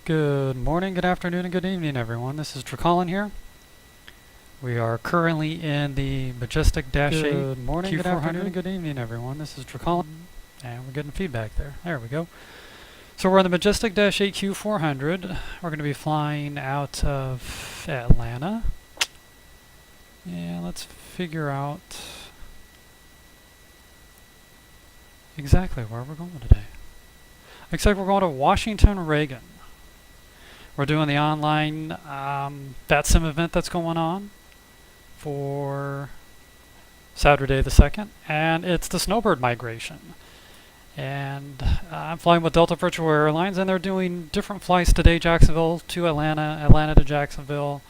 Good morning, good afternoon, and good evening, everyone. This is Dracollin here. We are currently in the Majestic -8 Good morning, Q400. good afternoon, and Good evening, everyone. This is Dracollin, and we're getting feedback there. There we go. So we're on the Majestic -8 Q400. We're going to be flying out of Atlanta. Yeah, let's figure out exactly where we're going today. Looks like we're going to Washington, Reagan. We're doing the online Vatsim event that's going on for Saturday the 2nd, and it's the snowbird migration. And I'm flying with Delta Virtual Airlines, and they're doing different flights today: Jacksonville to Atlanta, Atlanta to Jacksonville.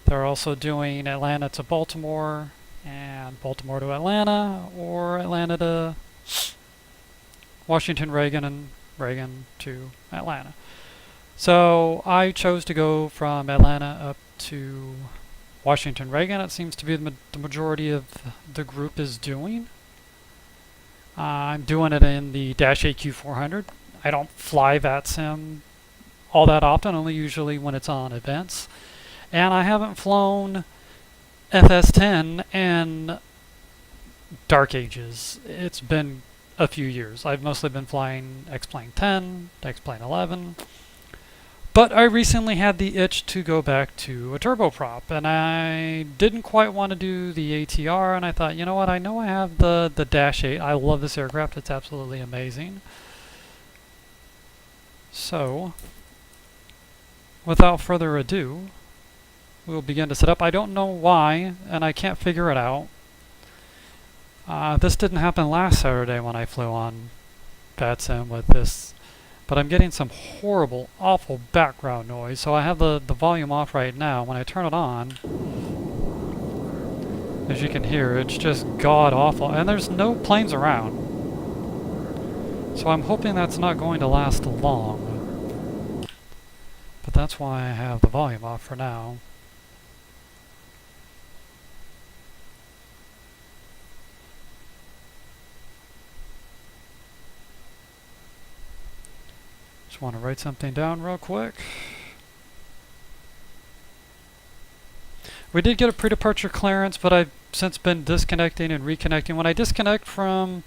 They're also doing Atlanta to Baltimore, and Baltimore to Atlanta, or Atlanta to Washington, Reagan, and Reagan to Atlanta. So I chose to go from Atlanta up to Washington, Reagan. It seems to be the majority of the group is doing. I'm doing it in the -8 Q400. I don't fly Vatsim all that often, only usually when it's on events. And I haven't flown FS10 in dark ages. It's been a few years. I've mostly been flying X-Plane 10, X-Plane 11. But I recently had the itch to go back to a turboprop, and I didn't quite want to do the ATR, and I thought, you know what, I know I have the -8. I love this aircraft. It's absolutely amazing. So, without further ado, we'll begin to set up. I don't know why, and I can't figure it out. This didn't happen last Saturday when I flew on Vatsim with this, but I'm getting some horrible, awful background noise. So I have the volume off right now. When I turn it on, as you can hear, it's just god awful, and there's no planes around. So I'm hoping that's not going to last long. But that's why I have the volume off for now. Just want to write something down real quick. We did get a pre-departure clearance, but I've since been disconnecting and reconnecting. When I disconnect from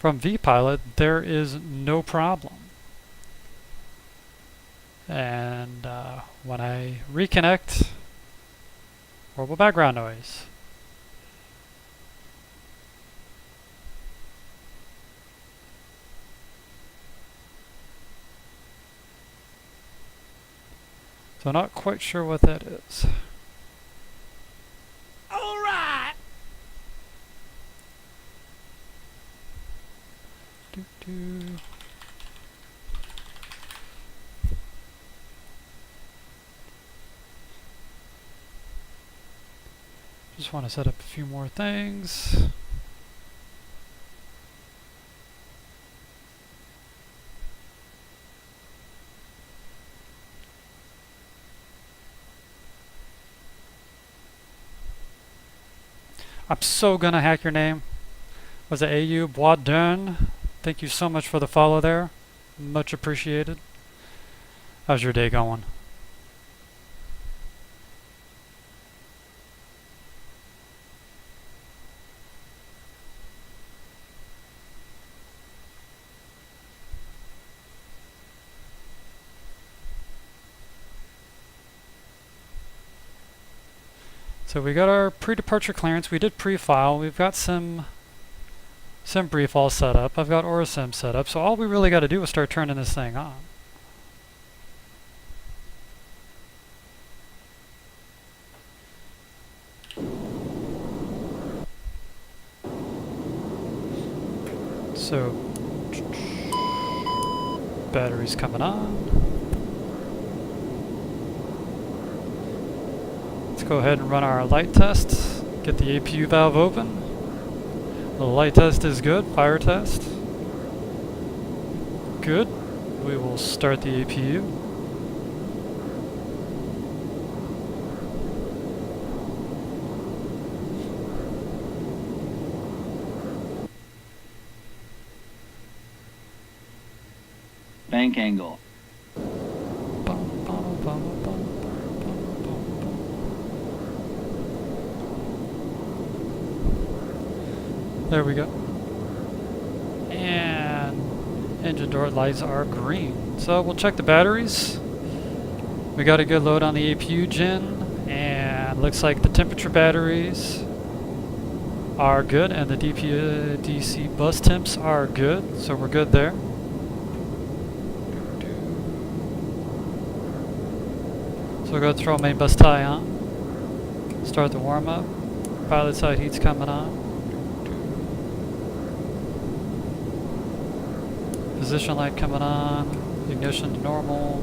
vPilot, there is no problem. And when I reconnect, horrible background noise. So not quite sure what that is. All right. Just want to set up a few more things. I'm so gonna hack your name. Was it AU Boisdern? Thank you so much for the follow there. Much appreciated. How's your day going? So we got our pre-departure clearance. We did pre-file. We've got some brief all set up. I've got OraSim set up. So all we really got to do is start turning this thing on. So battery's coming on. Let's go ahead and run our light test. Get the APU valve open. The light test is good. Fire test. Good. We will start the APU. crank angle. There we go. And engine door lights are green. So we'll check the batteries. We got a good load on the APU gen, and looks like the temperature batteries are good, and the DC bus temps are good, so we're good there. So we'll go throw main bus tie on, start the warm up, pilot side heat's coming on. Position light coming on, ignition to normal.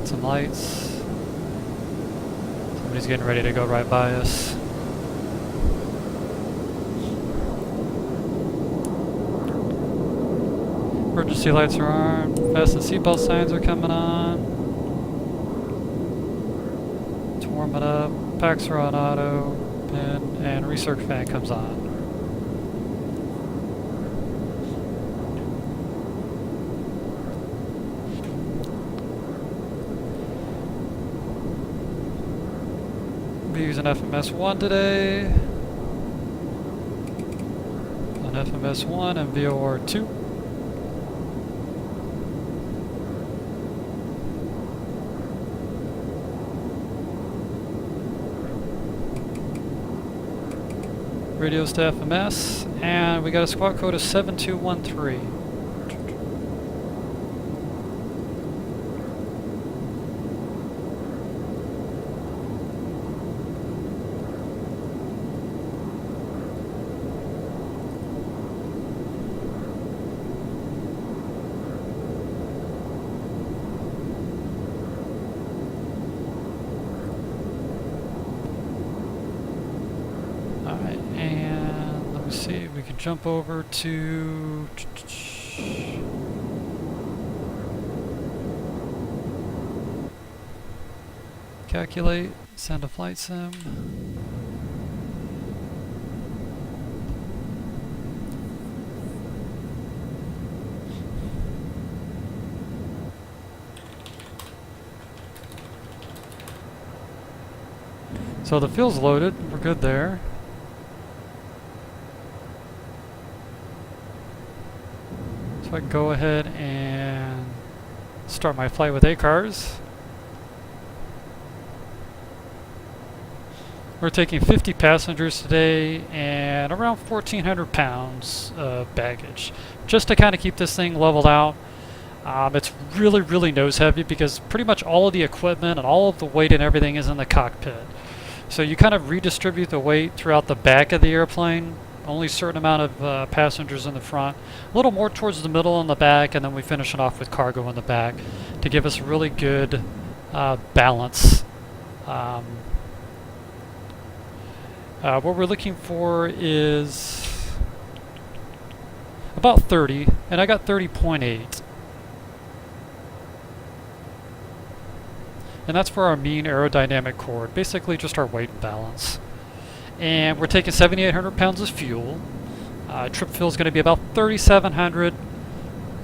Some lights. Somebody's getting ready to go right by us. Emergency lights are on. Fasten seatbelt signs are coming on. It's warming up. Packs are on auto. And recirc fan comes on. We're using FMS1 today. On FMS1 and VOR2. Radios to FMS, and we got a squawk code of 7213. Alright, and let me see, we can jump over to calculate, send a flight sim. So the fuel's loaded, we're good there. So I can go ahead and start my flight with ACARS. We're taking 50 passengers today and around 1,400 pounds of baggage. Just to kind of keep this thing leveled out. It's really, really nose heavy because pretty much all of the equipment and all of the weight and everything is in the cockpit. So you kind of redistribute the weight throughout the back of the airplane. Only a certain amount of passengers in the front, a little more towards the middle and the back, and then we finish it off with cargo in the back to give us a really good balance. What we're looking for is about 30, and I got 30.8. And that's for our mean aerodynamic chord, basically just our weight and balance. And we're taking 7,800 pounds of fuel. Trip fuel is going to be about 3,700,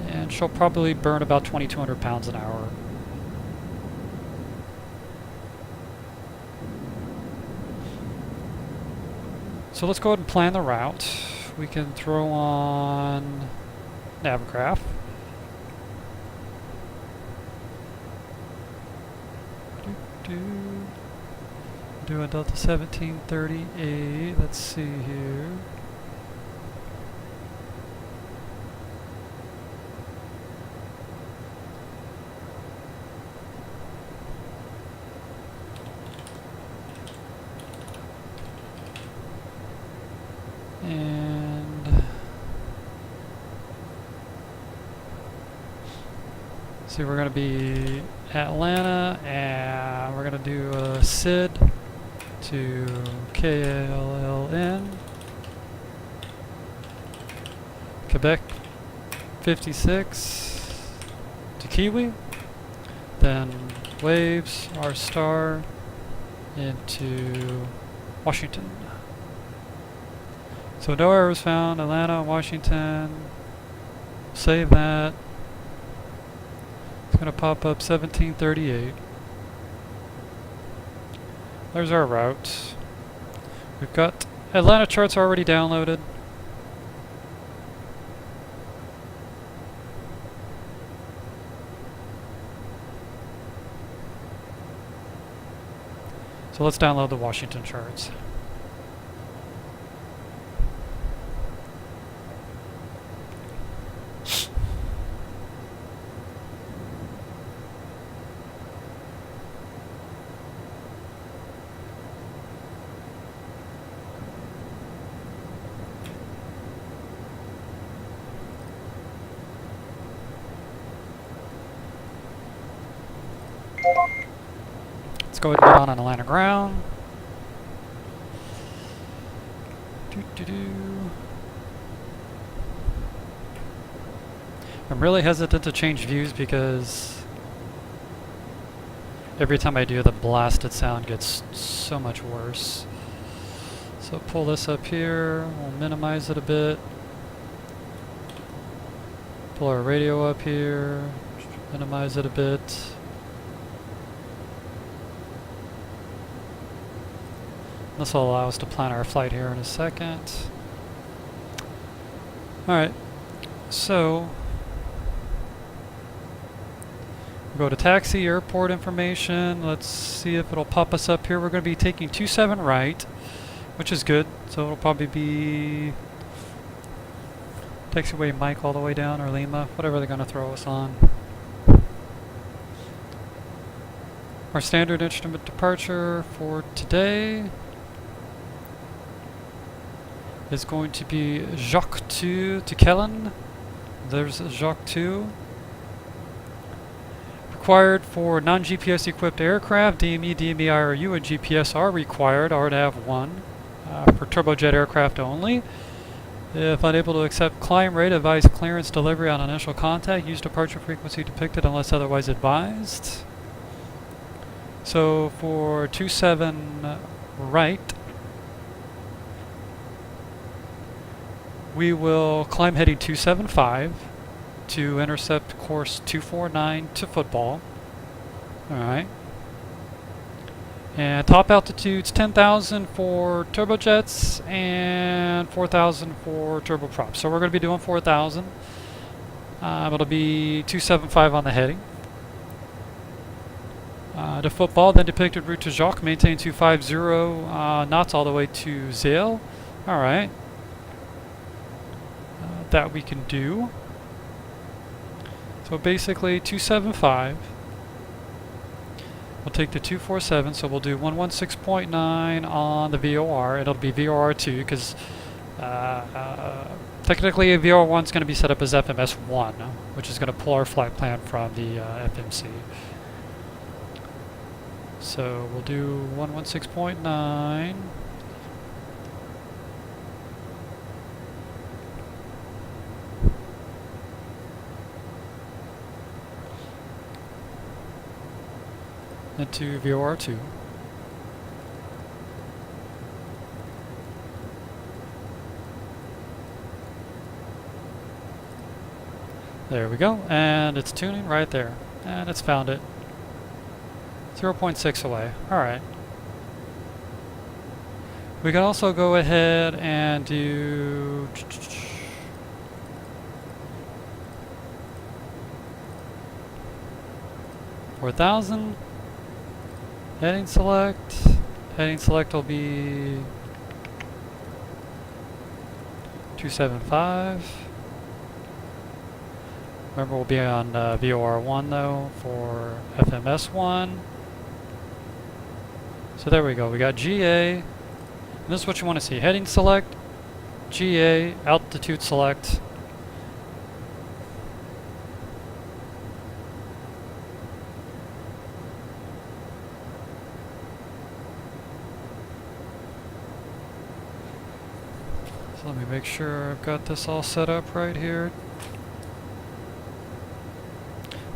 and she'll probably burn about 2,200 pounds an hour. So let's go ahead and plan the route. We can throw on Navgraph. Do a Delta 1738. Let's see here. And see, we're going to be Atlanta, and we're going to do a SID to KATL-KDCA, Quebec 56 to Kiwi, then waves our star into Washington. So no errors found. Atlanta, Washington. Save that. It's going to pop up 1738. There's our route. We've got Atlanta charts already downloaded. So let's download the Washington charts. Let's go ahead and get on an Atlanta ground. I'm really hesitant to change views because every time I do, the blasted sound gets so much worse. So pull this up here, we'll minimize it a bit. Pull our radio up here, minimize it a bit. This will allow us to plan our flight here in a second. Alright, so we'll go to taxi, airport information. Let's see if it'll pop us up here. We're going to be taking 27 right, which is good. So it'll probably be taxiway Mike all the way down, or Lima, whatever they're going to throw us on. Our standard instrument departure for today is going to be Jacques 2 to Kellen. There's Jacques 2. Required for non-GPS equipped aircraft, DME, DME IRU, and GPS are required, RNAV 1, for turbojet aircraft only. If unable to accept climb rate, advise clearance delivery on initial contact. Use departure frequency depicted unless otherwise advised. So for 27 right, we will climb heading 275 to intercept course 249 to football. Alright. And top altitude's 10,000 for turbojets and 4,000 for turboprops. So we're going to be doing 4,000. It'll be 275 on the heading. To football, then depicted route to Jacques, maintain 250 knots all the way to Zale. Alright. That we can do. So basically 275. We'll take the 247, so we'll do 116.9 on the VOR. It'll be VOR2 because technically VOR1 is going to be set up as FMS1, which is going to pull our flight plan from the FMC. So we'll do 116.9. Into VOR2. There we go, and it's tuning right there, and it's found it. 0.6 away. Alright. We can also go ahead and do 4,000. Heading select. Heading select will be 275. Remember, we'll be on VOR1 though for FMS1. So there we go. We got GA. And this is what you want to see. Heading select, GA, altitude select. So let me make sure I've got this all set up right here.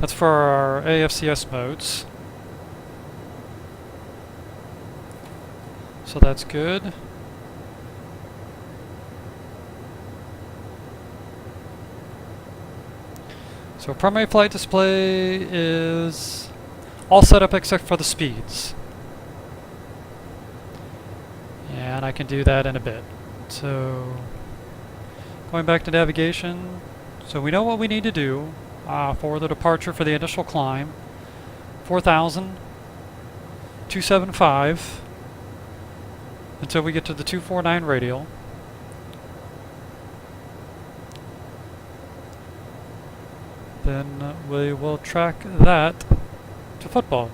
That's for our AFCS modes. So that's good. So primary flight display is all set up except for the speeds. And I can do that in a bit. So going back to navigation, so we know what we need to do for the departure for the initial climb. 4,000, 275 until we get to the 249 radial. Then we will track that to football.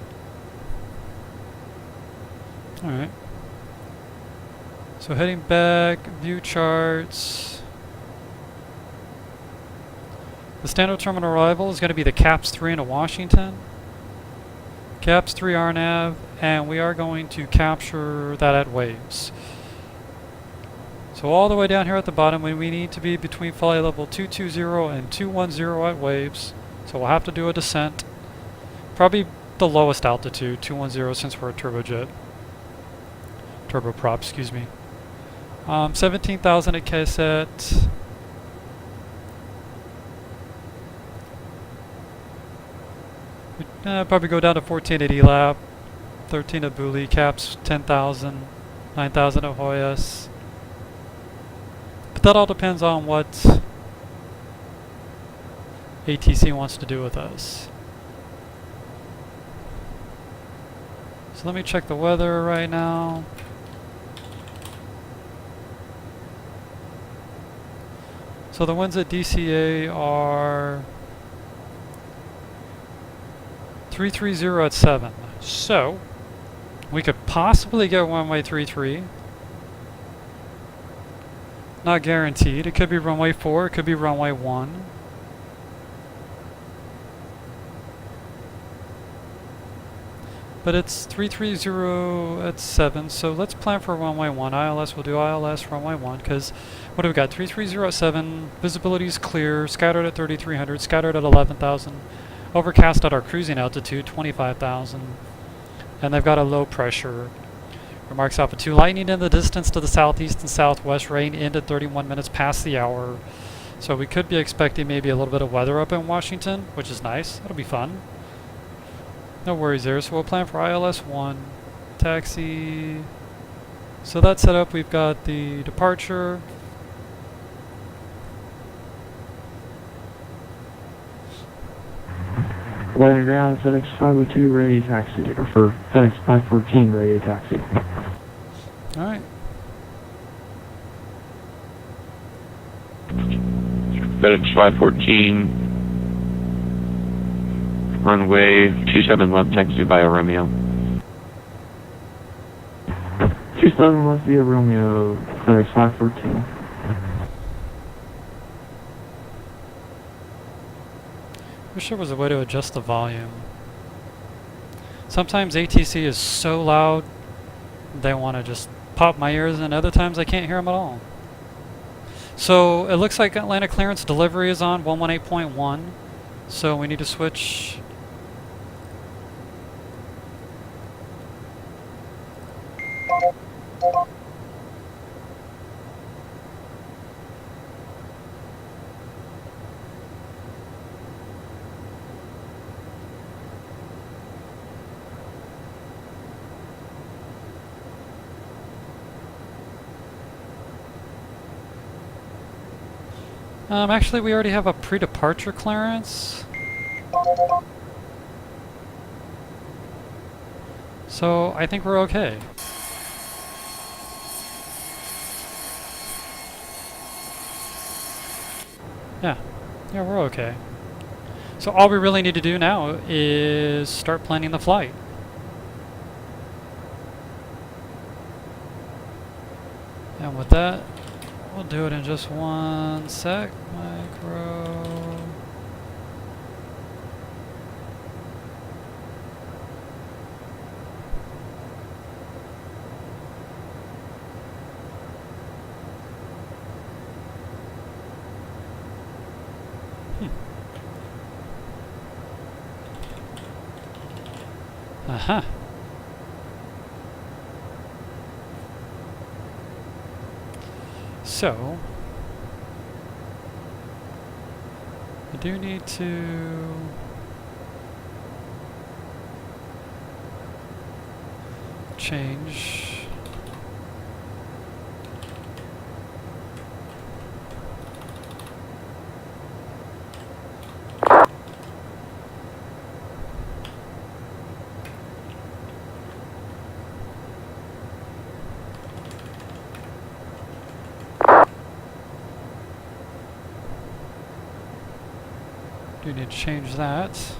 Alright. So heading back, view charts. The standard terminal arrival is going to be the CAPS 3 into Washington. CAPS 3 RNAV, and we are going to capture that at waves. So all the way down here at the bottom, we need to be between flight level 220 and 210 at waves. So we'll have to do a descent. Probably the lowest altitude, 210, since we're a turbojet. Turboprop, excuse me. 17,000 at KSET. Probably go down to 1480 lap, 13 at Booley, caps 10,000, 9,000 at Hoyas. But that all depends on what ATC wants to do with us. So let me check the weather right now. So the winds at DCA are 330 at 7. So we could possibly get runway 33. Not guaranteed. It could be runway 4, it could be runway 1. But it's 330 at 7, so let's plan for runway 1. ILS, we'll do ILS runway 1, because what do we got? 330 at 7, visibility is clear, scattered at 3,300, scattered at 11,000, overcast at our cruising altitude, 25,000, and they've got a low pressure. Remarks Alpha 2, lightning in the distance to the southeast and southwest, rain in at 31 minutes past the hour. So we could be expecting maybe a little bit of weather up in Washington, which is nice. It'll be fun. No worries there. So we'll plan for ILS 1, taxi. So that's set up. We've got the departure. Landing ground FedEx 502 ready taxi, or for FedEx 514 ready taxi. Alright. FedEx 514, runway 27 left, taxi via Romeo. 27 left via Romeo, FedEx 514. Wish there was a way to adjust the volume. Sometimes ATC is so loud they want to just pop my ears, and other times I can't hear them at all. So it looks like Atlanta clearance delivery is on 118.1, so we need to switch. Actually, we already have a pre-departure clearance. So I think we're okay. Yeah, we're okay. So all we really need to do now is start planning the flight. And with that, we'll do it in just one sec. Micro. Aha. So I do need to change. Do need to change that.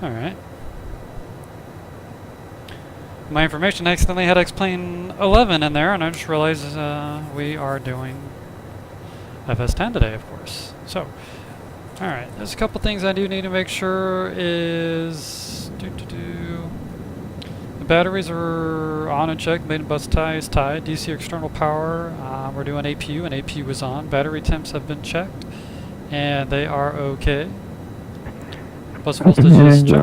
Alright. My information accidentally had X-Plane 11 in there, and I just realized we are doing FS10 today, of course. So, alright, there's a couple things I do need to make sure is... The batteries are on and checked, main bus tie is tied, DC external power, we're doing APU, and APU is on. Battery temps have been checked, and they are okay. Bus voltage is checked.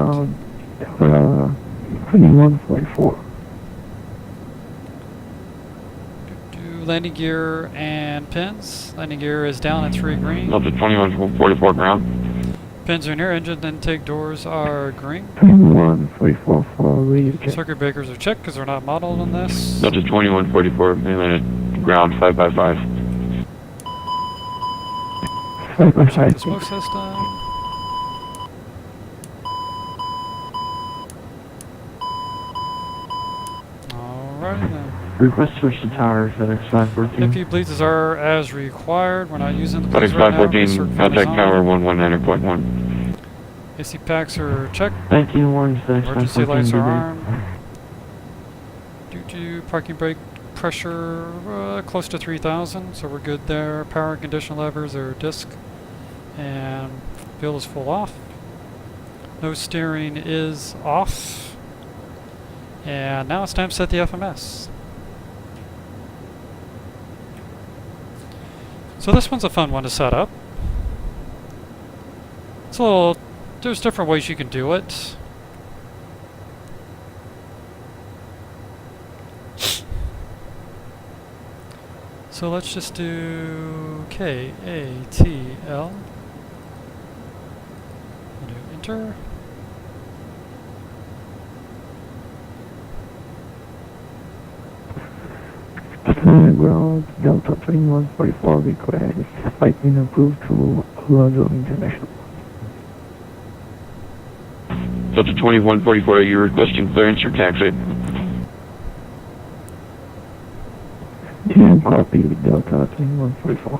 2144. Landing gear and pins. Landing gear is down at 3 green. Delta 2144 ground. Pins are near, engine intake doors are green. 2144 for radio check. Circuit breakers are checked because they're not modeled on this. Delta 2144 mainland ground 555. Check the smoke system. Alright then. Request switch to towers at X514. FE bleeds are as required. We're not using the FedEx bleeds right now. 514, contact tower 119.1. AC packs are checked. 19-1 FedEx Emergency 514 lights are today. armed. Due to parking brake pressure close to 3,000, so we're good there. Power and condition levers are disc, and fuel is full off. No steering is off. And now it's time to set the FMS. So this one's a fun one to set up. It's a little, there's different ways you can do it. So let's just do KATL. We'll do enter. Ground Delta 2144 request flight being approved to London International. Delta 2144, are you requesting clearance or taxi? Yeah, copy Delta 2144.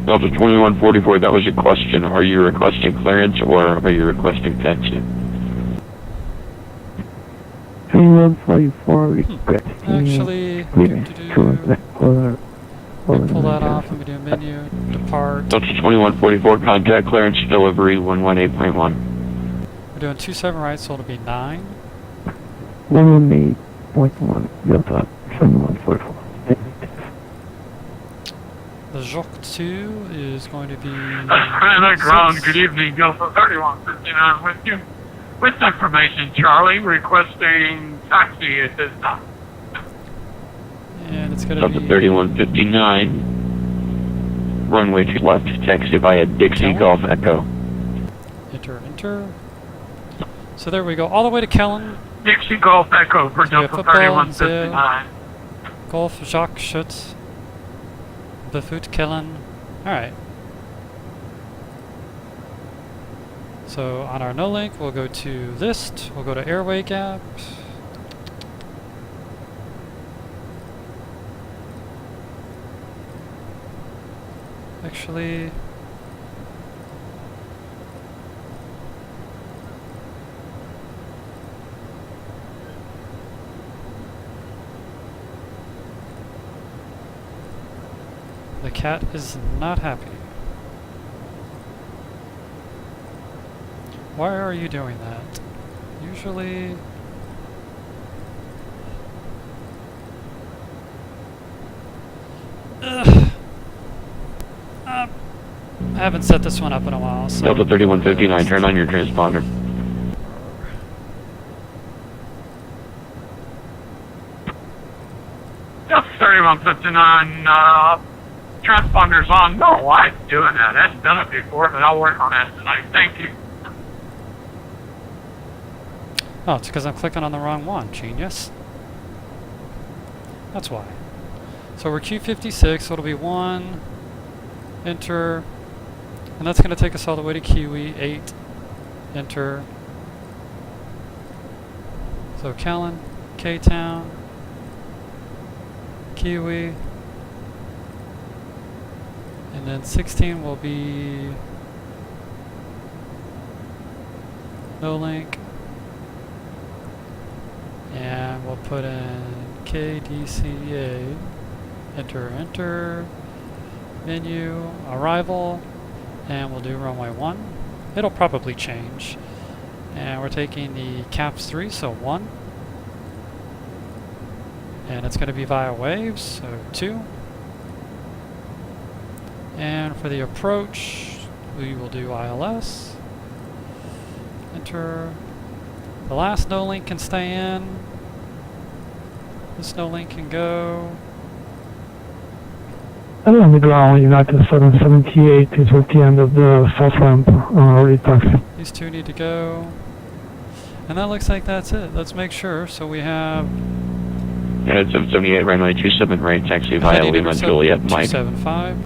Delta 2144, that was your question. Are you requesting clearance or are you requesting taxi? 2144 request. Actually, pull that off and we do menu, depart. Delta 2144, contact clearance delivery 118.1. We're doing 27 right, so it'll be 9. 118.1 Delta 2144. The Jock 2 is going to be... Ground, good evening, Delta 3159 with you. With information, Charlie, requesting taxi at this time. And it's going to Delta be... 3159, runway to left, taxi via Dixie Kellen. Golf Echo. Enter, enter. So there we go, all the way to Kellen. Dixie Golf Echo for So we have Delta football and 3159. Golf, Jacques, Schutz, Befut, Kellen. Alright. So on our no link, we'll go to list, we'll go to airway gap. Actually, the cat is not happy. Why are you doing that? Usually... Ugh. I haven't set this one up in a while, so... Delta 3159, turn on your transponder. Delta 3159, transponder's on. No, why doing that? That's done it before, but I'll work on that tonight. Thank you. Oh, it's because I'm clicking on the wrong one. Genius. That's why. So we're Q56, so it'll be 1, enter, and that's going to take us all the way to Kiwi, 8, enter. So Callan, K-Town, Kiwi, and then 16 will be no link, and we'll put in KDCA, enter, enter, menu, arrival, and we'll do runway 1. It'll probably change. And we're taking the caps 3, so 1. And it's going to be via waves, so 2. And for the approach, we will do ILS. Enter. The last no link can stay in. This no link can go. And on the ground, United 778 is at the end of the south ramp, ready taxi. These two need to go. And that looks like that's it. Let's make sure. So we have... United 778, runway 27, right, taxi via Lima Juliet, Mike. 275.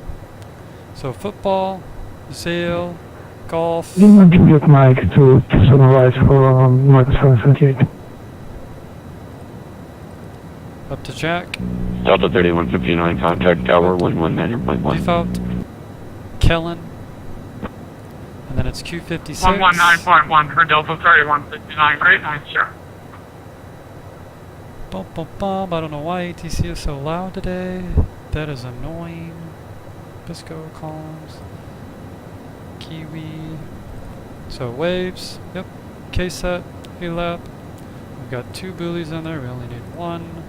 So football, sail, golf. Lima Juliet Mike to sunrise for United 778. Up to Jack. Delta 3159, contact tower 119.1. Default. Kellen. And then it's Q56. 119.1 for Delta 3159. Great night, sir. Bum, bum, bum. I don't know why ATC is so loud today. That is annoying. Bisco columns. Kiwi. So waves. Yep. K-set. ALAP. We've got 2 buoys in there. We only need 1.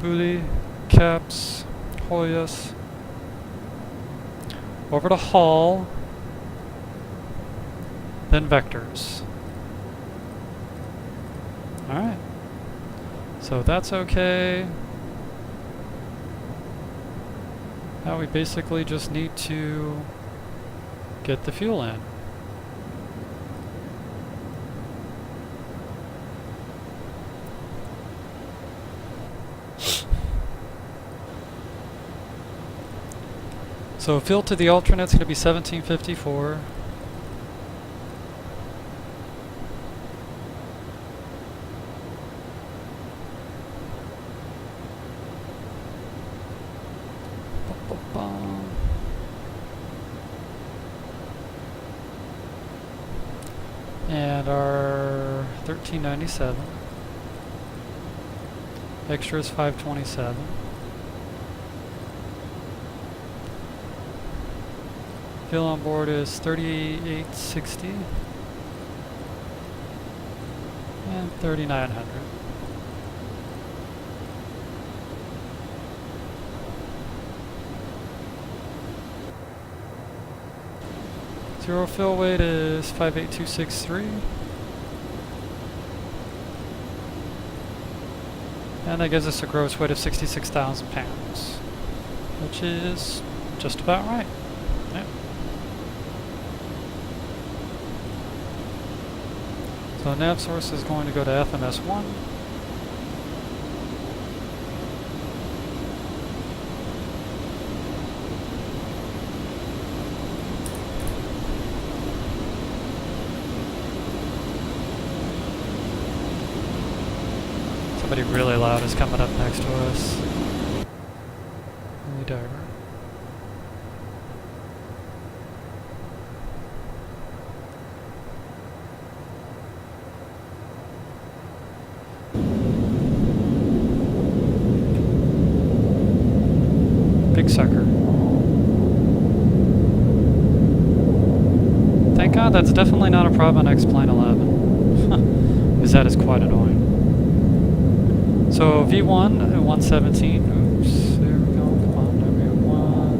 Buoy. Caps. Hoyas. Over to Hall. Then vectors. Alright. So that's okay. Now we basically just need to get the fuel in. So fuel to the alternate's going to be 1754. And our 1397. Extra is 527. Fuel on board is 3860 and 3900. Zero fill weight is 58263. And that gives us a gross weight of 66,000 pounds, which is just about right. Yep. So nav source is going to go to FMS1. Somebody really loud is coming up next to us. Holy diver. Big sucker. Thank God that's definitely not a problem on X-Plane 11. Because that is quite annoying. So V1 at 117. Oops, there we go. Come on, everyone.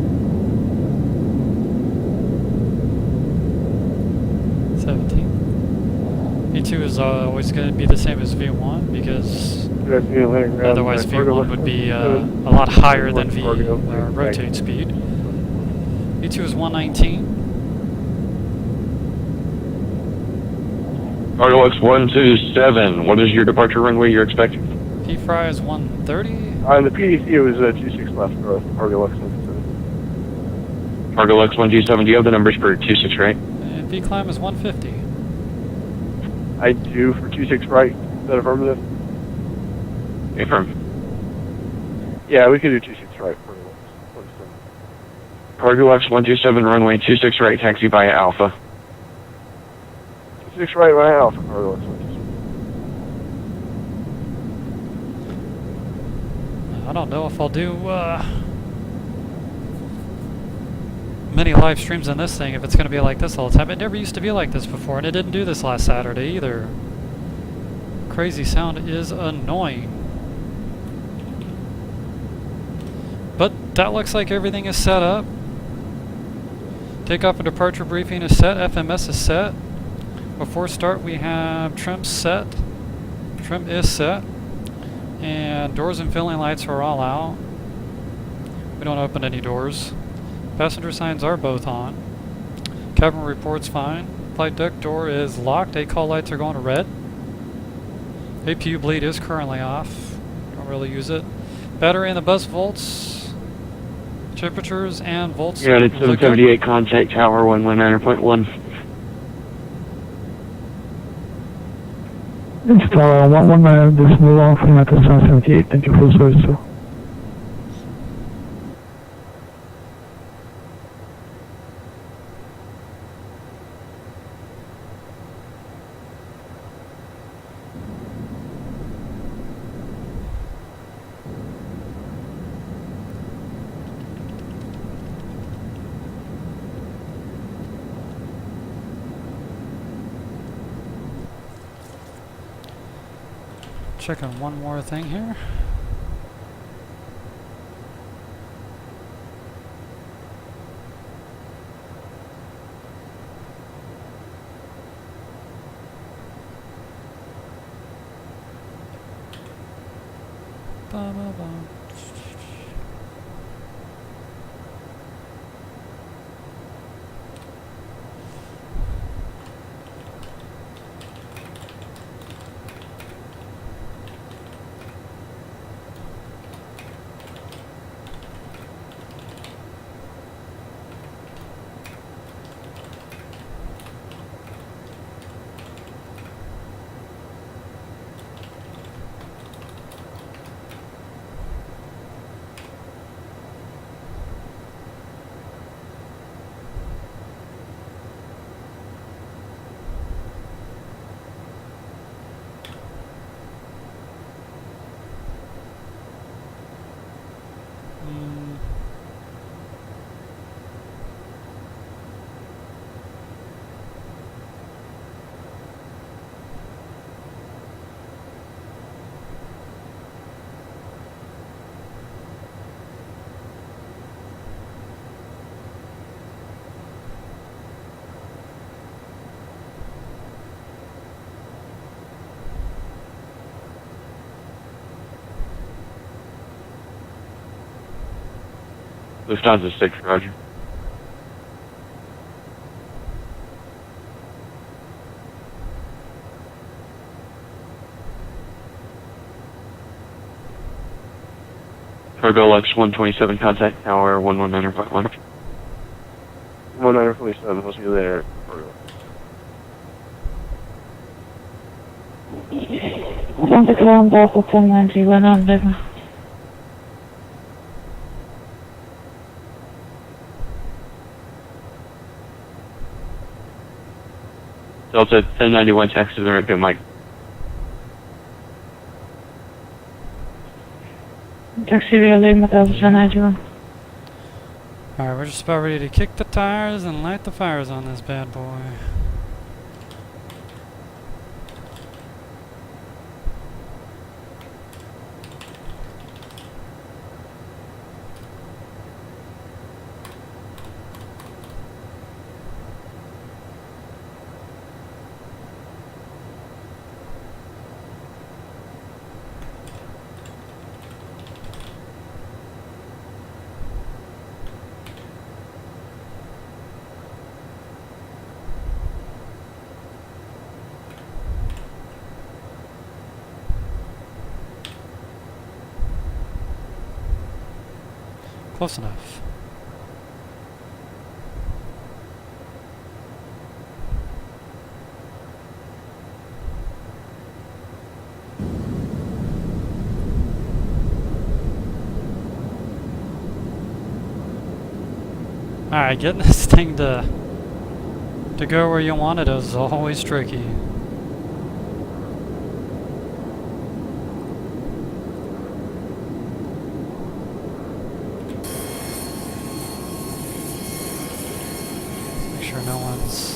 V2 is always going to be the same as V1 because Good afternoon, Atlantic Ground. otherwise Cargo V1 Lux would be a 127. lot higher than Cargo, rotate speed. V2 is 119. Cargolux 127, what is your departure runway you're expecting? P-Fry is 130. On the PDC, it was 26 left north. Cargo Lux 127. Cargolux 127, do you have the numbers for 26 right? And V-Climb is 150. I do for 26 right. Is that affirmative? Affirm. Yeah, we could do 26 right. Cargo Lux 127. Cargolux 127, runway 26 right, taxi via Alpha. 26 right now for Cargo Lux 127. I don't know if I'll do many live streams on this thing if it's going to be like this all the time. It never used to be like this before, and it didn't do this last Saturday either. Crazy sound is annoying. But that looks like everything is set up. Takeoff and departure briefing is set. FMS is set. Before start we have trim set. Trim is set. And doors and filling lights are all out. We don't open any doors. Passenger signs are both on. Cabin reports fine. Flight deck door is locked. ACOL lights are going to red. APU bleed is currently off. Don't really use it. Battery and the bus volts. Temperatures and volts. Yeah, it's look good. 778, contact tower 119.1. It's Tower 119, this is move on from Meta 778. Thank you for the service, sir. Checking one more thing here. Ba, ba, ba. Lufthansa 6, roger. Cargolux 127, contact tower 119.1. 1947, we'll see you there. Atlantic Ground Alpha 1091 on Devon. Delta 1091, taxi to the right field, Mike. Taxi via Lima Delta 1091. Alright, we're just about ready to kick the tires and light the fires on this bad boy. Close enough. Alright, getting this thing to go where you want it is always tricky. Make sure no one's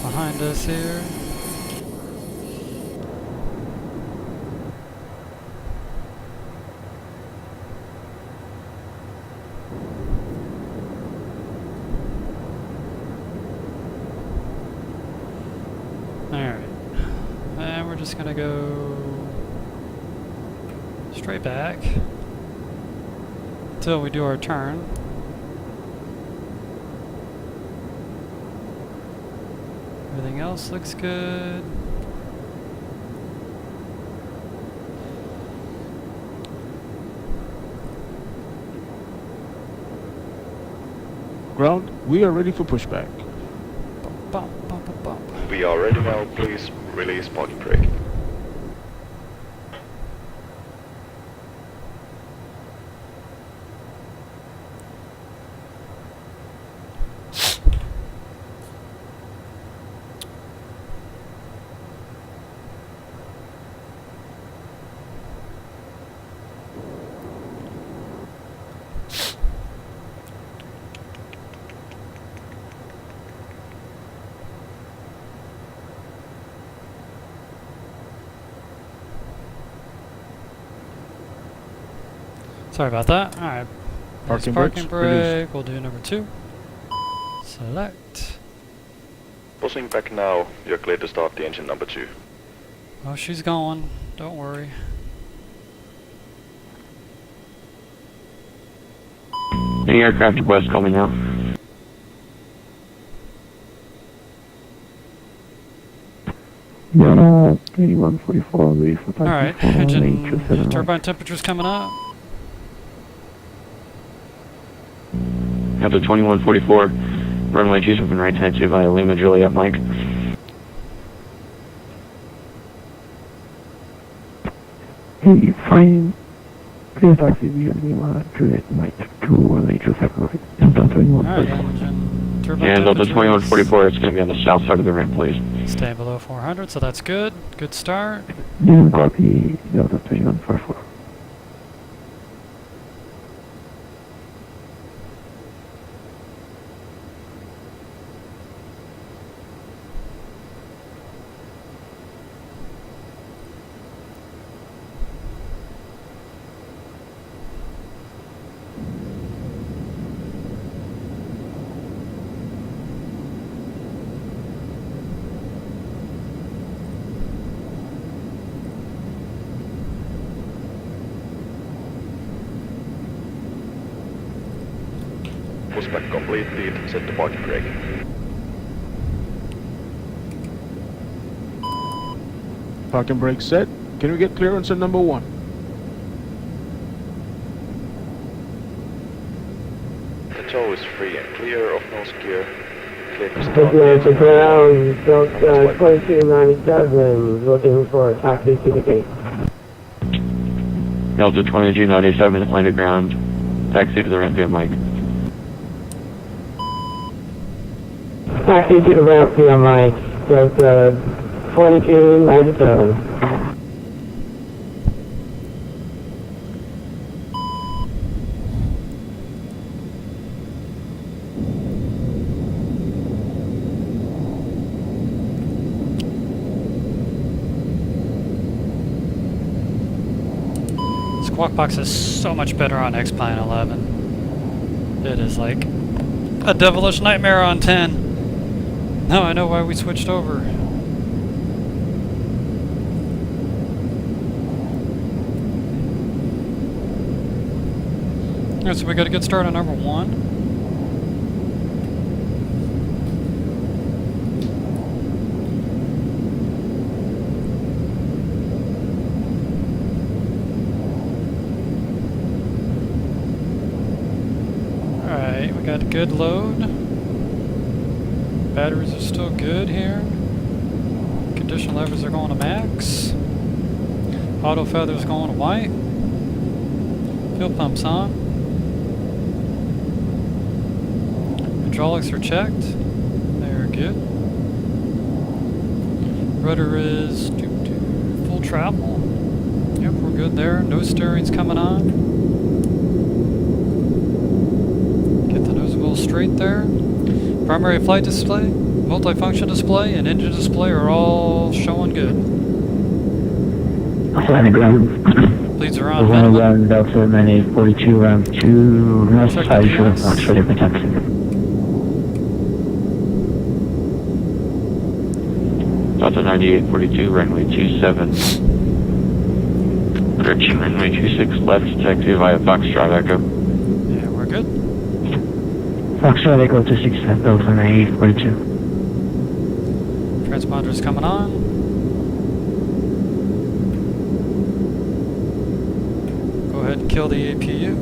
behind us here. Alright, and we're just gonna go straight back until we do our turn. Everything else looks good. Ground, we are ready for pushback. Bump, bump, bump, bump. We are ready now, please release parking brake. Sorry about that. Alright. Parking Parking brakes released. brake. We'll do number 2. Select. Pushing back now, you're clear to start the engine number 2. Oh, she's going. Don't worry. Any aircraft request coming now? Yeah, 8144, leave for Alright, engine turbine temperature's coming up. Delta 2144, runway 27 right taxi via Lima Juliet Mike. Hey, fine. Clear taxi via Lima, Juliet, Mike, 2187 right. And Delta Alright, 2144. engine turbine And Delta temperature 2144, it's going to be on the south side of the ramp, please. stay below 400, so that's good. Good start. Didn't copy Delta 2144. Pushback completed, set the parking brake. Parking brake set. Can we get clearance on number 1? The tow is free and clear of nose gear. Clear to start Okay, the it's a engine ground, Delta 2297, looking for a taxi to the gate. Delta 2297, landed ground, taxi to the ramp via Mike. Taxi to the ramp via Mike, Delta 2297. Squawk box is so much better on X-Plane 11. It is like a devilish nightmare on 10. Now I know why we switched over. Alright, so we got a good start on number 1. got a good load. Batteries are still good here. Condition levers are going to max. Auto feather's going to white. Fuel pump's on. Hydraulics are checked. They're good. Rudder is full travel. Yep, we're good there. No steering's coming on. Get the nose wheel straight there. Primary flight display, multifunction display, and engine display are all showing good. Landing ground. Leads are on. Landing ground, Delta 9842, round 2, north Check side, the sure, gas. not ready for taxi. Delta 9842, runway 27. Correction, runway 26 left, taxi via Foxtrot Echo. Yeah, we're good. Foxtrot Echo 26, Delta 9842. Transponder's coming on. Go ahead and kill the APU.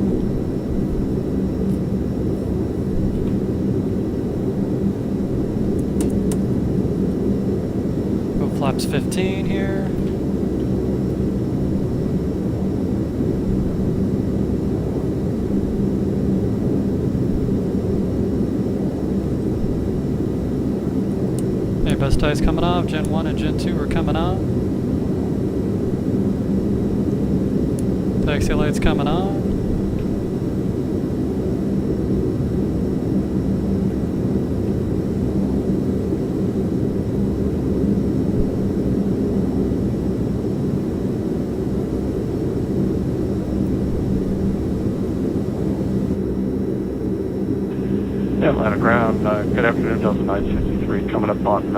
Go flaps 15 here. Best ties coming off, Gen 1 and Gen 2 are coming on. Taxi lights coming on. Atlanta ground, good afternoon, Delta 963, coming up on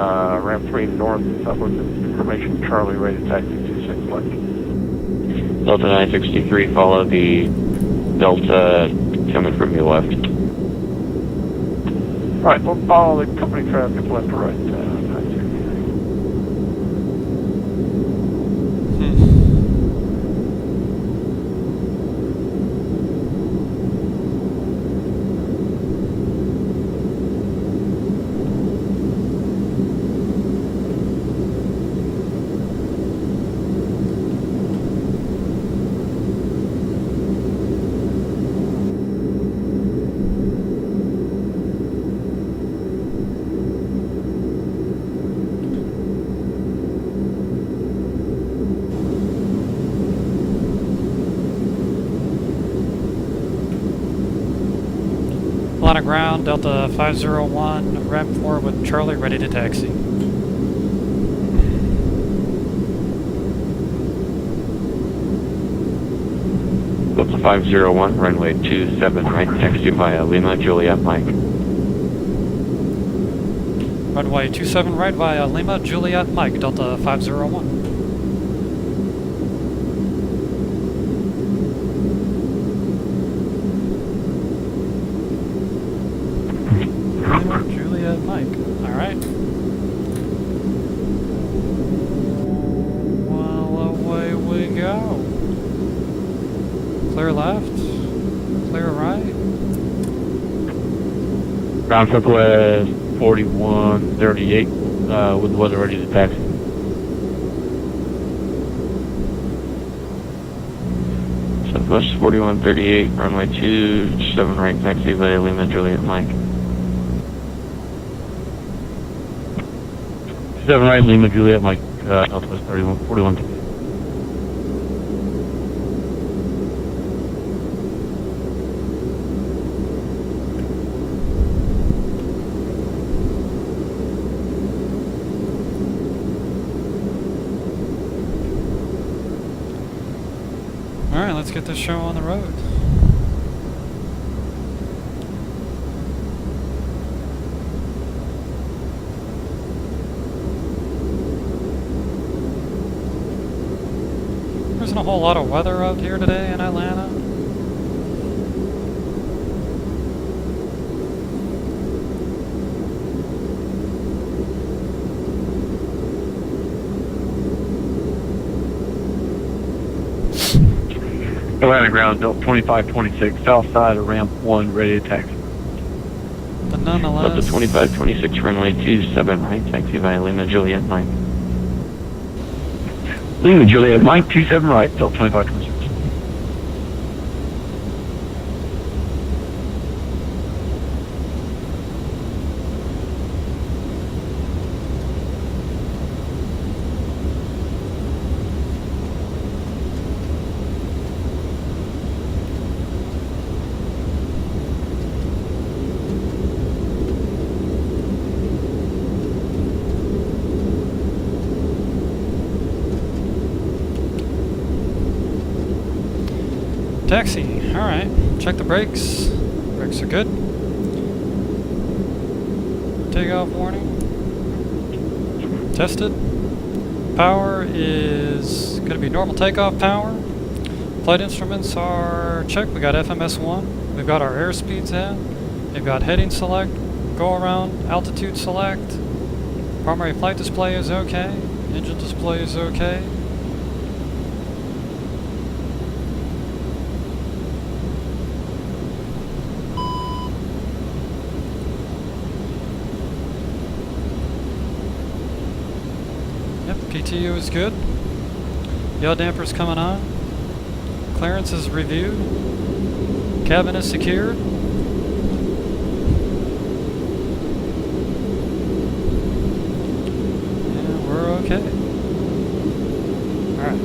ramp 3 north, with information Charlie, rated taxi 26 left. Delta 963, follow the Delta coming from your left. Alright, we'll follow the company traffic left to right, 963. Atlanta ground, Delta 501, ramp 4 with Charlie ready to taxi. Delta 501, runway 27 right, taxi via Lima Juliet Mike. Runway 27 right via Lima Juliet Mike, Delta 501. Lima Juliet Mike. Alright. Well, away we go. Clear left. Clear right. Ground Southwest 4138, with the weather ready to taxi. Southwest 4138, runway 27 right, taxi via Lima Juliet Mike. 7 right, Lima Juliet, Mike, Southwest 41. Alright, let's get this show on the road. There isn't a whole lot of weather out here today in Atlanta. Atlanta ground, Delta 2526, south side of ramp 1, ready to taxi. nonetheless. Delta 2526, runway 27 right, taxi via Lima Juliet Mike. Lima Juliet, Mike 27 right, Delta 2526. Taxi. Alright. Check the brakes. Brakes are good. Takeoff warning. Tested. Power is going to be normal takeoff power. Flight instruments are checked. We got FMS1. We've got our airspeeds in. We've got heading select, go around, altitude select. Primary flight display is okay. Engine display is okay. Yep, PTU is good. Yaw damper's coming on. Clearance is reviewed. Cabin is secured. And we're okay. Alright.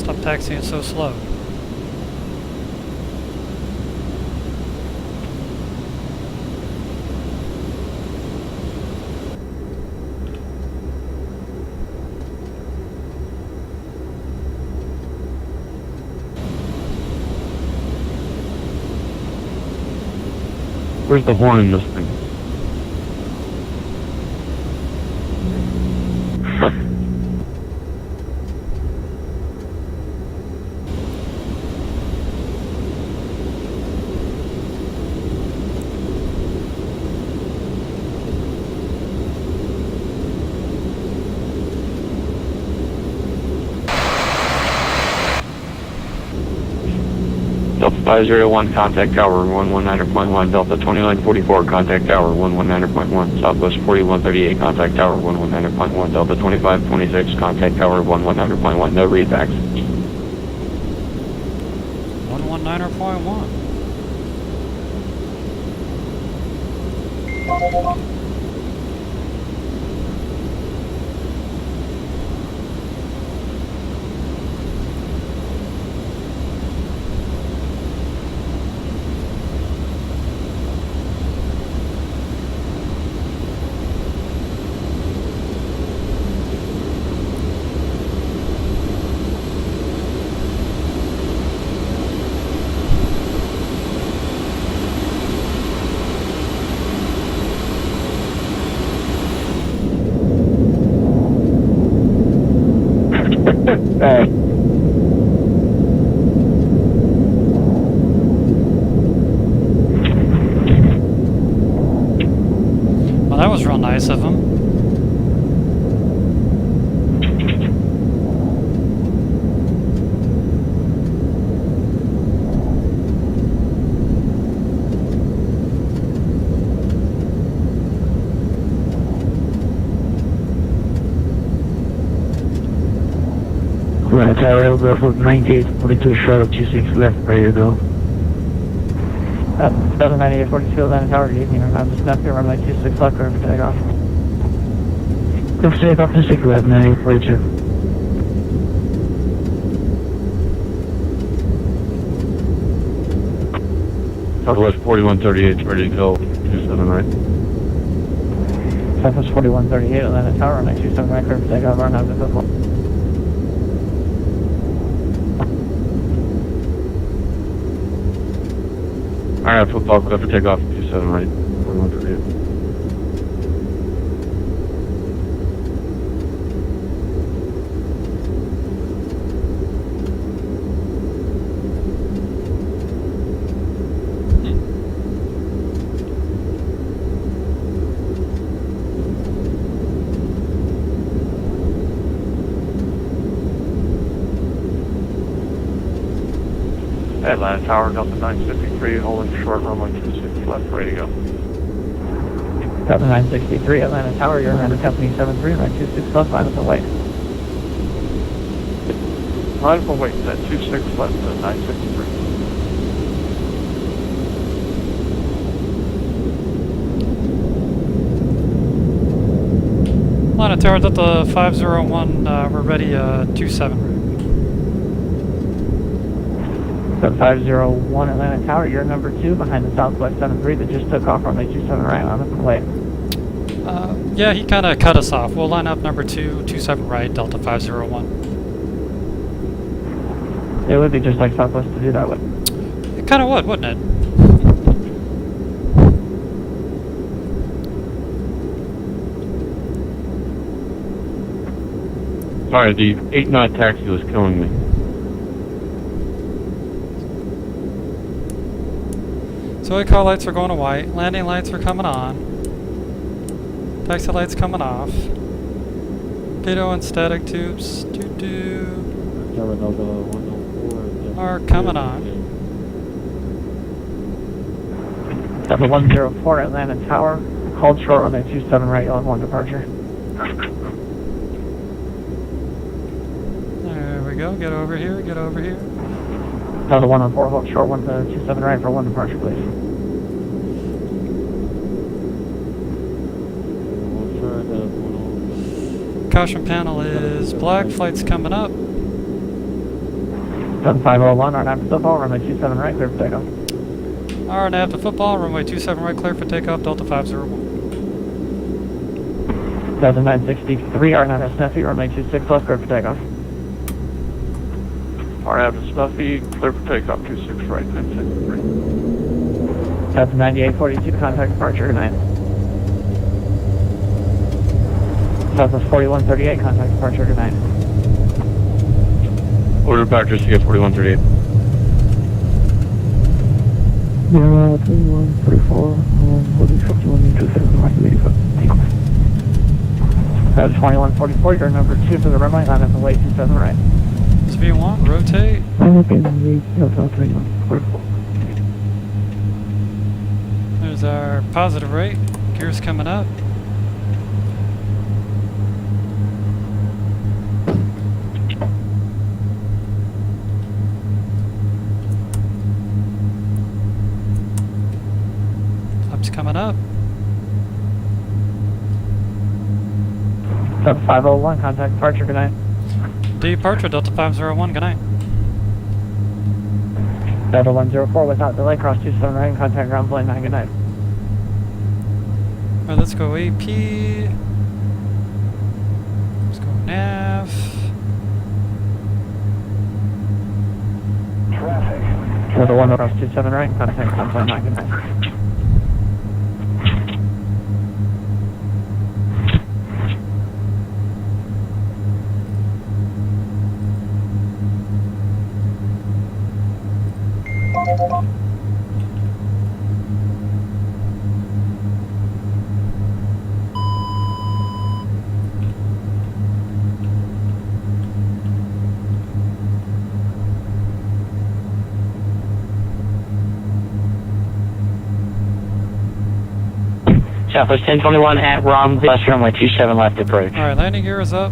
Stop taxiing so slow. Where's the horn in this thing? Delta 501, contact tower 119.1, Delta 2944, contact tower 119.1, Southwest 4138, contact tower 119.1, Delta 2526, contact tower 119.1, no readbacks. 119.1. Hey. Well, that was real nice of him. Right, tower Aircraft 9842, shuttle 26 left, ready to go. 9842 Atlanta Tower, good evening. I'm just up here, runway 26 left, ready for takeoff. Go for takeoff 26 left, 9842. Southwest 4138, ready to go. 27 right. Southwest 4138 Atlanta Tower, runway 27 right, ready for takeoff, run out to the football. Alright, football, clear for takeoff. 27 right. 4138. Atlanta Tower, Delta 953, holding short runway 26 left, ready to go. Delta 963, Atlanta Tower, you're under company 73, right 26 left, line up and wait. Line up and wait, that 26 left, 963. Atlanta Tower, Delta 501, we're ready, 27. Delta 501, Atlanta Tower, you're number 2 behind the Southwest 73 that just took off runway 27 right, line up and wait. Yeah, he kind of cut us off. We'll line up number 2, 27 right, Delta 501. It would be just like Southwest to do that with. It kind of would, wouldn't it? Sorry, the 8-knot taxi was killing me. So call lights are going to white. Landing lights are coming on. Taxi lights coming off. Pitot and static tubes are coming on. Delta 104, Atlanta Tower, hold short runway 27 right, you'll have 1 departure. There we go. Get over here. Get over here. Delta 104, hold short 27 right for 1 departure, please. Caution panel is black. Flight's coming up. Delta 501, RNAV to football, runway 27 right, clear for takeoff. RNAV to football. Runway 27 right, clear for takeoff. Delta 501. Delta 963, RNAV to Snuffy, runway 26 left, clear for takeoff. RNAV to Snuffy, clear for takeoff, 26 right, 963. Delta 9842, contact departure, good night. Delta 4138, contact departure, good night. Order departure, CF 4138. 2134, will be 51 into 7 right, ready for takeoff. Delta 2144, you're number 2 for the runway, line up and wait 27 right. So if you want, rotate. Line up and wait, Delta 2144. There's our positive rate. Gears coming up. Flaps coming up. Delta 501, contact departure, good night. Departure, Delta 501, good night. Delta 104, without delay, cross 27 right and contact ground plane 9, good night. Alright, let's go AP. Let's go nav. Delta 1 cross 27 right and contact ground plane 9, good night. Southwest 1021 at ROM, left runway 27 left approach. Alright, landing gear is up.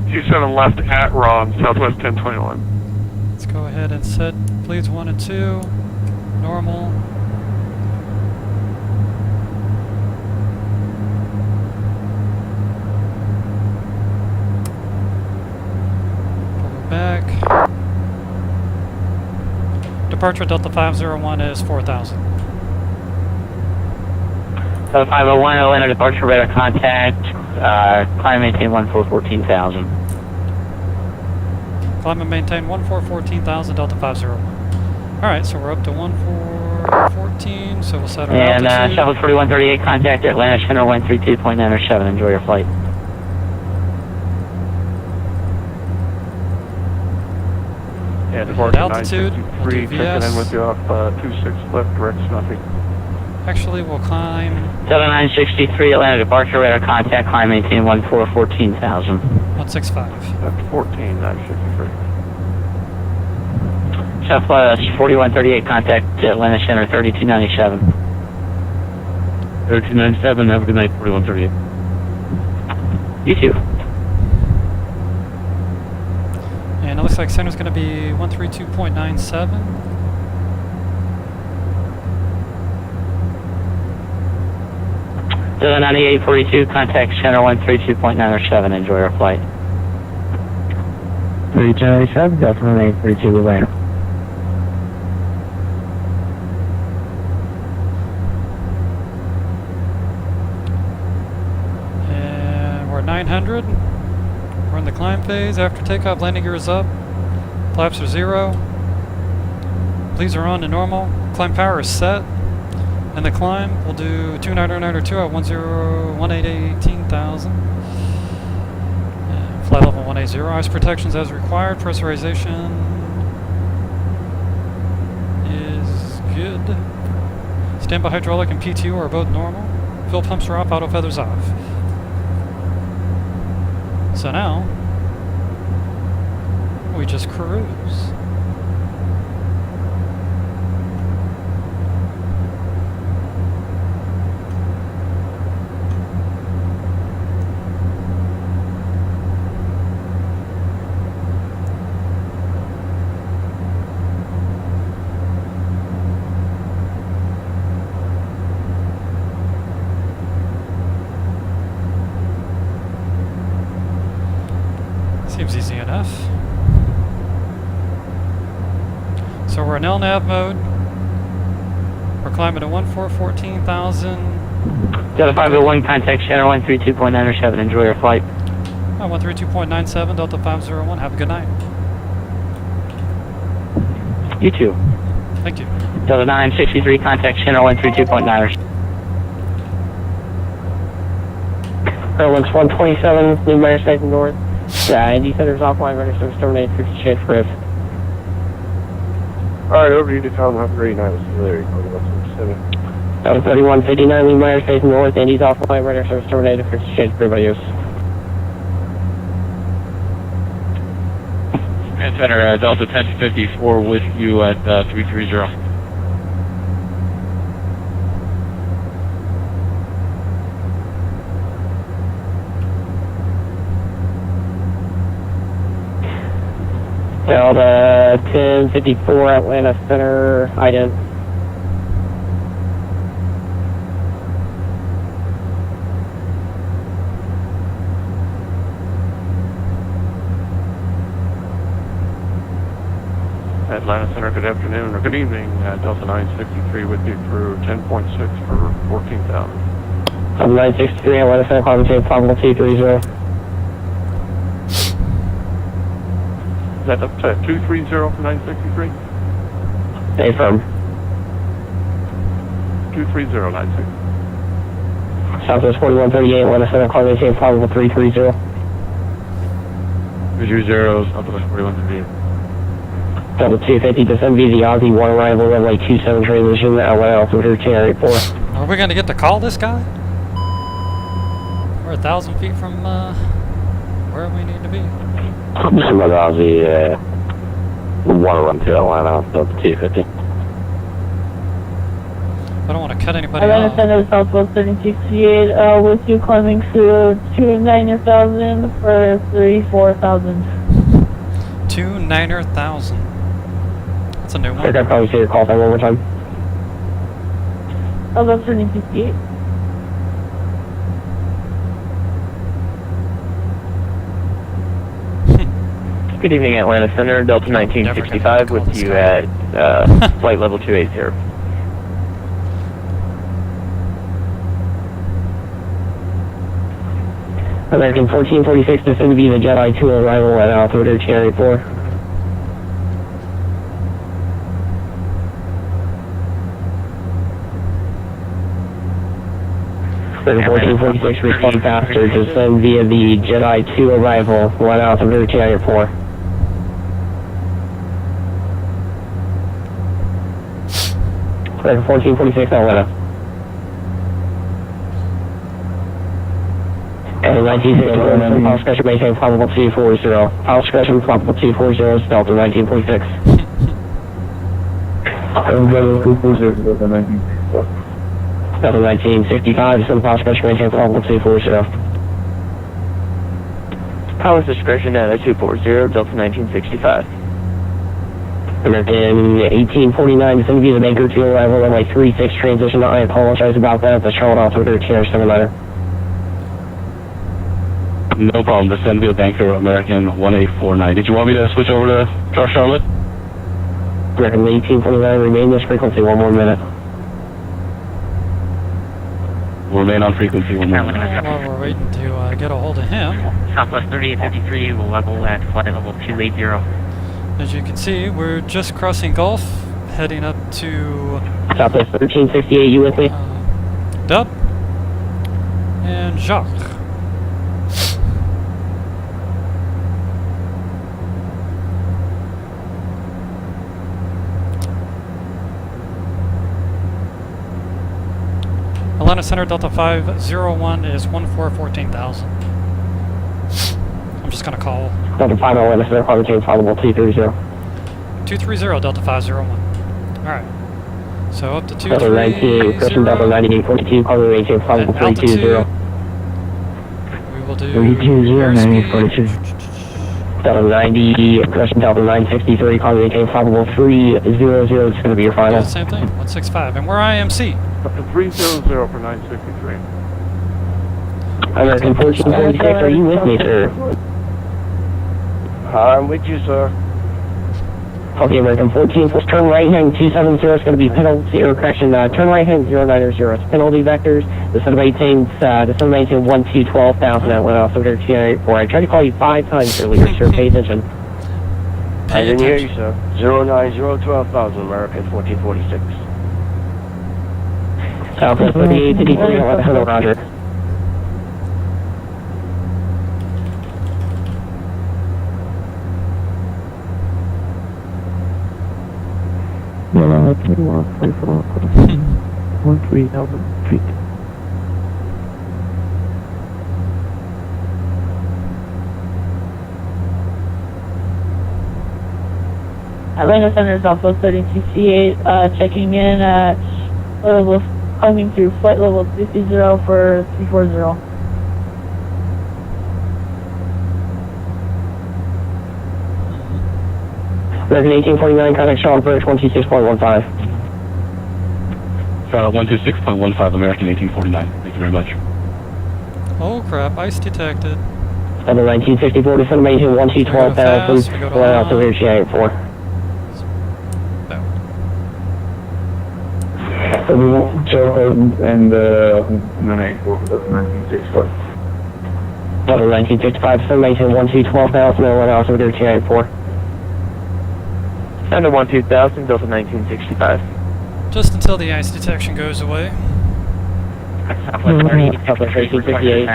27 left at ROM, Southwest 1021. Let's go ahead and set bleeds 1 and 2. Normal. Pull it back. Departure Delta 501 is 4,000. Delta 501, Atlanta departure, radar contact, climb maintain 14,000. Climb and maintain 14,000, Delta 501. Alright, so we're up to 1414, so we'll set our And altitude. Southwest 4138, contact Atlanta Center 132.907. Enjoy your flight. Yeah, departure altitude, 963, we'll do checking in VS. with you off 26 left, direct Snuffy. Actually, we'll climb Delta 963, Atlanta departure, radar contact, climb maintain 14,000. 165. That's 14, 963. Southwest 4138, contact Atlanta Center 3297. 297, have a good night, 4138. You too. And it looks like center's going to be 132.97. So 9842, contact center 132.907. Enjoy your flight. 3297, Delta 9842, Atlanta. And we're at 900. We're in the climb phase. After takeoff, landing gear is up. Flaps are 0. Leads are on to normal. Climb power is set. And the climb, we'll do 2992 at 18,000. Flight level 180. Ice protections as required. Pressurization is good. Standby hydraulic and PTO are both normal. Fuel pumps are off, auto feathers off. So now, we just cruise. Seems easy enough. So we're in LNAV mode. We're climbing at 14,000. Delta 501, contact center 132.907. Enjoy your flight. 132.97, Delta 501. Have a good night. You too. Thank you. Delta 963, contact center 132.907. Airlines 127, New Majestic North. Indy Center's offline, ready service terminated, 50 change for Alright, over to you to Tom Humphrey, 9 was Larry, 7. Delta 3159, New Majestic North, Indy's offline, ready service terminated, 50 change for everybody else. And Center, Delta 1054 with you at 330. Delta 1054, Atlanta Center, ident. Atlanta Center, good afternoon, or good evening, Delta 963 with you through 10.6 for 14,000. 963, Atlanta Center, Climate Probable 230. Is that up to 230 for 963? Affirm. 230, 96. Southwest 4138, Atlanta Center, Climate Probable 330. 330, Southwest 4138. Delta 250, descend via the Aussie 1 arrival, runway 27 transition, Atlanta altimeter 1084. Are we going to get to call this guy? We're 1,000 feet from where we need to be. Some other Aussie, want to run to Atlanta, Delta 250. I don't want to cut anybody Atlanta off. Center, Southwest 768, with you climbing to 29,000 for 34,000. 29,000. That's a new I one. think I probably say your call time one more time. Southwest 768. Good evening, Atlanta Center, Delta 1965 with you at flight level 280. American 1446, descend via the Jedi 2 arrival at altimeter 1084. American 1446, respond faster, descend via the Jedi 2 arrival at altimeter 1084. American 1446, Atlanta. And 1961, file discretion maintain probable 240. File discretion probable 240 is Delta 1946. Delta 1965, descend the Pushback, maintain level 240. Power's discretion at 240, Delta 1965. American 1849, descend via the Banker to arrival, runway 36, transition. I apologize about that, the Charlotte altimeter TR79. No problem. Descend via Banker, American 1849. Did you want me to switch over to Charlotte? American 1849, remain this frequency one more minute. We'll remain on frequency one more minute. While we're waiting to get a hold of him, Southwest 3853 will level at flight level 280. as you can see, we're just crossing Gulf, heading up to Southwest 1368, you with me? Dub and Jacques. Atlanta Center Delta 501 is 14,000. I'm just gonna call Delta 501, Center, call maintain flight level 230. 230 Delta 501. Alright. So up to Delta 98, Christian Delta 9842, call maintain flight level 320. We will do 320, Delta 90, Christian Delta 963, call maintain flight level 300, it's going to be your final. Yeah, same thing, 165. And we're IMC. Up to 300 for 963. American 1446, are you with me, sir? I'm with you, sir. Okay, American 14, turn right hand 270 is going to be penalty, or correction, turn right hand 090, it's penalty vectors, descend maintain 12,000 at 1 off, so 284. I tried to call you 5 times earlier, sir, pay attention. I didn't hear you, sir. 09012,000, American 1446. Southwest 3853, hello, Roger. Well, 2144, 13,000 feet. Atlanta Center Southwest 1368, checking in at level, coming through flight level 230 for 340. American 1849, contact Charlotte Bridge 126.15. Charlotte 126.15, American 1849. Thank you very much. Oh crap, ice detected. Number 1964, descend maintain 12,000, fly out to rear GI84. And 1964. Number 1955, descend maintain 12,000, and 1 out to rear GI84. Under 12,000, Delta 1965. Just until the ice detection goes away. Southwest 1358.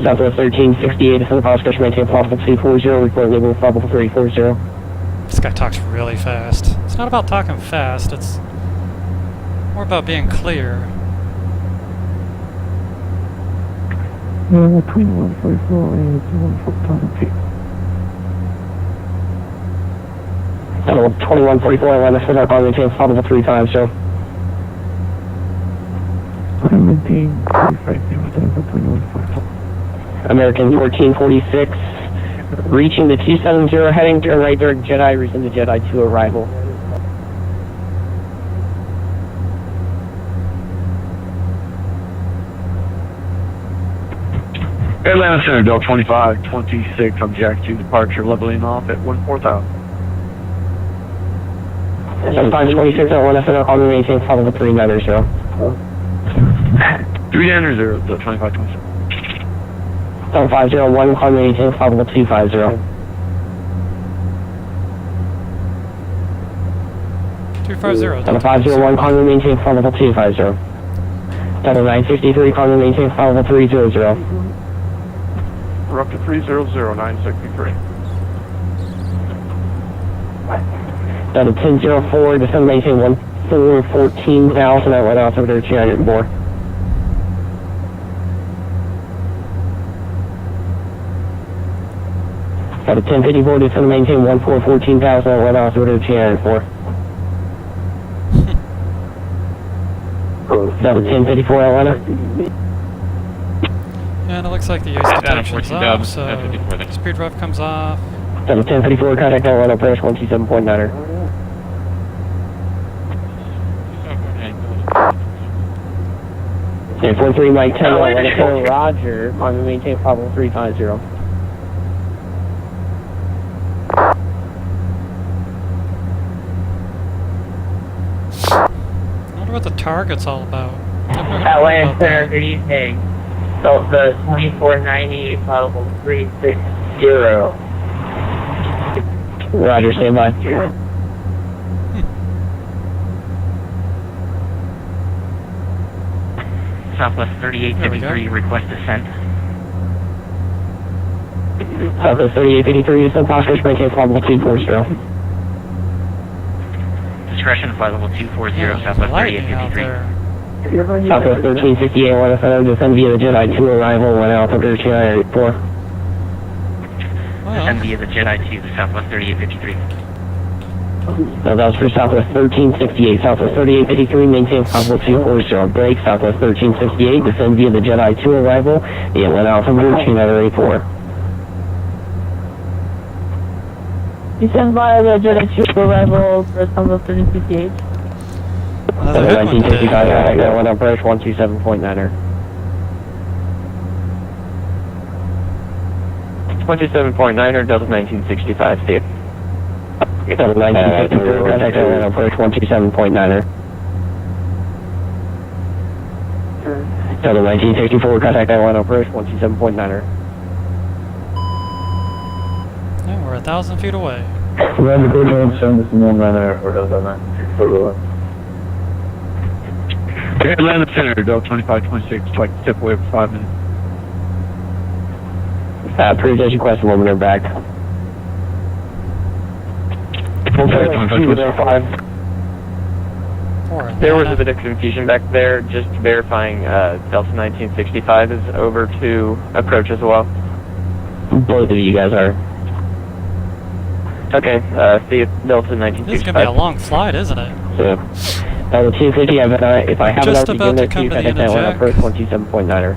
Southwest 1368, descend the Pushback, maintain possible 240, report label probable 340. This guy talks really fast. It's not about talking fast, it's more about being clear. 2144 and 1,000 feet. 2144, Atlanta Center, call maintain probable 350. I maintain 35,000 for 2144. American 1446, reaching the 270, heading to right during Jedi, reaching the Jedi 2 arrival. Atlanta Center, Delta 2526, I'm Jack 2 departure, leveling off at 14,000. 526, Atlanta Center, call maintain probable 390. 390, Delta 2526. 501, call maintain probable 250. 250. 501, call maintain probable 250. 963, call maintain probable 300. We're up to 300,963. 1004, descend maintain 14,000 at 1 out to rear GI84. At 1054, descend maintain 14,000 at 1 out to rear GI84. That was 1054 Atlanta. And it looks like the ice detention's off, so speed ref comes off. That was 1054, contact Atlanta, approach 127.9er. Okay, 43 Mike 10, Atlanta, Roger, on the maintain problem 350. I wonder what the target's all about. Atlanta Center, good evening. Delta 2490, probable 360. Roger, stand by. Southwest 3853, request descent. Southwest 3853, descent Oscar, maintain probable 240. Discretion, flight level 240, Southwest 3853. Southwest 1368, Atlanta Center, descend via the Jedi 2 arrival, 1 altimeter, Jedi 4. Descend via the Jedi 2, Southwest 3853. No, that was for Southwest 1368, Southwest 3853, maintain possible 240, break, Southwest 1368, descend via the Jedi 2 arrival, the Atlanta altimeter, United 84. Descend via the Jedi 2 arrival for Southwest 1368. Another good one today. 1955, Atlanta approach 127.9er. 27.9er, Delta 1965, see you. Delta 1954, contact Atlanta approach 127.9er. Delta 1964, contact Atlanta approach 127.9er. Yeah, we're 1,000 feet away. Around the bridge, send this in 1 or Delta 9. Atlanta Center, Delta 2526, like step away for 5 minutes. Approved as requested, 1 minute back. There was a bit of confusion back there, just verifying Delta 1965 is over to approach as well. Both of you guys are. Okay, see you, Delta 1965. This is going to be a long flight, isn't it? So, Delta 250, if I have Just it about to come to the end of Atlanta Jack. approach 127.9er.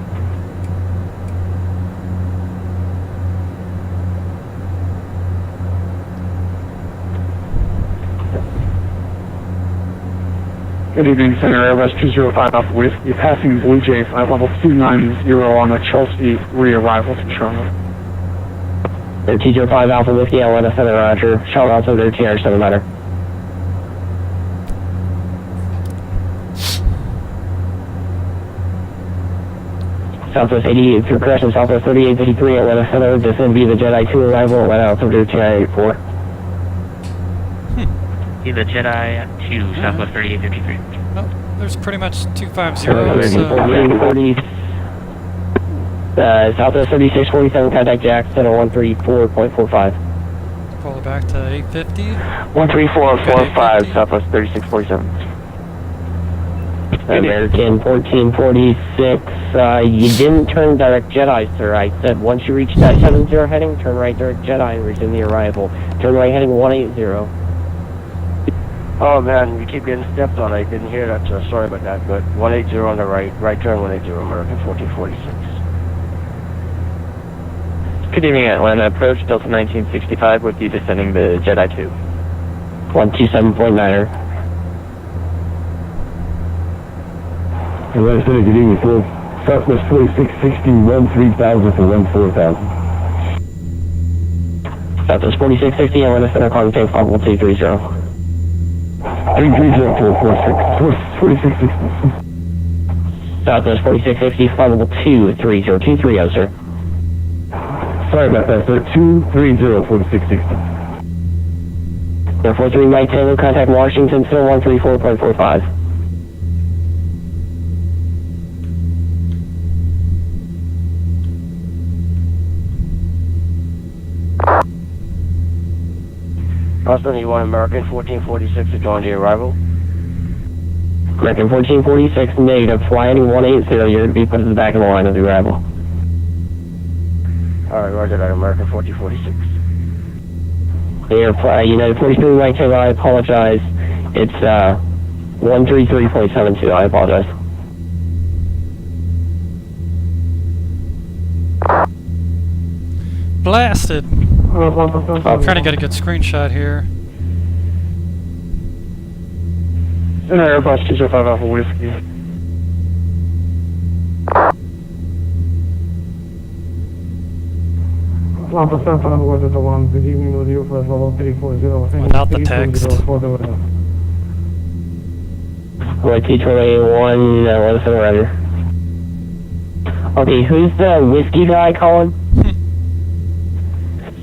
Good evening, Center Airbus 205 Alpha Whiskey, passing Blue Jay flight level 290 on the Chelsea re-arrival to Charlotte. 205 Alpha Whiskey, Atlanta Center, Roger. Charlotte also there, TR7 matter. Southwest 88 through correction, Southwest 3853, Atlanta Center, descend via the Jedi 2 arrival, Atlanta also there, TR84. See the Jedi 2, Southwest 3853. Well, there's pretty much 250, so... Southwest 3647, contact Jack, center 134.45. Pull it back to 850. 13445, Southwest 3647. American 1446, you didn't turn direct Jedi, sir. I said once you reach that 70 heading, turn right direct Jedi and resume the arrival. Turn right heading 180. Oh man, you keep getting stepped on. I didn't hear that, so sorry about that. But 180 on the right turn 180, American 1446. Good evening, Atlanta approach, Delta 1965 with you descending the Jedi 2. 127.9er. Atlanta Center, good evening, sir. Southwest 4660, 13,000 for 14,000. Southwest 4660, Atlanta Center, calling tank probable 230. 330 for 4660. Southwest 4660, probable 230, 230, sir. Sorry about that, sir. 230 for 4660. 43 Mike Taylor, contact Washington, center 134.45. Austin, you want American 1446 to join the arrival? American 1446, negative, fly heading 180, you're going to be put in the back of the line of the arrival. Alright, roger that, American 1446. United 43 Mike Taylor, I apologize. It's 133.72, I apologize. blasted. I'm trying to get a good screenshot here. Center Airbus 205 Alpha Whiskey. Alpha 75 was the one. Good evening with you for level 340. Without the text. Right, T-28-1, let us know rather. Okay, who's the whiskey guy calling?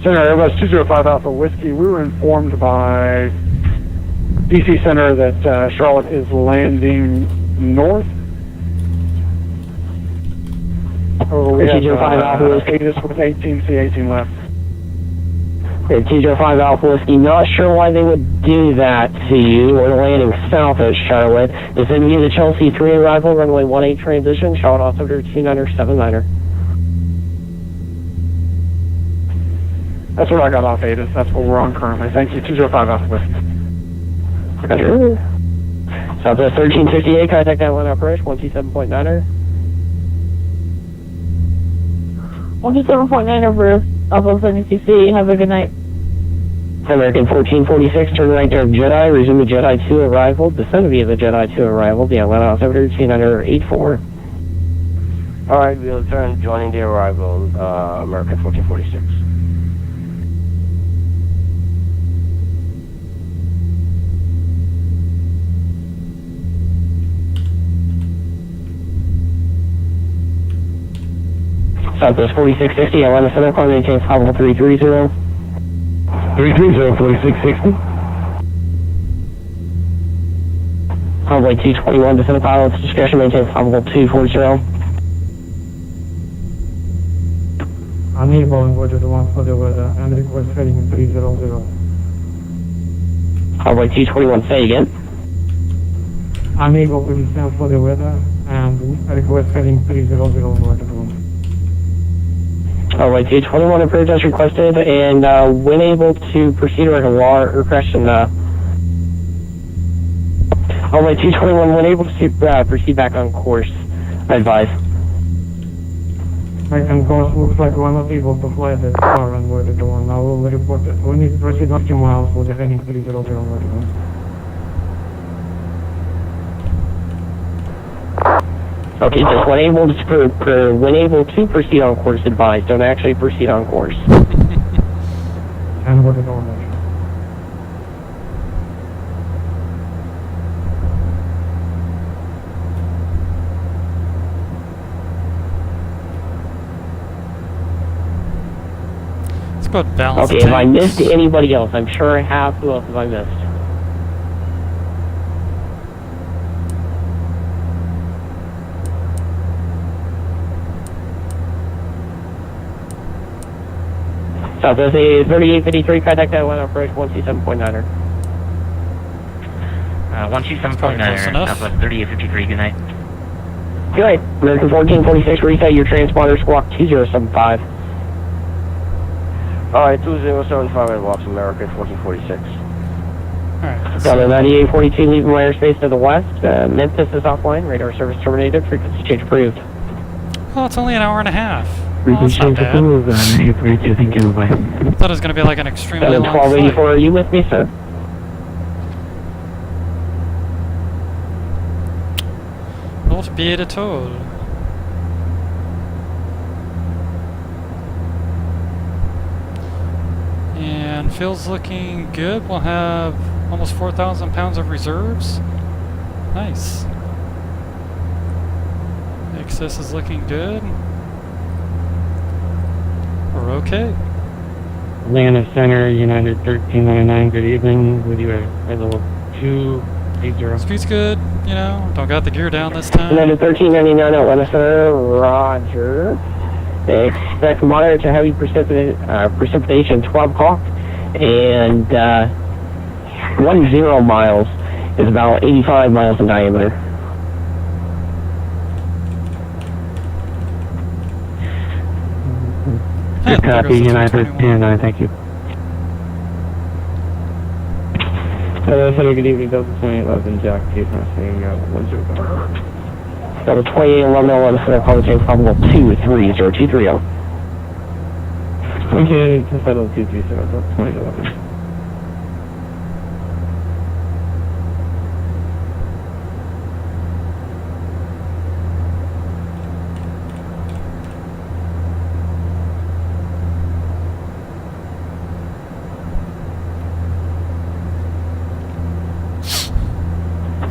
Center Airbus 205 Alpha Whiskey. We were informed by DC Center that Charlotte is landing north. Oh, we have 205 Alpha Whiskey. Aegis with 18 C-18 left. Okay, 205 Alpha Whiskey, not sure why they would do that to you. We're landing south at Charlotte. Descend via the Chelsea 3 arrival, runway 18 transition, Charlotte altimeter 2979er. That's what I got off Aegis. That's what we're on currently. Thank you, 205 Alpha Whiskey. Roger. Southwest 1358, contact that one operation, 127.9er. 127.9 over Alpha 70cc. Have a good night. American 1446, turn right there, Jedi, resume the Jedi 2 arrival, descend via the Jedi 2 arrival, the Atlanta altimeter 2984. Alright, we'll turn joining the arrival, American 1446. Southwest 4660, Atlanta Center, call maintain probable 330. 330, 4660. Runway 221, descend pilot's discretion, maintain probable 240. Unable in order to one for the weather and request heading in 300. Runway 221, say again. Unable to descend for the weather and request heading 300 water room. Runway 221 approved as requested, and when able to proceed with a requesting, runway 221 when able to proceed back on course, I advise. Back on course looks like we're not able to fly the car and water to one. I will report it. We need to proceed 90 miles for the heading 300 water room. Okay, just when able to proceed on course, advise. Don't actually proceed on course. And water room. Let's go ahead and balance Okay, the if I tanks. missed anybody else, I'm sure I have. Who else have I missed? Southwest 3853, contact that one operation 127.9er. 127.9, Southwest 3853, good night. Good night. American 1446, reset your transponder, squawk 2075. Alright, 2075 and walks American 1446. Alright. Dollar 9842, leaving my airspace to the west. Memphis is offline, radar service terminated, frequency change approved. Oh, it's only an hour and a half. Oh, that's not bad. Thought it was going to be like an extremely long 1284, flight. are you with me, sir? Not bad at all. And fuel's looking good. We'll have almost 4,000 pounds of reserves. Nice. Excess is looking good. We're okay. Atlanta Center, United 1399, good evening. With you at level 280. Speed's good, you know. Don't got the gear down this time. United 1399, Atlanta Center, roger. They expect moderate to heavy precipitation 12 o'clock, and 10 miles is about 85 miles in diameter. Good copy, United 1399, thank you. Center, good evening, Delta 2811, Jack, passing 10. Delta 2811, Atlanta Center, call the change probable 230, 230. Okay, just settle 230, that's 2011.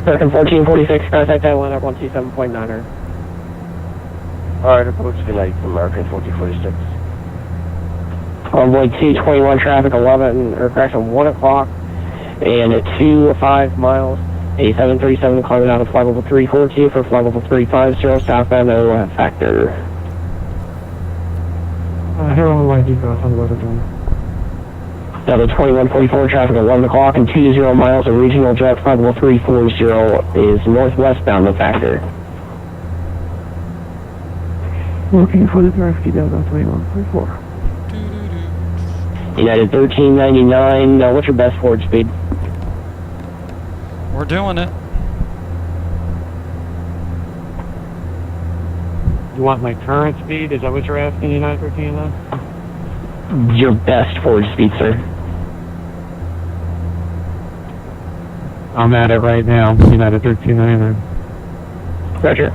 American 1446, contact Atlanta 127.9er. Alright, approach good night from American 1446. Envoy 221 traffic 11, or correction, 1 o'clock, and at 2.5 miles, a 737 climbing out of flight level 342 for flight level 350, southbound OF factor. Here on the line, default on the weather zone. Delta 2144 traffic at 1 o'clock and 20 miles, a regional jet flight level 340 is northwestbound the factor. Looking for the drive key Delta 2144. United 1399, what's your best forward speed? We're doing it. You want my current speed? Is that what you're asking, United 13 Your best forward speed, sir. I'm at it right now, United 1399. Roger.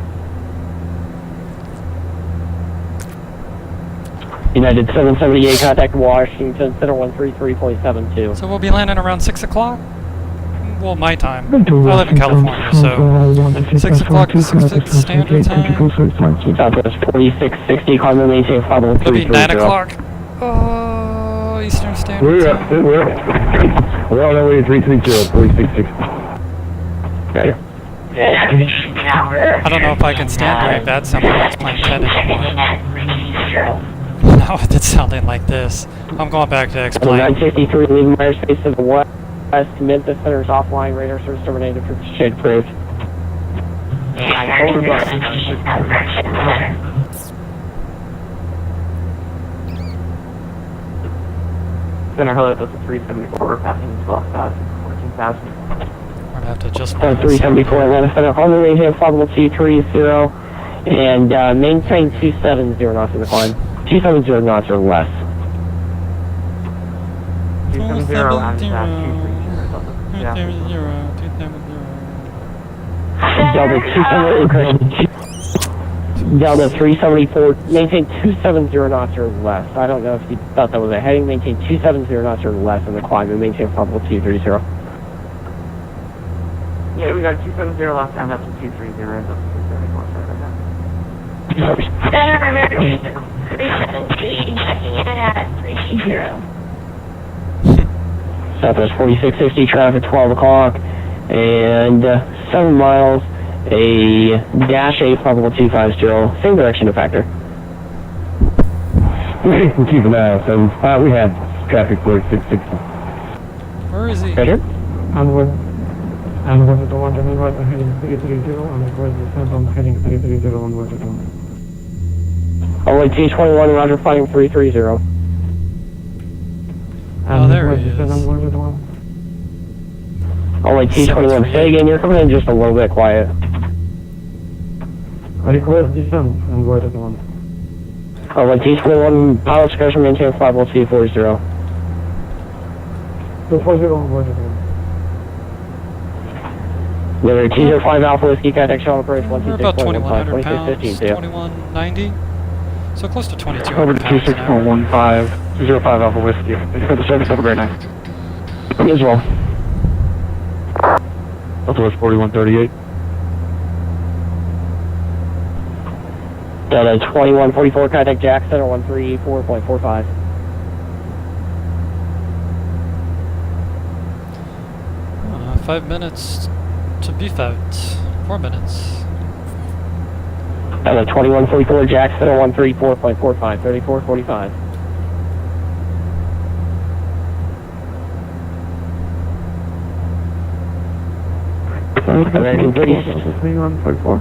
United 778, contact Washington, Center 133.72. So we'll be landing around 6 o'clock? Well, my time. I live in California, so 6 o'clock is standard time. Southwest 4660, climb maintain flight level It'll be 330. 9 o'clock. Oh, Eastern Standard Time. We're on our way to 330, 4660. Okay. I don't know if I can stand doing that sounding like it's playing tennis. Now with it sounding like this. I'm going back to explain. 953, leaving Myers space to the west. Memphis Center is offline. Radar service terminated for shade approved. Center hello, that's a 374, passing 12,000, 14,000. We're gonna have to just 374 Atlanta Center, on the maintain flight level 230, and maintain 270 knots in the climb. 270 knots or less. 270, and 230. Delta 270, Delta 374, maintain 270 knots or less. I don't know if you thought that was a heading. Maintain 270 knots or less in the climb and maintain flight level 230. Yeah, we got 270 last time, that's a 230, that's a 274 right now. Center 317, checking in at 330. Southwest 4660, traffic 12 o'clock, and 7 miles, a dash 8, flight level 250, same direction to factor. We'll keep an eye out, so we have traffic 4660. Where is he? Roger. And we're the one right heading 330, and we're the southbound heading 330 on the weather zone. Only T21, roger, flying 330. Oh, there he is. Only T21, say again, you're coming in just a little bit quiet. Request descent and weather zone. Only T21, pilot discretion, maintain flight level 240. 240 on weather zone. Weather T05 Alpha Whiskey, contact shuttle approach We're about 126.15, 2,100 pounds, 2615, 2,190. So close to 2,200 Over to pounds now. 26.15, 05 Alpha Whiskey. Thank you for the service, have a great night. You as well. Southwest 4138. Delta 2144, contact Jack Center 134.45. 5 minutes to beef out. 4 minutes. Delta 2144, Jack Center 134.45, 3445. American 334.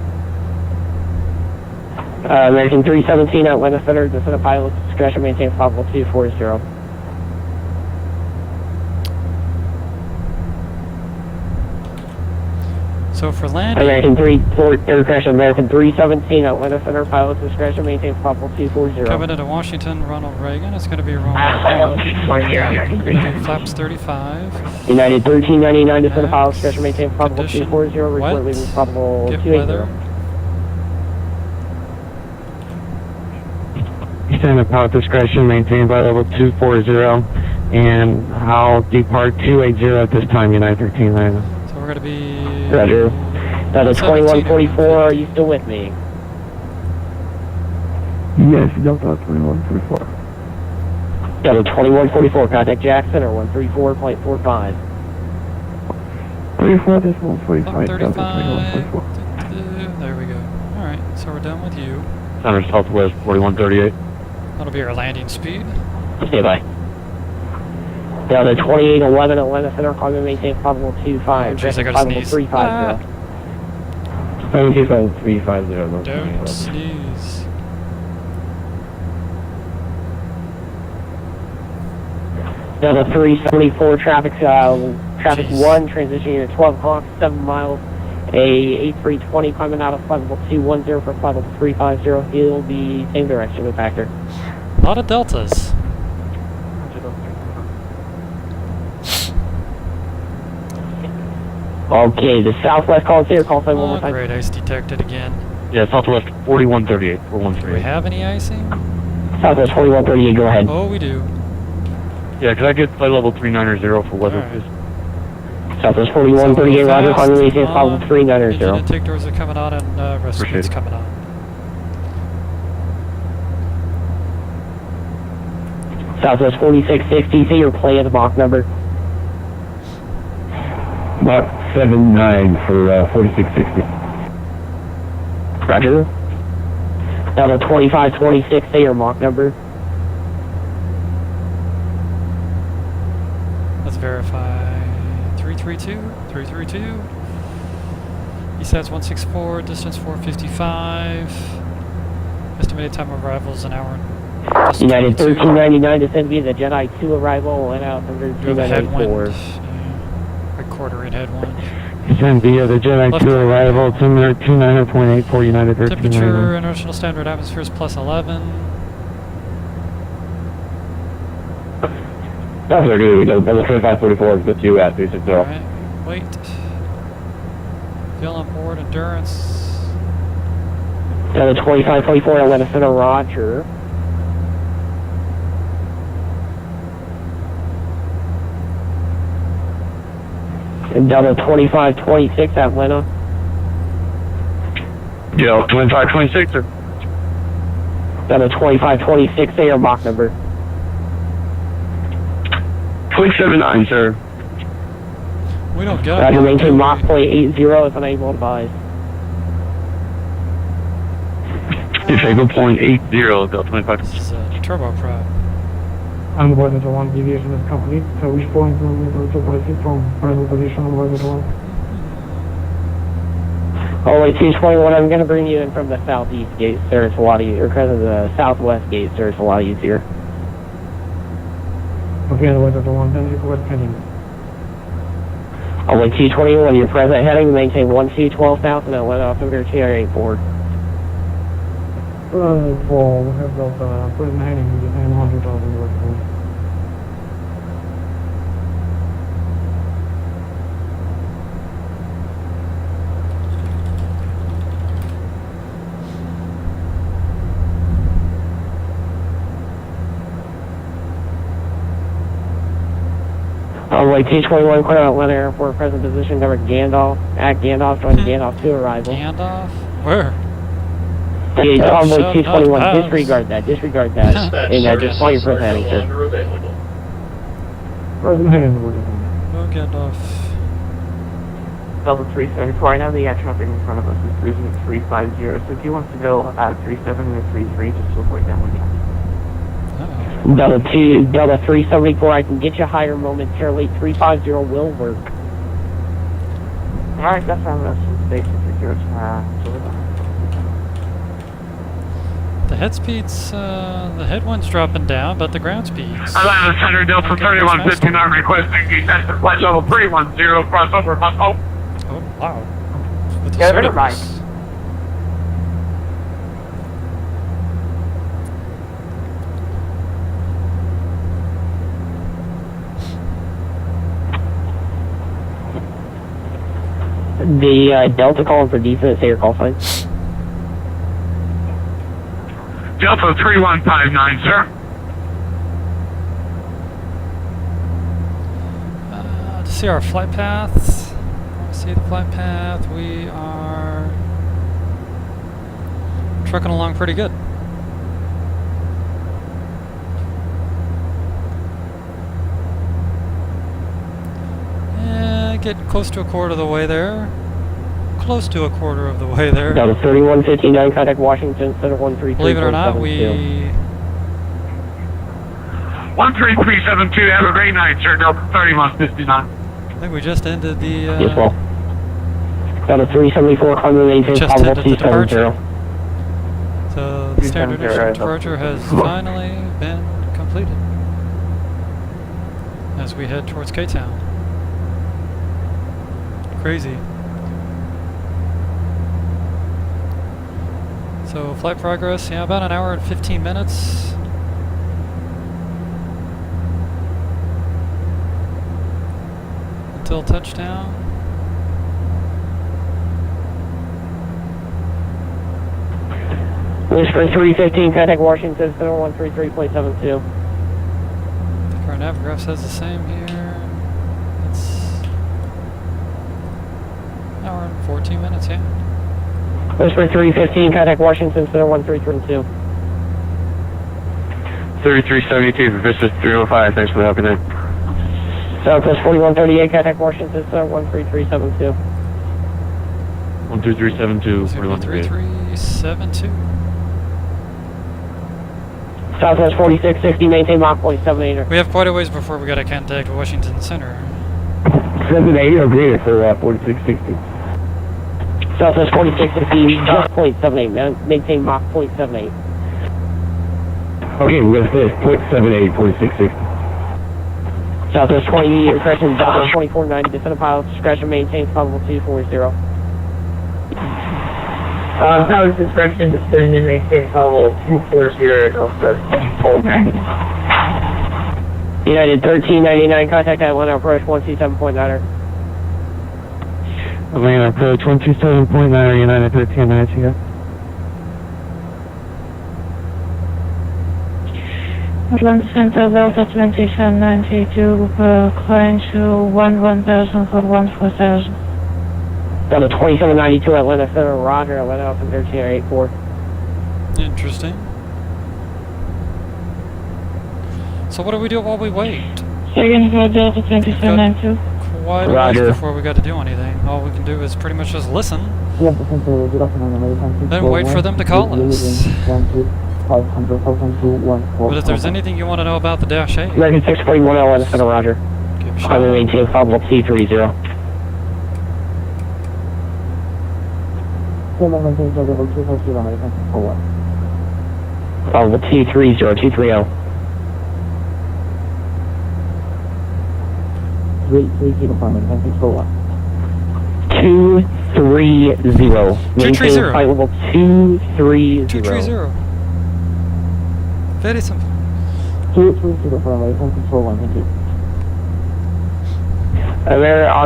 American 317, Atlanta Center, descend a pilot discretion, maintain flight level 240. So for landing, American 3, air crash American 317, Atlanta Center, pilot's discretion, maintain probable 240. coming into Washington, Ronald Reagan. It's going to be Ronald Reagan. Flaps 35. United 1399, descend Max, pilot's discretion, maintain probable condition, 240, report wet, leaving probable get 280. weather. Standard pilot discretion maintained by level 240, and I'll depart 280 at this time, United 1390. So we're going to be... Roger. Delta 2144, are you still with me? Yes, Delta 2144. Delta 2144, contact Jackson or 134.45. 34.45, Delta 35. 2144. There we go. Alright, so we're done with you. Center Southwest 4138. That'll be our landing speed. Okay, bye. Delta 2811, Atlanta Center, climb and maintain probable 25. Jeez, I gotta probable sneeze. 350. 725 Don't sneeze. Delta 374, traffic Jeez. 1, transitioning to 12 o'clock, 7 miles. A 8320 climbing out of flight level 210 for flight level 350. He'll be same direction, with factor. A lot of deltas. Okay, the southwest call clear, call sign one more Oh, time. great, ice detected again. Yeah, Southwest 4138, Do we 4138. have any icing? Southwest 4138, go ahead. Oh, we do. Yeah, could I get flight level 390 for weather, Alright. please? Southwest 4138, Roger, fast, climbing maintain on. probable Engine 390. intake doors are coming on and rest Appreciate speed's it. coming on. Southwest 4660, say your plane Mach number. Mach 79 for 4660. Roger. Delta 2526, say your Mach number. Let's verify. 332, 332. ESAT's 164, distance 455. Estimated time of arrival is an hour and just United 22. 1399, descend via the Jedi 2 arrival, and out under Do we have a headwind? 2984. Yeah. Like quarter-inch headwind. Descend via the Jedi Left 2 turn. arrival, 29.84, United 1390. Temperature, international standard atmosphere is plus 11. That's very good. Delta 2544 is with you at 360. Alright, wait. Fuel on board, endurance. Delta 2524, Atlanta Center, Roger. And Delta 2526, Atlanta. Yeah, 2526, sir. Delta 2526, say your Mach number. 0.79, sir. We don't get Roger, it. maintain Mach plate 80 if unable to advise. Disable 0.80, Delta 25. This is a turboprop. I'm the Weather 1, deviation is complete. So which point will we go to proceed from present position on Weather 1? Only 221, I'm going to bring you in from the southeast gate, sir. It's a lot easier, because of the southwest gate, sir. It's a lot easier. Okay, the Weather 1, then you go ahead heading. Only 221, your present heading, maintain 12,000 and let off over TR-84. Well, we have Delta, present heading, we just 100,000 Weather 1. Runway 221, clear out Atlanta Airport, present position, cover Gandalf, at Gandalf, join Gandalf 2 arrival. Gandalf? Where? Okay, Runway Shut 221, up, disregard that, and just call your present heading, sir. Present heading, Weather 1. Oh, Gandalf. Delta 374, I know the traffic in front of us is cruising at 350, so if he wants to go at 37 and 33, just avoid that one. Delta 374, I can get you higher momentarily, 350 will work. Alright, that's how that's basically good. The head speed's, the headwind's dropping down, but the ground speed's... Atlanta Center, Delta 3159 requesting descent to flight level 310, crossover, oh. Oh, wow. with Yeah, they're assertiveness. The Delta calling for defense, say your call sign. Delta 3159, sir. To see our flight paths. See the flight path. We are trucking along pretty good. Yeah, get close to a quarter of the way there. Close to a quarter of the way there. Delta 3159, contact Washington, center 133. Believe it or not, we... 13372, have a great night, sir. Delta 3159. I think we just ended the... yes, well. Delta 374, climb maintain just probable ended the departure. 270. So the standard issue departure has finally been completed as we head towards K-Town. Crazy. So flight progress, yeah, about an hour and 15 minutes. Until touchdown. Whisper 315, contact Washington, center 133.72. I think our navgraph says the same here. It's an hour and 14 minutes, yeah. Whisper 315, contact Washington, center 133.2. 3372 for Vista 305, thanks for the help today. Southwest 4138, contact Washington, center 133.72. 13372, 4138. 13372. Southwest 4660, maintain Mach 0.78. We have quite a ways before we got to contact Washington Center. 78 or greater for 4660. Southwest 4660, just 0.78, maintain Mach 0.78. Okay, we're gonna say 0.78, 4660. Southwest 20, correction, Delta 2490, descend of pilot discretion, maintain probable 240. Pilot discretion, descend and maintain probable 240, United 1399, contact Atlanta approach 127.9er. Atlanta approach 127.9, United 1392. Atlanta Center, Delta 2792, climb to 1000 for 14,000. Delta 2792, Atlanta Center, roger, Atlanta Alpha 1384. Interesting. So what do we do while we wait? Second for Delta 2792. Quite a ways before we got to do anything. All we can do is pretty much just listen. Then wait for them to call us. But if there's anything you want to know about the Dash 8, American 641, Atlanta Center, roger. give a I'm shout. maintain probable C30. Probable 230, 230. 230. 230. Flight level 230. 230. Very simple. 230 for American Control 1, thank you.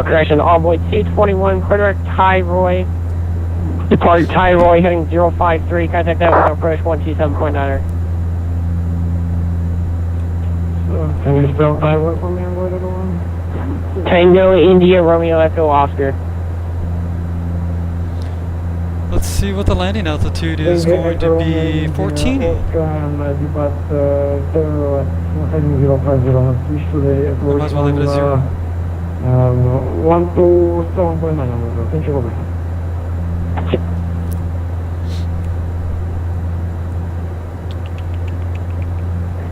Correction, Envoy 221, correct Tyroy. Depart Tyroy, heading 053, contact that with approach 127.9er. Can you spell Tyroy for me, Envoy 1? Tango, India, Romeo, Echo, Oscar. Let's see what the landing altitude is going to be. 14. I might as well leave it at 0. 127.9. Thank you, Robert.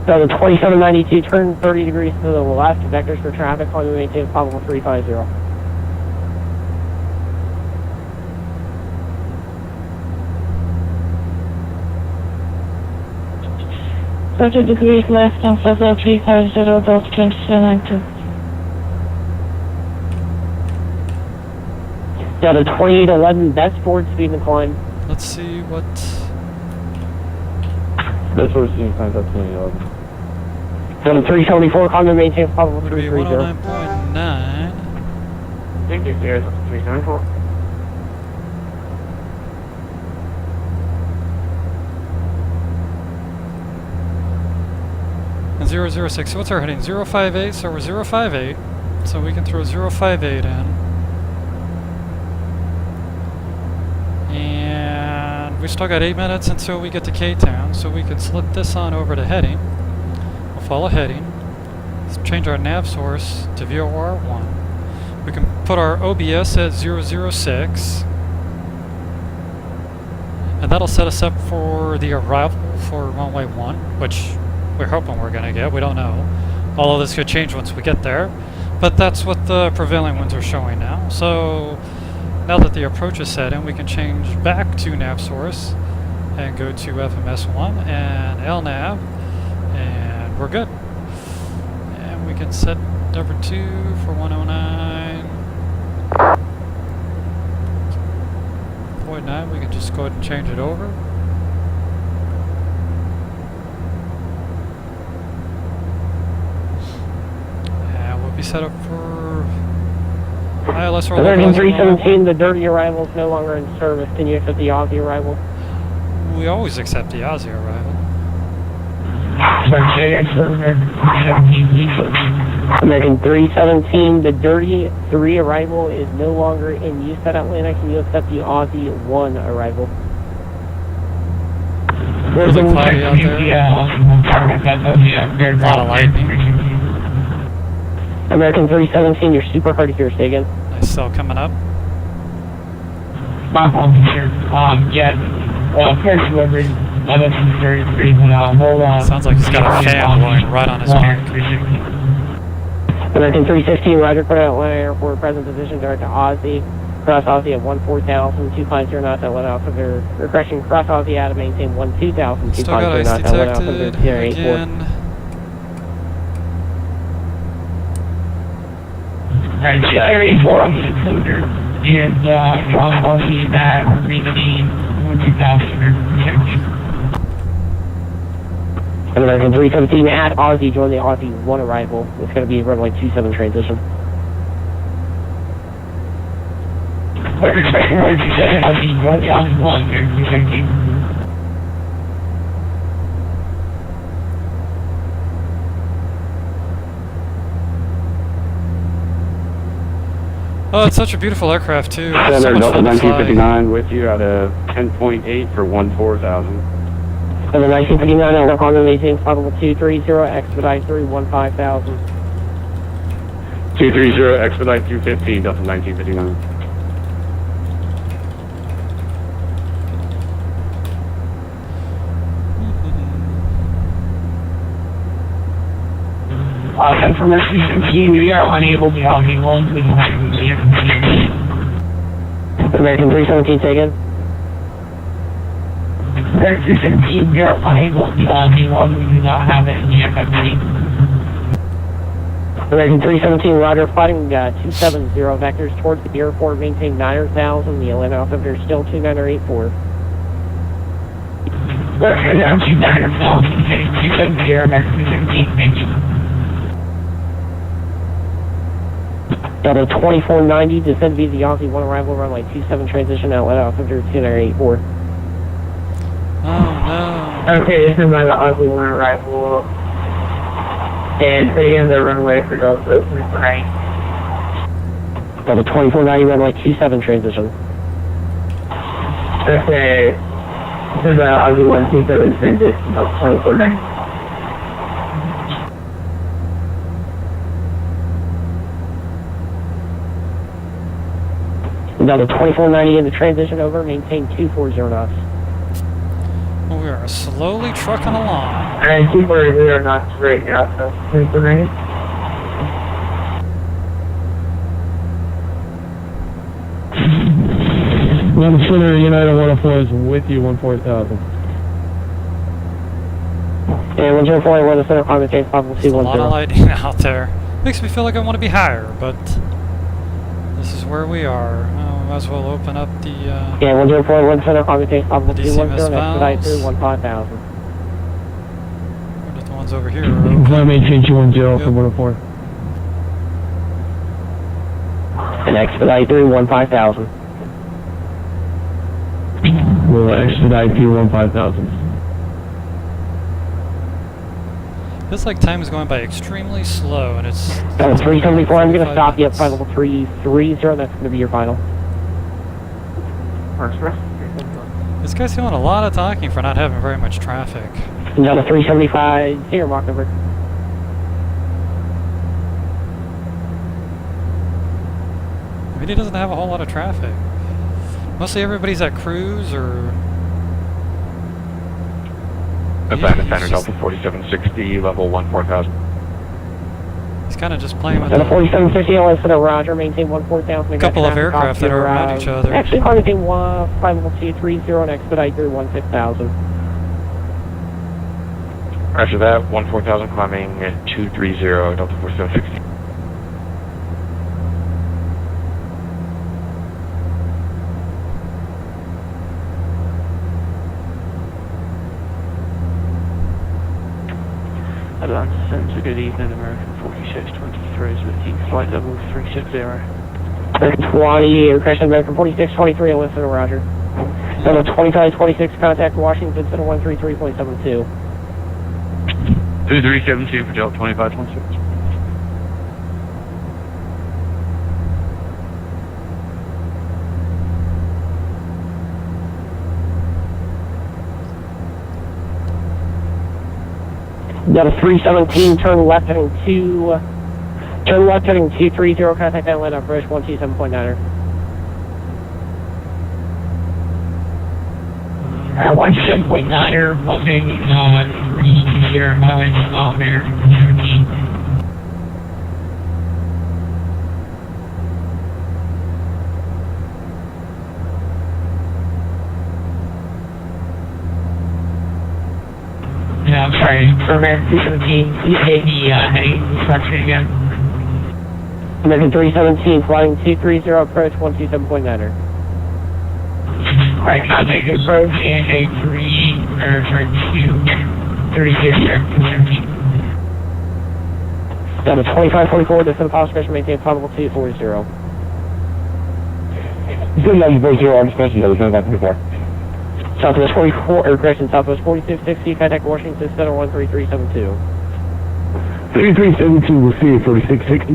So the 2792, turn 30 degrees to the left, vectors for traffic, on the maintain probable 350. Thirty degrees left and further 350, Delta 2792. Delta 2811, best forward speed and climb. Let's see what... That's what we're seeing, contact 2811. Delta 374, climb and maintain probable Would be 330. 109.9. Thank you, sir. 374. And 006, so what's our heading? 058, so we're 058. So we can throw 058 in. And we still got 8 minutes until we get to K-Town, so we can slip this on over to heading. We'll follow heading. Let's change our nav source to VOR1. We can put our OBS at 006. And that'll set us up for the arrival for runway 1, which we're hoping we're going to get. We don't know. All of this could change once we get there. But that's what the prevailing winds are showing now. So now that the approach is set in, we can change back to nav source and go to FMS1 and LNAV, and we're good. And we can set number 2 for 109. 0.9, we can just go ahead and change it over. Be set up for ILS or American 317, the dirty arrival is no longer in service. Can you accept the Aussie arrival? We always accept the Aussie arrival. American 317, the dirty 3 arrival is no longer in use at Atlanta. Can you accept the Aussie 1 arrival? Really cloudy out there. A lot of lightning. American 317, you're super hard to hear. Say again. Nice cell coming up. My phone here. Yeah. First delivery. Hold on. Sounds like he's got a fan blowing right on his back. American 316, Roger, put out Atlanta Airport, present position, direct to Aussie. Cross Aussie at 14,000, 250 knots at 1 altimeter. Refreshing cross Aussie out to maintain 12,000, 250 Still got ice knots at 1 altimeter, detected 084. again. Right, area 4 on the includer is Aussie that remaining 1,000. American 317 at Aussie, join the Aussie 1 arrival. It's going to be runway 27 transition. We're expecting runway 27 Aussie 1,001. Oh, it's such a beautiful aircraft too. So Center much Delta fun to fly. 1959 with you out of 10.8 for 14,000. Center 1959, I'll work on the maintain probable 230, expedite 315,000. 230, expedite 215, Delta 1959. Information we are unable to help you on the American 317, say again. American 317, we are unable to help you on we do not have it in the FFP. American 317, Roger, fighting 270 vectors towards the airport, maintain 9,000. The Atlanta altimeter is still 2984. Down to 9,000, 270, American 317, thank you. Delta 2490, descend via the Aussie 1 arrival, runway 27 transition, Atlanta altimeter 2984. Oh no. Okay, this is my Aussie 1 arrival. And stay in the runway for Delta 3. Delta 2490, runway 27 transition. Okay. This is my Aussie 1 27 transition, Delta 2490. Delta 2490 in the transition over, maintain 240 knots. We are slowly trucking along. And 240 knots right now, so 2490. One Center United 104 is with you, 14,000. And 104, the center climate change possible There's a lot of C10. lightning out there. Makes me feel like I want to be higher, but This is where we are. Might as well open up the Yeah, 104, center, contact possible DCMS 210, expedite valves. 15,000. What are the ones over here? Are open. Climb maintain 210 Yep. for 104. And expedite 15,000. We'll expedite P15,000. Feels like time is going by extremely slow, and it's... That was 374, I'm going to 45 stop you at minutes. final 330, that's going to be your final. First rest. This guy's doing a lot of talking for not having very much traffic. And down to 375, here, Mach number. I mean, he doesn't have a whole lot of traffic. Mostly everybody's at cruise, or... Atlanta he's Center, just- Delta 4760, level 14,000. He's kind of just playing with Down to the... 4750, LS center, Roger, maintain 14,000. A couple of aircraft that are around each other. Actually, maintain 5230 and expedite 316,000. After that, 14,000 climbing at 230, Delta 4760. Atlanta Center, good evening, American 4623 is with you, flight level 360. American 20, crash American 4623, LS center, Roger. Down to 2526, contact Washington Center 133.72. 2372 for Delta 2526. Down to 317, turn left heading 230, contact Atlanta, approach 127.9er. 17.9er, moving on, here, Yeah, I'm sorry, for American 217, you hit me, heading structure again. American 317, flying 230, approach 127.9er. Right, contact approach and a 36 Down to 2544, descend file special, maintain possible 240. Good 940, our discussion, that was 924. Southwest 44, or correction, Southwest 4660, contact Washington Center 13372. 3372, we'll see you 4660.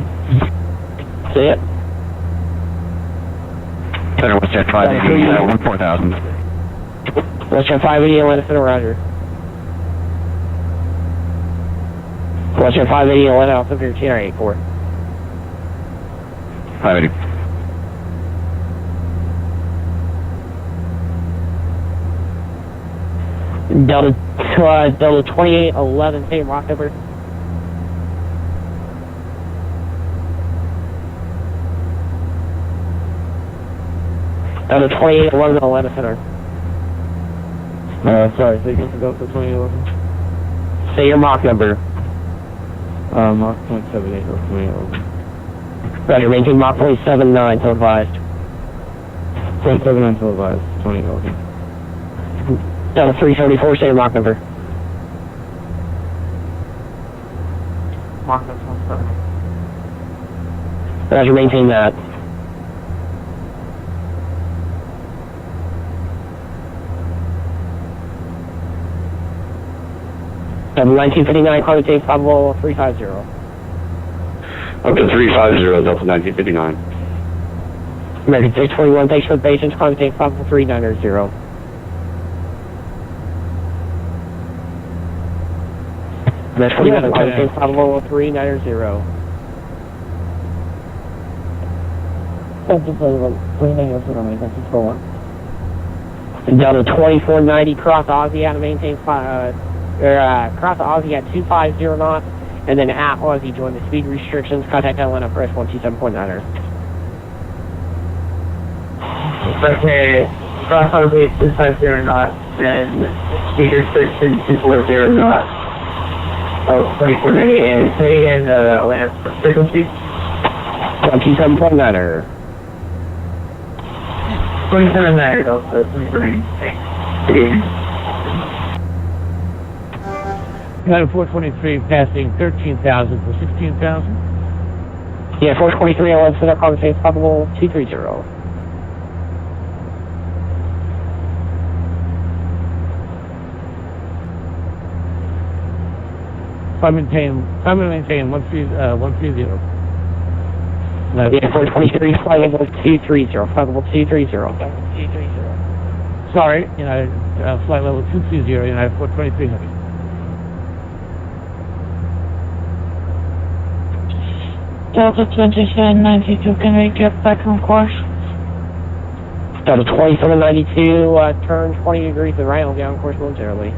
See it? Center Westjet 580, 14,000. Westjet 580, Atlanta Center, Roger. Westjet 580, Atlanta, Alpha Victor, TR 84. 580. Delta 2811, same rock number. Delta 2811, Atlanta Center. Sorry, so you can go for 2011. Say your Mach number. Mach 0.78 or 2011. Roger, maintain Mach 0.79, so advised. 0.79 televised, 2011. Delta 374, say your Mach number. Mach 170. Roger, maintain that. Delta 1959, climate change probable 350. Up to 350, Delta 1959. American 621, thanks for the patience, climate change probable 390. That's 49, climate change probable 390. Delta 2490, cross Aussie out of maintain cross Aussie at 250 knots, and then at Aussie join the speed restrictions. Contact Atlanta, press 127.9er. Okay, cross Aussie at 250 knots, and speed restrictions 240 knots. Oh, wait, we're ready, and say again, Atlanta frequency. 127.9er. 27 Delta 3. United 423 passing 13,000 for 16,000. Yeah, 423, 11 center, conversation probable 230. Climb and maintain 130. Yeah, 423, flight level 230, flight level 230. Sorry, United, flight level 230, United 423 heavy. Delta 2792, can we get back on course? Delta 2792, turn 20 degrees to right, will be on course momentarily.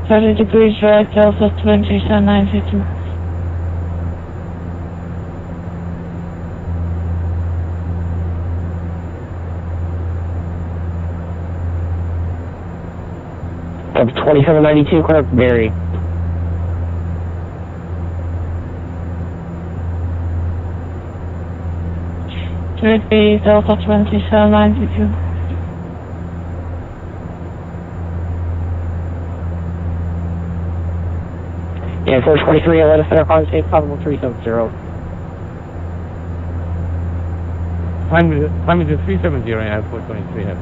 30 degrees right, Delta 2792. Delta 2792, correct, Barry. Should be Delta 2792. Yeah, 423, let us center conversation probable 370. Climbing to 370, United 423 heavy.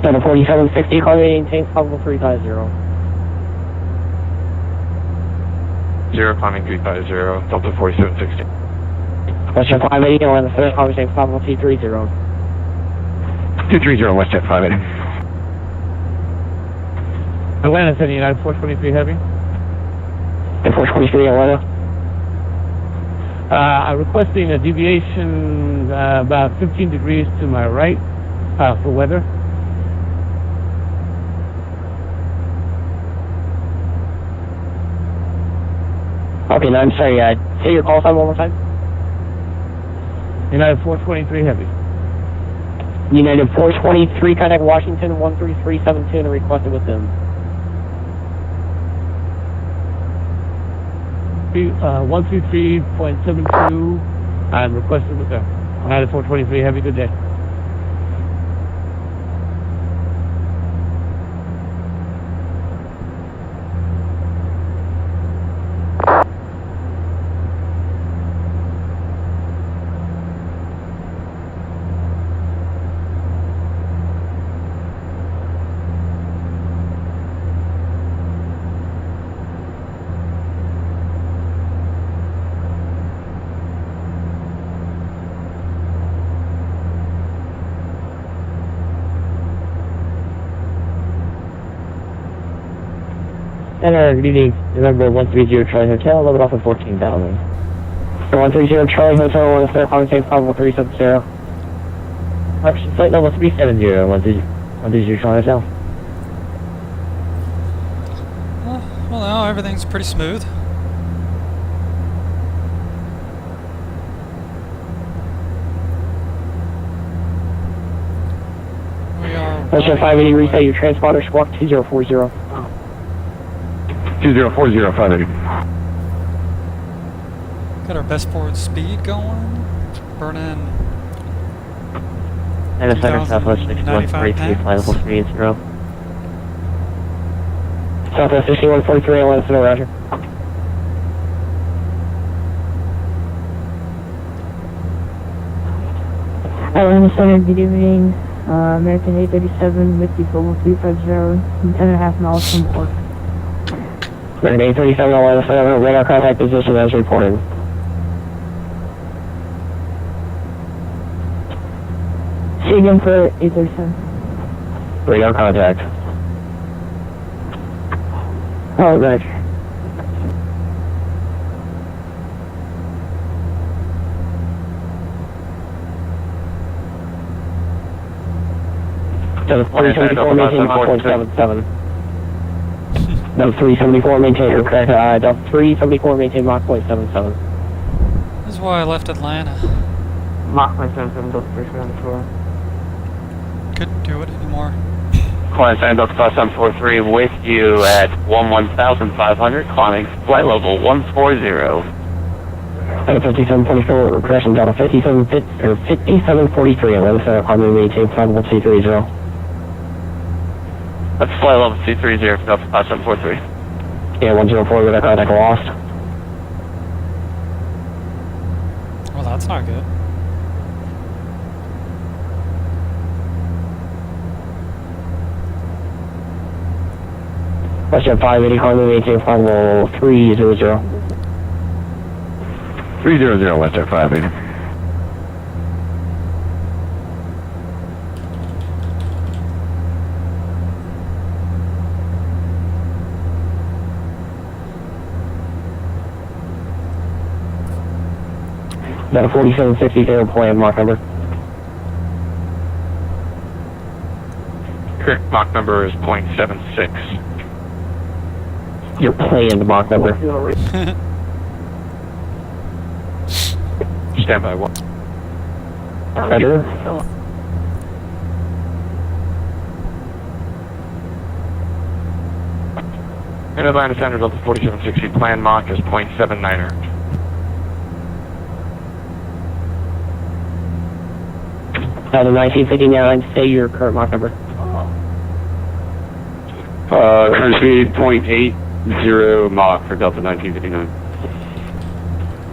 Delta 4760, call maintain probable 350. 0 climbing 350, Delta 4760. Westjet 580, and the center conversation probable 230. 230, Westjet 580. Atlanta sending United 423 heavy. And 423, Atlanta. I'm requesting a deviation about 15 degrees to my right for weather. Okay, no, I'm sorry, say your call sign one more time. United 423 heavy. United 423, contact Washington 13372 and requested with them. 133.72 and requested with them. United 423 heavy, good day. Center, good evening. Remember 130 Charlie Hotel, load off at 14,000. 130 Charlie Hotel, on the center conversation probable 370. Option flight level 370, 130 Charlie Hotel. Well, now everything's pretty smooth. We are... Westjet 580, reset your transponder, squawk 2040. 2040, 580. Got our best forward speed going. Burning... And a center southwest 6143, flight level 380. Southwest 6143, Atlanta Center, roger. Atlanta Center, good evening. American 837, Whiskey Global 350, 10.5 miles from port. American 837, Atlanta Center, radar contact position as reported. See again for 837. Radar contact. Oh, roger. Delta 374, maintain Mach 177. Delta 374, maintain, Delta 374, maintain Mach 0.77. This is why I left Atlanta. Mach 0.77, Delta 374. Couldn't do it anymore. Climb San Delta 5743 with you at 11,500, climbing flight level 140. Delta 5744, regression Delta 5743, Atlanta Center, climbing maintain flight level 230. That's flight level 230 for Delta 5743. Yeah, 104, with a contact lost. Well, that's not good. WestJet 580, climbing maintain flight level 300. 300 WestJet 580. Delta 4760, plan Mach number. Correct Mach number is 0.76. Your planned Mach number. Stand by one. Roger. In Atlanta Center, Delta 4760, planned Mach is 0.79er. Delta 1959, say your current Mach number. Current speed 0.80 Mach for Delta 1959.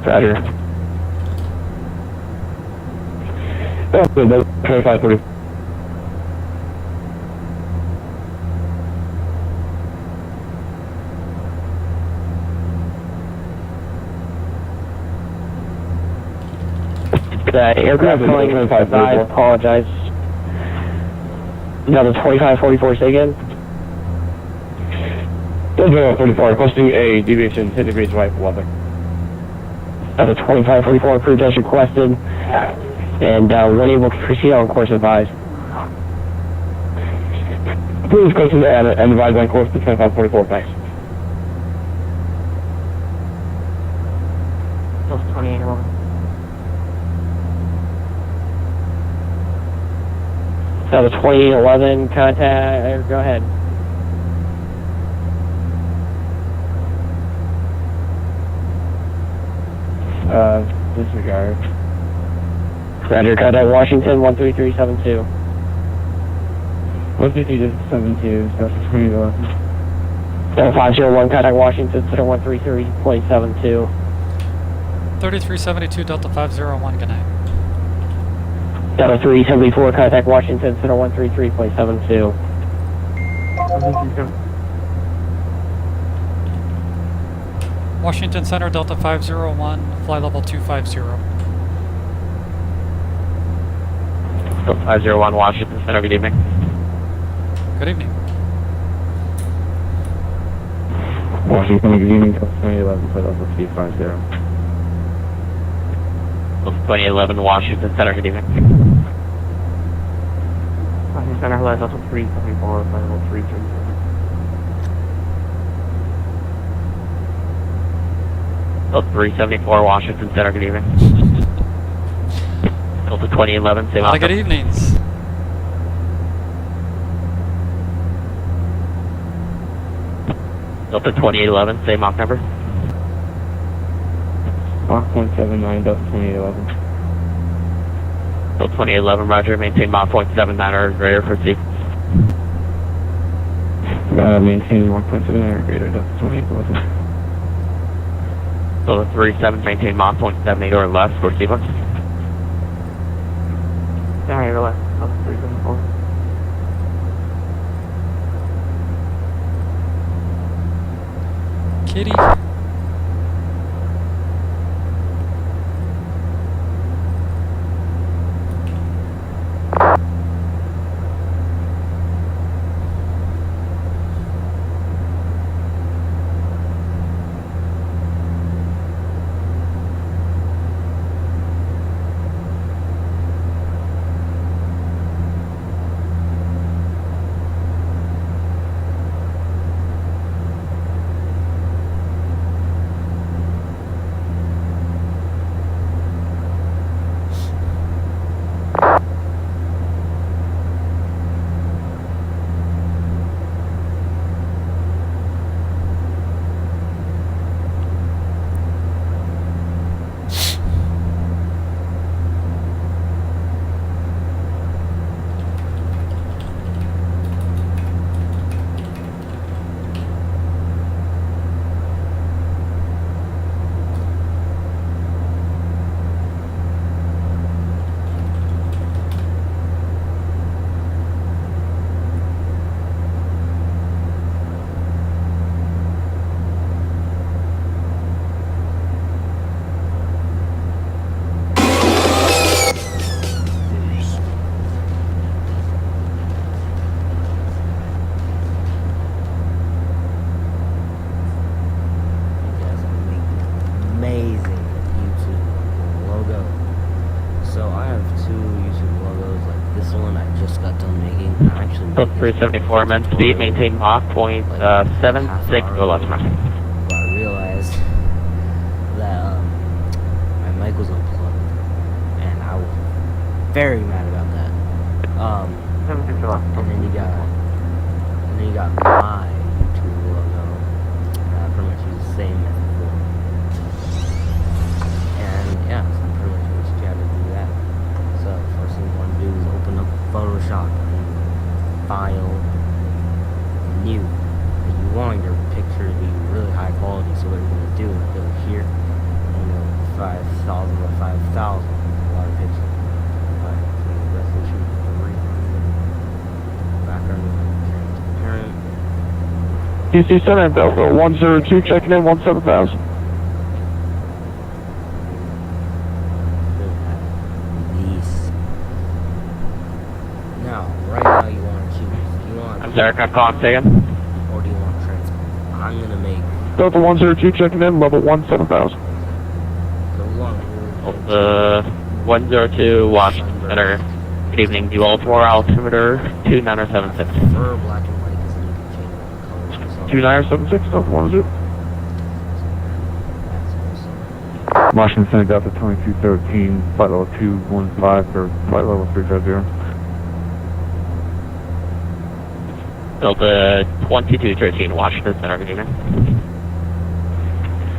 Roger. That's good, that's 2540. Aircraft calling, I apologize. Delta 2544, say again. Delta 34, requesting a deviation 10 degrees right for weather. Delta 2544, approved as requested. And when able to proceed on course advised. Please go to the and advise on course to 2544, thanks. Delta 2811. Delta 2811, contact, go ahead. Disregard. Roger, contact Washington 13372. 153.72, Delta 2811. Delta 501, contact Washington Center 133.72. 3372 Delta 501, good night. Delta 374, contact Washington Center 133.72. Washington Center, Delta 501, fly level 250. Delta 501, Washington Center, good evening. Good evening. Washington, good evening, Delta 2011, for Delta 350. Delta 2011, Washington Center, good evening. Washington Center, hello, Delta 374, flight level 330. Delta 374, Washington Center, good evening. Delta 2011, same Good evenings. Delta 2811, same Mach number. Mach 179, Delta 2811. Delta 2811, roger, maintain Mach 0.79 or greater for C. Maintain 1.79 or greater, Delta 2811. Delta 37, maintain Mach 0.78 or less for sequence. Sorry, or less, Delta 374. Kitty. So I have two YouTube logos, like this one I just got done making. I actually made Delta 374, men speed, maintain Mach point 76 to 11. But I realized that my mic was unplugged, and I was very mad about that. And then you got my YouTube logo. Pretty much use the same as before. And yeah, so pretty much just you have to do that. So first thing you want to do is open up Photoshop and file new. And you want your picture to be really high quality. So what you're gonna do is go here and go 5,000 by 5,000. A lot of pixels. But the resolution is 300. Background transparent. DC Center, Delta 102, checking in 17,000. Now, right now you want to choose. Do you want I'm Derek, I'm calling again. or do you want transport? I'm gonna make Delta 102, checking in, level 17,000. so long. Delta 102, Washington Center. Good evening, do all 4 altimeter 2976. Prefer black and white because then you can change all the colors. So 2976, Delta 102. Washington Center, Delta 2213, flight level 215 for flight level 350. Delta 2213, Washington Center, good evening.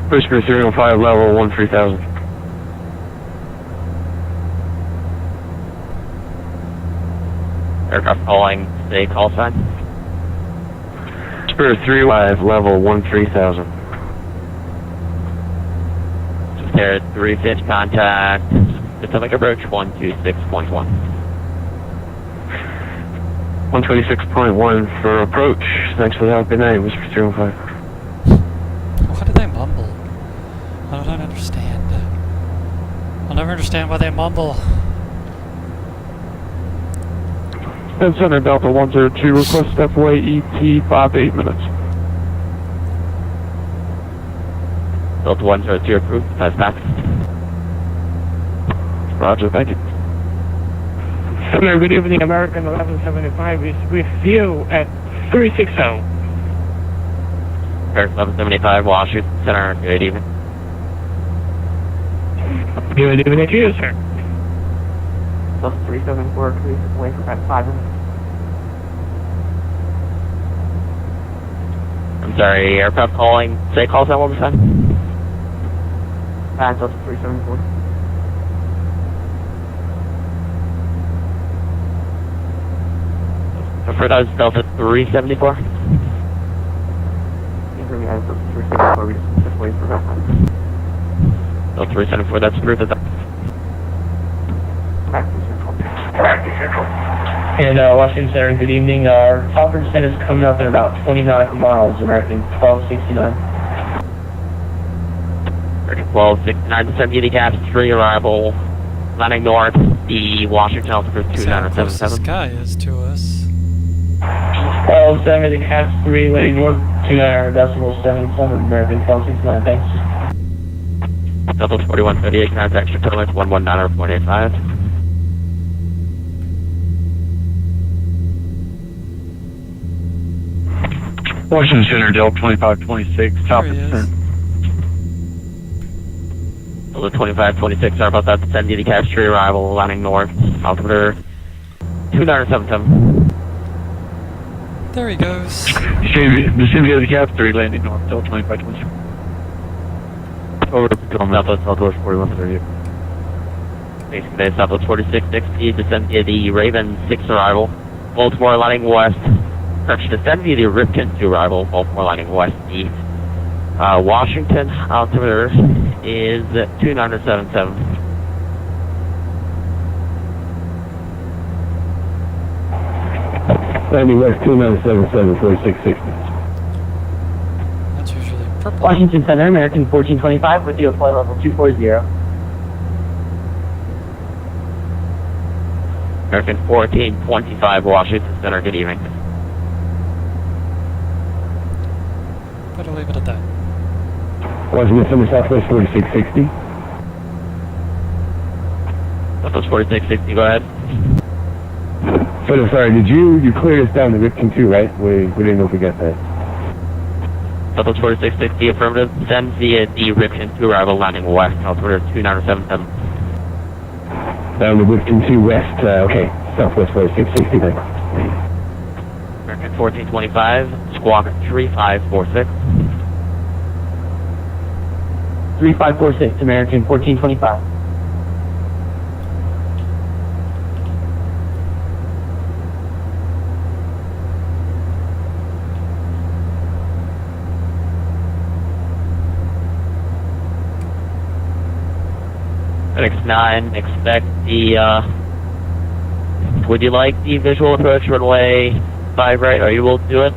Pushback 305, level 13,000. Aircraft calling, say call sign. Spirit 35, level 13,000. There, 350 contact, Pacific approach 126.1. 126.1 for approach. Thanks for the help. Good night, Whisper 315. Why do they mumble? I don't understand. I'll never understand why they mumble. And Center, Delta 102, request FOA ET 5 to 8 minutes. Delta 102 approved, pass back. Roger, thank you. Center, good evening, American 1175 is with you at 360. Air 1175, Washington Center, good evening. Good evening to you, sir. Delta 374, please wait for about 5 minutes. I'm sorry, aircraft calling, say call sign one more time. Delta 374. For that is Delta 374. You hear me, Delta 374, we just wait for about 5 minutes. Delta 374, that's approved. Back to Central. And Washington Center, good evening. Our top percent is coming up in about 20 nautical miles, American 1269. 1269, descend the caps 3 arrival, landing north, the Washington altitude See how close this 2977. guy is to us. 1270, cap 3, landing north, 29.77, American 1269, thanks. Delta 4138, contact Dracollin 119.85. Washington Center, Delta 2526, top There he is. percent. Delta 2526, sorry about that, descend the caps 3 arrival, landing north, altimeter 2977. There he goes. Vicinity of the cap 3, landing north, Delta 2526. Over to Delta Southwest 4138. Basically, Southwest 4660, descend via the Raven 6 arrival, Baltimore landing west, correction, descend via the Ripken 2 arrival, Baltimore landing west, the Washington altimeter is 2977. Landing west 2977, 4660. That's usually purple. Washington Center, American 1425, with you at flight level 240. American 1425, Washington Center, good evening. Better leave it at that. Washington Center, Southwest 4660. Southwest 4660, go ahead. So sorry, you cleared us down to Ripken 2, right? We didn't know if we got that. Southwest 4660, affirmative. Send via the Ripken 2 arrival landing west, altimeter 2977. Down to Ripken 2 west, okay. Southwest 4660 then. American 1425, squawk 3546. 3546, American 1425. X9, expect the, would you like the visual approach runway 5 right? Are you able to do it?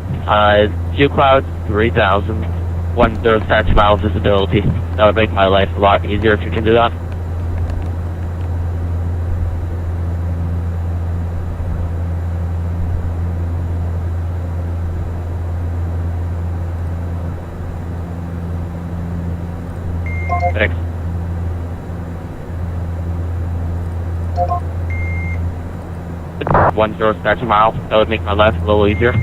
2 clouds, 3,000, 1/3 taxi miles visibility. That would make my life a lot easier if you can do that. Thanks. One zero taxi mile. That would make my life a little easier.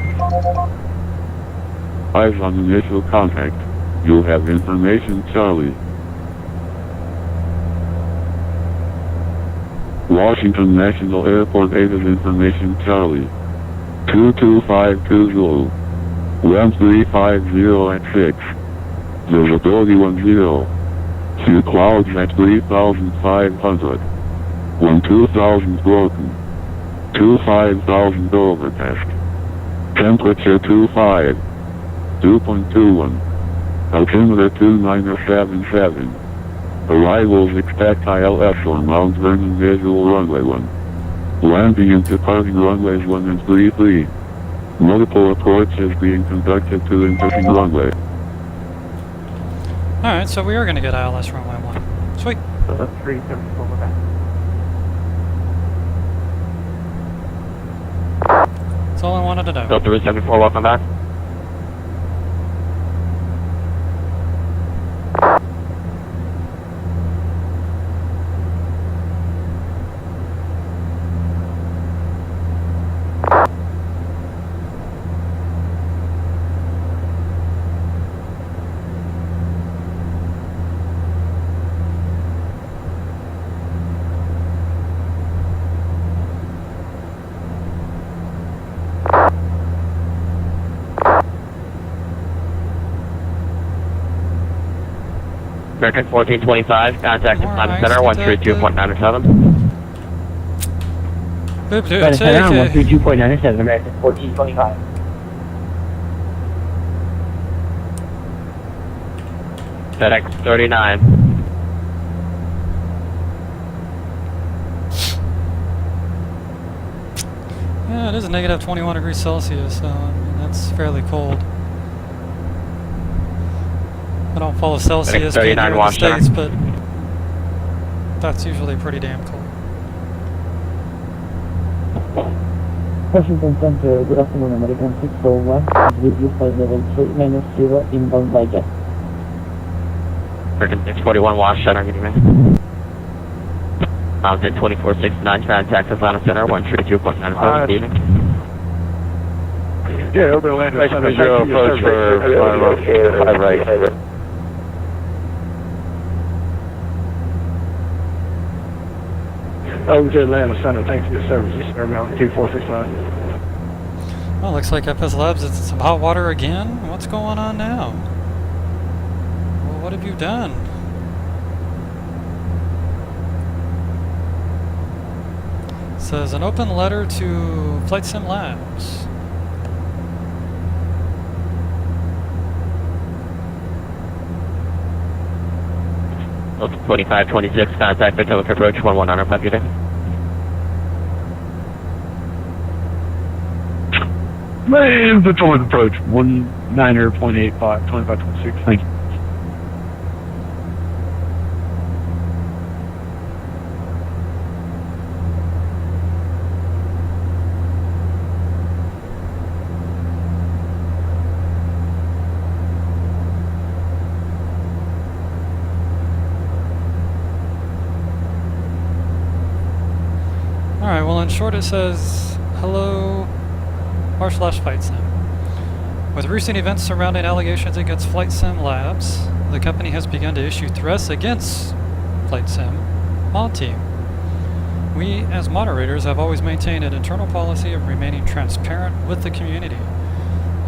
Eyes on initial contact. You have information, Charlie. Washington National Airport Avis information, Charlie. 22520. 1350 at 6. Visibility 10. 2 clouds at 3,500. 12,000 broken. 25,000 overcast. Temperature 25. 2.21. Altimeter 2977. Arrivals expect ILS on Mount Vernon Visual Runway 1. Landing and departing runways 1 and 33. Multiple approaches being conducted to intersecting runway. Alright, so we are going to get ILS runway 1. Sweet. So that's 374, we're back. That's all I wanted to know. Delta 374, welcome back. American 1425, contact Climate Center 132.97. Climate Center on 132.97, American 1425. FedEx 39. Yeah, it is a negative 21 degrees Celsius, so I mean, that's fairly cold. I don't follow Celsius being here in the States, but that's usually pretty damn cold. Washington Center, good afternoon, American 601, with you flight level 3-0 inbound by jet. American 641, Wash Center, good evening. Mountain 2469, contact Atlanta Center 132.97, good evening. Yeah, over Atlanta Center. Zero approach for 5 right. Over to Atlanta Center, thanks for your service. Air Mountain 2469. Well, looks like FS Labs, it's some hot water again. What's going on now? Well, what have you done? It says an open letter to Flight Sim Labs. Delta 2526, contact Potomac approach 1100, have you there? Man, Potomac approach 19.85, 2526, thank you. Alright, well in short it says, hello, r/Flight Sim. With recent events surrounding allegations against Flight Sim Labs, the company has begun to issue threats against Flight Sim on team. We, as moderators, have always maintained an internal policy of remaining transparent with the community.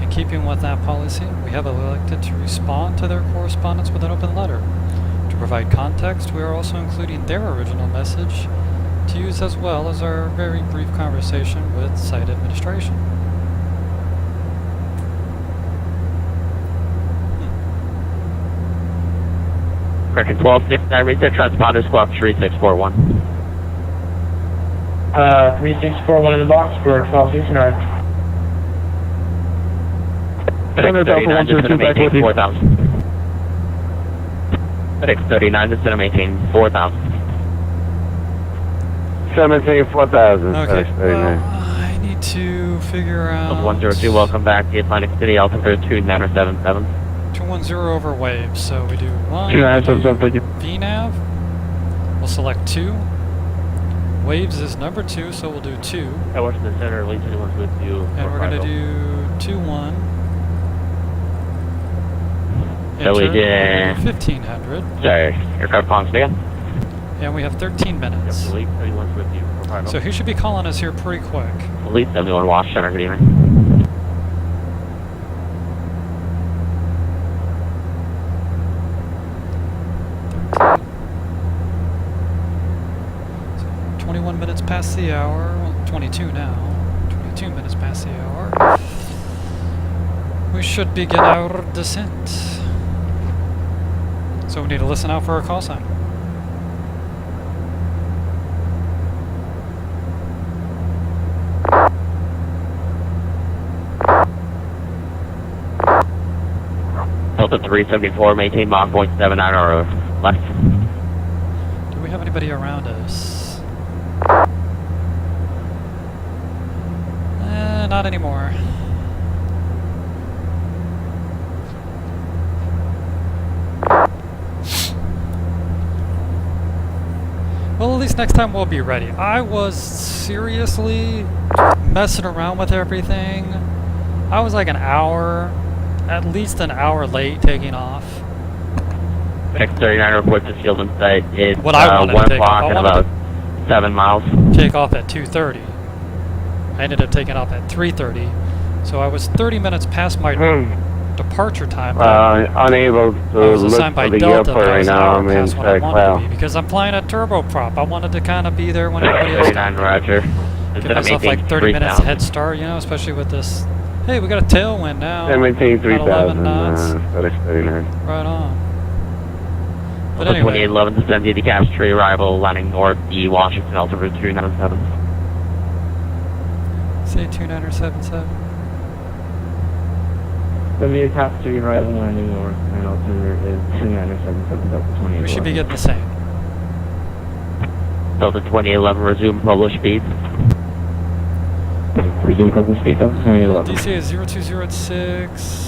In keeping with that policy, we have elected to respond to their correspondence with an open letter. To provide context, we are also including their original message to use as well as our very brief conversation with site administration. Correction 1269, reset transponder squawk 3641. 3641 in the box for 1269. FedEx 39 is going to maintain 4,000. FedEx 39 is going to maintain 4,000. 4,000. Okay, well, I need to figure out... 102, welcome back to Atlantic City, altitude 2977. 210 over waves, so we do 1, VNAV, we'll select 2, waves is number 2, so we'll do 2. That works in the center, lead to the ones with you. And we're going to do 2-1. So we did... 1500. Sorry, aircraft function again. And we have 13 minutes. Yep, elite 31's with you. So he should be calling us here pretty quick. Elite 71, Wash Center, good evening. So 21 minutes past the hour. Well, 22 now. 22 minutes past the hour. We should begin our descent. So we need to listen out for our call sign. Delta 374, maintain Mach 0.79 or less. Do we have anybody around us? Not anymore. Well, at least next time we'll be ready. I was seriously messing around with everything. I was like an hour, at least an hour late taking off. X39 reports the field in sight. It's what I wanted 1 to take o'clock off. and about 7 miles. Take off at 2:30. I ended up taking off at 3:30. So I was 30 minutes past my departure time. Unable to I was look assigned for by the Delta, but I airport right was an now. hour I'm in past when I wanted cloud. to be, because I'm flying a turboprop. I wanted to kind of be there when everybody else got 39, roger. give myself like 30 minutes head start, you know, especially with this. Hey, we got a tailwind now. Maintain About 11 3,000. knots. FedEx 39. Right on. But Delta anyway. 2811 descend the Caps Tree arrival, landing north, the Washington, altitude 297. Say 2977. The Via Cap 3 arrival landing north, and altimeter is 2977 Delta 28. We should be getting the same. Delta 2811, resume published speed. Resume published speed, Delta 2811. DCA is 02086.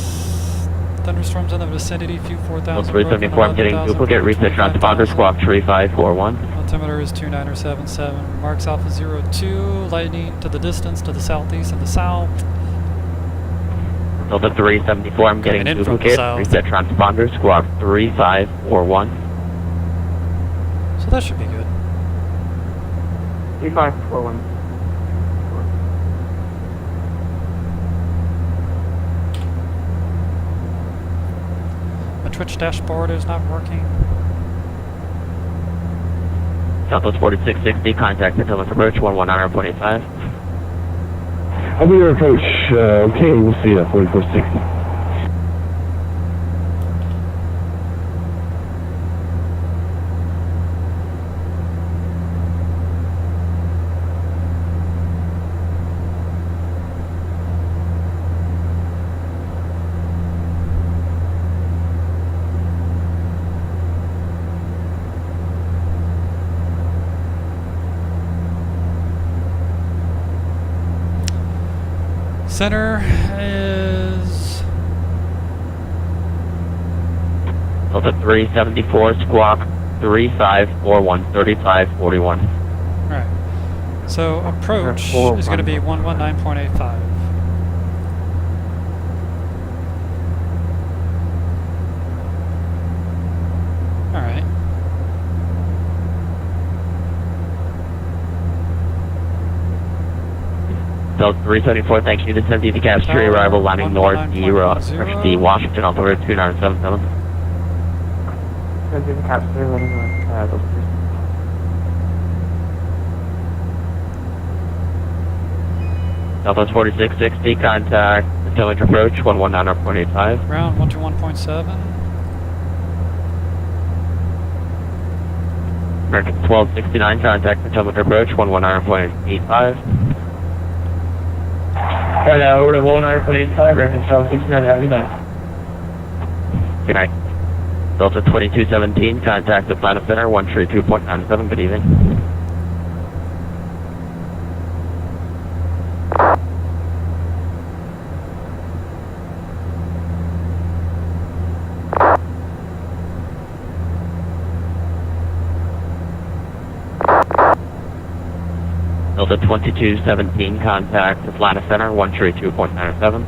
Thunderstorms in the vicinity, Q400. Delta 374, I'm getting duplicate reset transponder, squawk 3541. Altimeter is 2977. Marks Alpha 02, lightning to the distance, to the southeast and the south. Delta 374, I'm getting Coming in from the duplicate south. reset transponder, squawk 3541. So that should be good. 3541. My Twitch dashboard is not working. Southwest 4660, contact Potomac approach 119.85. I'll be your approach. Okay, we'll see you. 4460. Center is Delta 374, squawk 3541, 3541. right. So approach is going to be 119.85. Alright. Delta 374, thank you. Descend to capture arrival landing north, the Washington off over 2977. Descend to capture landing north, Delta 3. Delta 4660, contact Potomac approach 119.85. Ground 121.7. American 1269, contact Potomac approach 119.85. Right now, we're at 19.85, American 1269, have a good night. Good night. Delta 2217, contact the Planet Center 132.97, good evening. Delta 2217, contact Atlanta Center 132.97.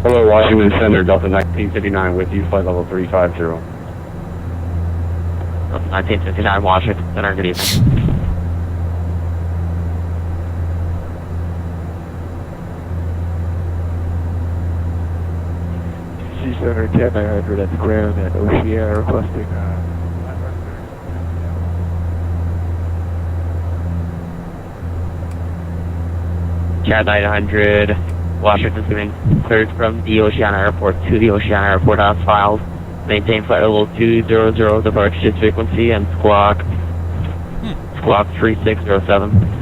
Hello, Washington Center, Delta 1959 with you, flight level 350. Delta 1959, Washington Center, good evening. Center 10900 at the ground at Oceana requesting Cat 900, Washington getting cleared from the Oceana Airport to the Oceana Airport as filed. Maintain flight level 200, departure frequency, and squawk 3607.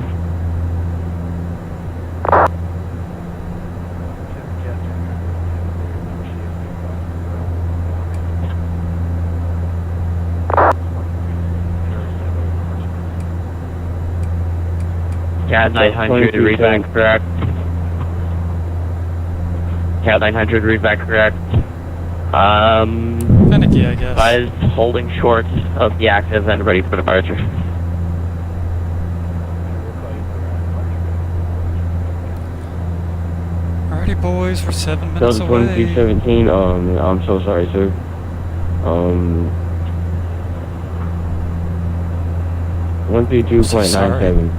Cat 900, read back correct. Cat 900, read back correct. Finicky, I guess. Advise holding short of the active and ready for departure. Alrighty, boys, we're 7 minutes Delta away. 2217, I'm so sorry, sir. So 132.97.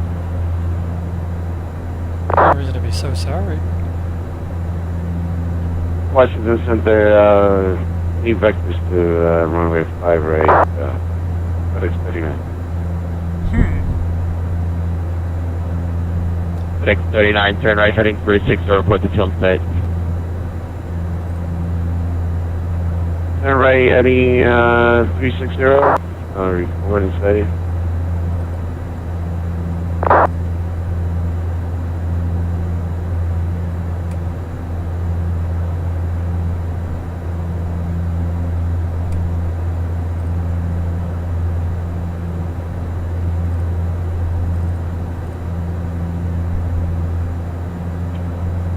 No reason to be so sorry. Washington Center, need vectors to runway 5 right, FedEx 39. FedEx 39, turn right, heading 360, report to film site. Turn right, heading 360, report and steady.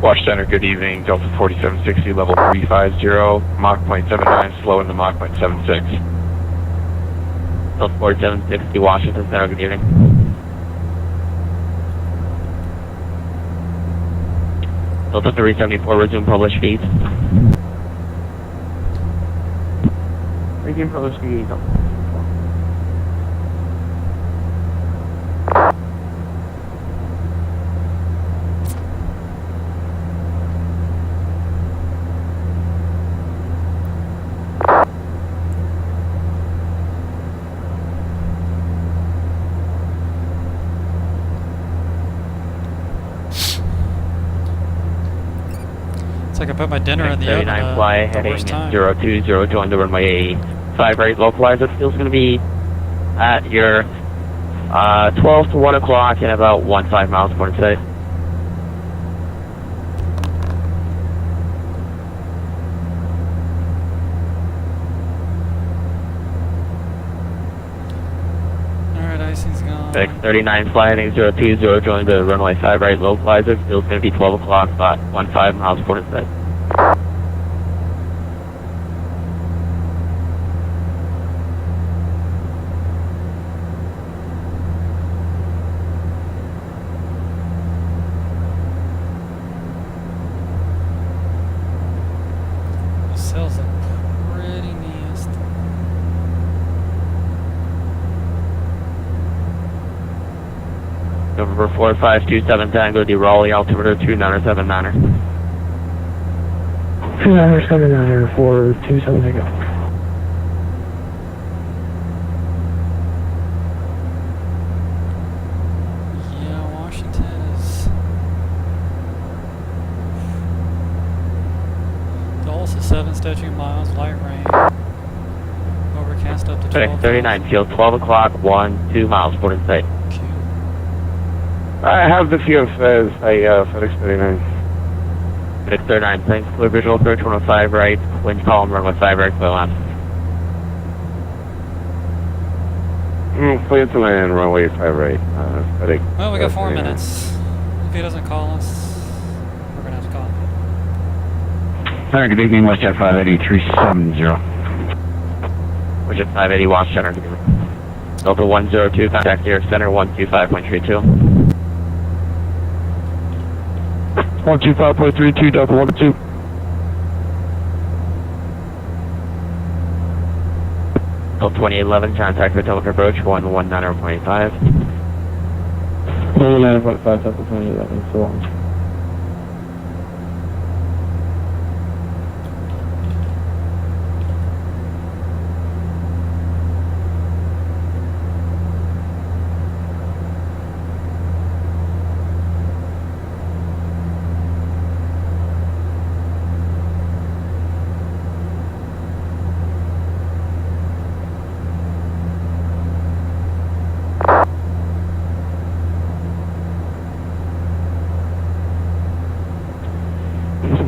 Wash Center, good evening. Delta 4760, level 350, Mach 0.79, slow into Mach 0.76. Delta 4760, Washington Center, good evening. Delta 374, resume published feeds. Resume published feeds. It's like I put my dinner in the oven 39 fly, the heading worst time. 0202 on the runway 5 right, localized. It feels going to be at your 12 to 1 o'clock and about 15 miles per say. Alright, icing's gone. Fix 39 flying 020, join the runway 5 right localizer. Field's going to be 12 o'clock, about 15 miles port in sight. These cells look pretty nasty. November 4527 Tango, the Raleigh altimeter 2979er. 2979 for 27 Tango. Yeah, Washington is... Dulles is 7 statute miles, light rain. Overcast up to 12. Fix 39, field 12 o'clock, 2 miles port in sight. I have the field says FedEx 39. Fix 39, thanks. Clear visual approach 105 right, wind column runway 5 right, clear land. Clear to land, runway 5 right. FedEx. Well, we got 4 39. minutes. If he doesn't call us, we're gonna have to call him. Sorry, good evening, WestJet 580-370. WestJet 580, watch center. Delta 102, contact New York Center 125.32. 125.32, Delta 102. Delta 2811, contact Potomac approach 119.85. 119.5, Delta 2811, so on.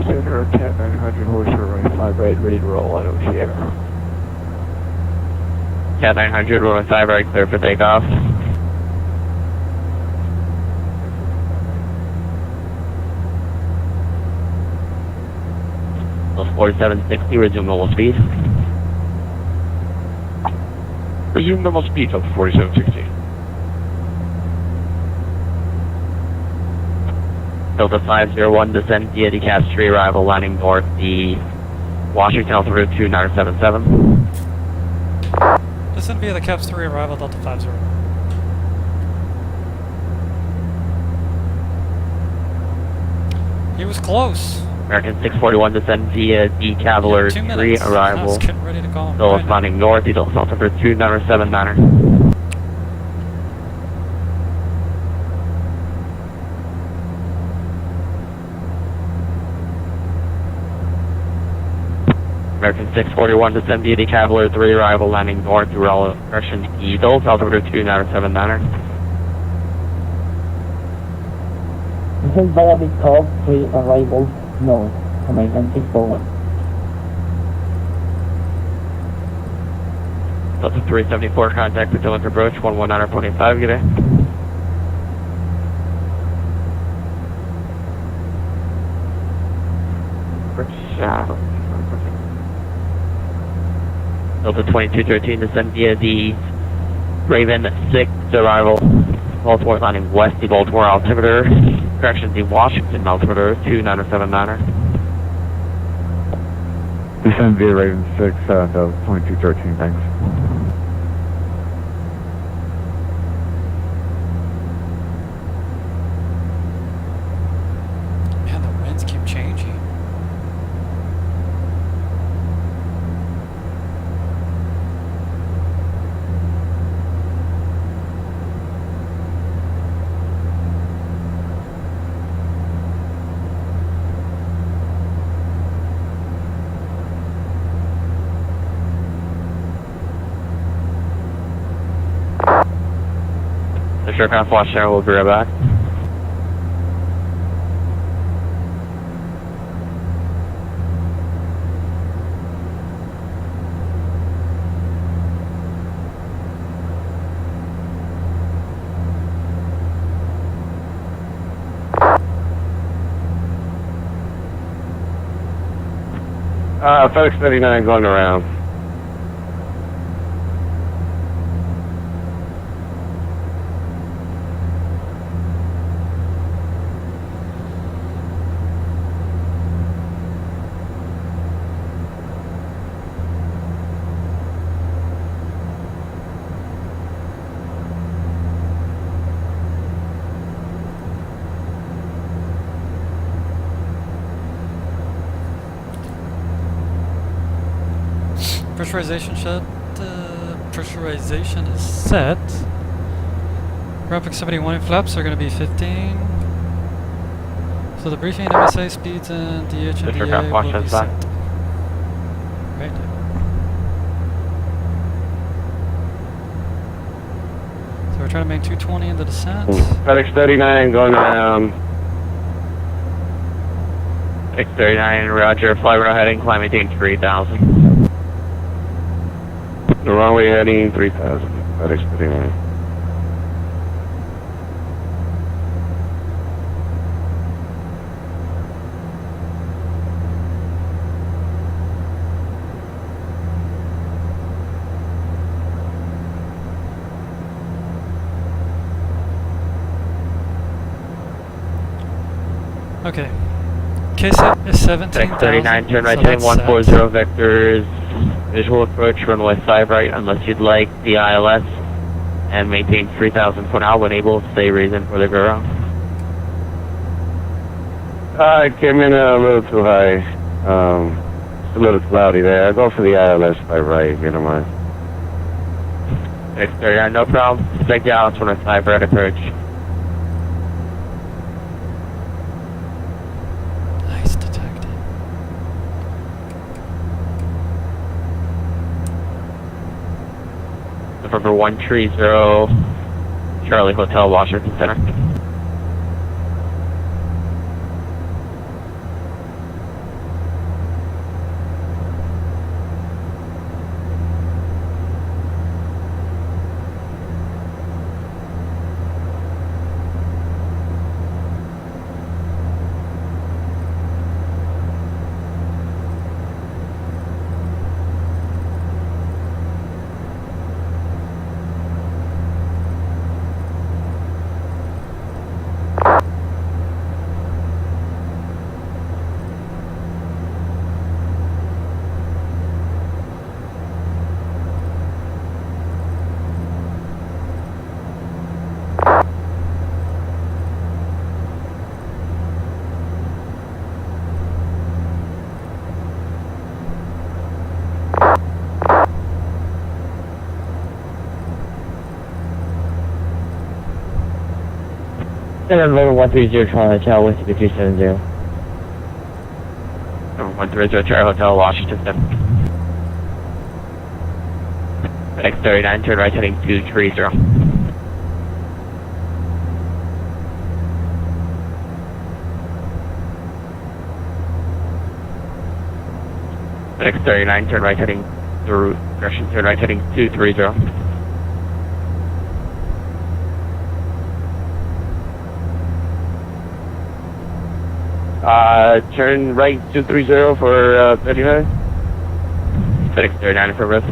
Center, Cat 900, horse runway 5 right, ready to roll, I don't see it. Cat 900, runway 5 right, clear for takeoff. Plus 4760, resume normal speed. Resume normal speed up to 4760. Delta 501, descend via the Caps 3 arrival, landing north the Washington altimeter 2977. Descend via the Caps 3 arrival, Delta 50. He was close. American 641, descend via the Cavalier 3 I was arrival. getting ready to call him. Dulles Right. landing north, the Dulles altimeter 2979er. American 641, descend via the Cavalier 3 arrival, landing north through direction the Dulles altimeter 2979er. This is Miami 12, 3 arrival north, American 641. Delta 374, contact Potomac approach 119.5, good day. Delta 2213, descend via the Raven 6 arrival, Baltimore landing west, the Baltimore altimeter, correction, the Washington altimeter 2979er. Descend via Raven 6, Delta 2213, thanks. Man, the winds keep changing. The Shercraft watch center will be right back. FedEx 39 going around. Pressurization is set. Ground peak 71 flaps are going to be 15. So the briefing MSA speeds and DH and DA will be set. Right. So we're trying to make 220 in the descent. FedEx 39 going around. FedEx 39, roger, fly runway heading, climb maintain 3000. The runway heading 3000. FedEx 39. Okay. KSET is 17,000. 39, turn right so heading that's 140 vectors, visual approach, runway 5 right, unless you'd like the ILS, and maintain 3000 for now when able, stay reason for the go around. It came in a little too high. It's a little cloudy there. I'll go for the ILS by right, if you don't mind. X39, no problem. Expect the ILS runway 5 right approach. Nice detected. November 130, Charlie Hotel, Washington Center. November 130 Charlie Hotel, Whiskey 270. November 130, Charlie Hotel, Washington Center. X39, turn right heading 230. X39, turn right heading through direction, turn right heading 230. Turn right 230 for 39. FedEx 39 for risk.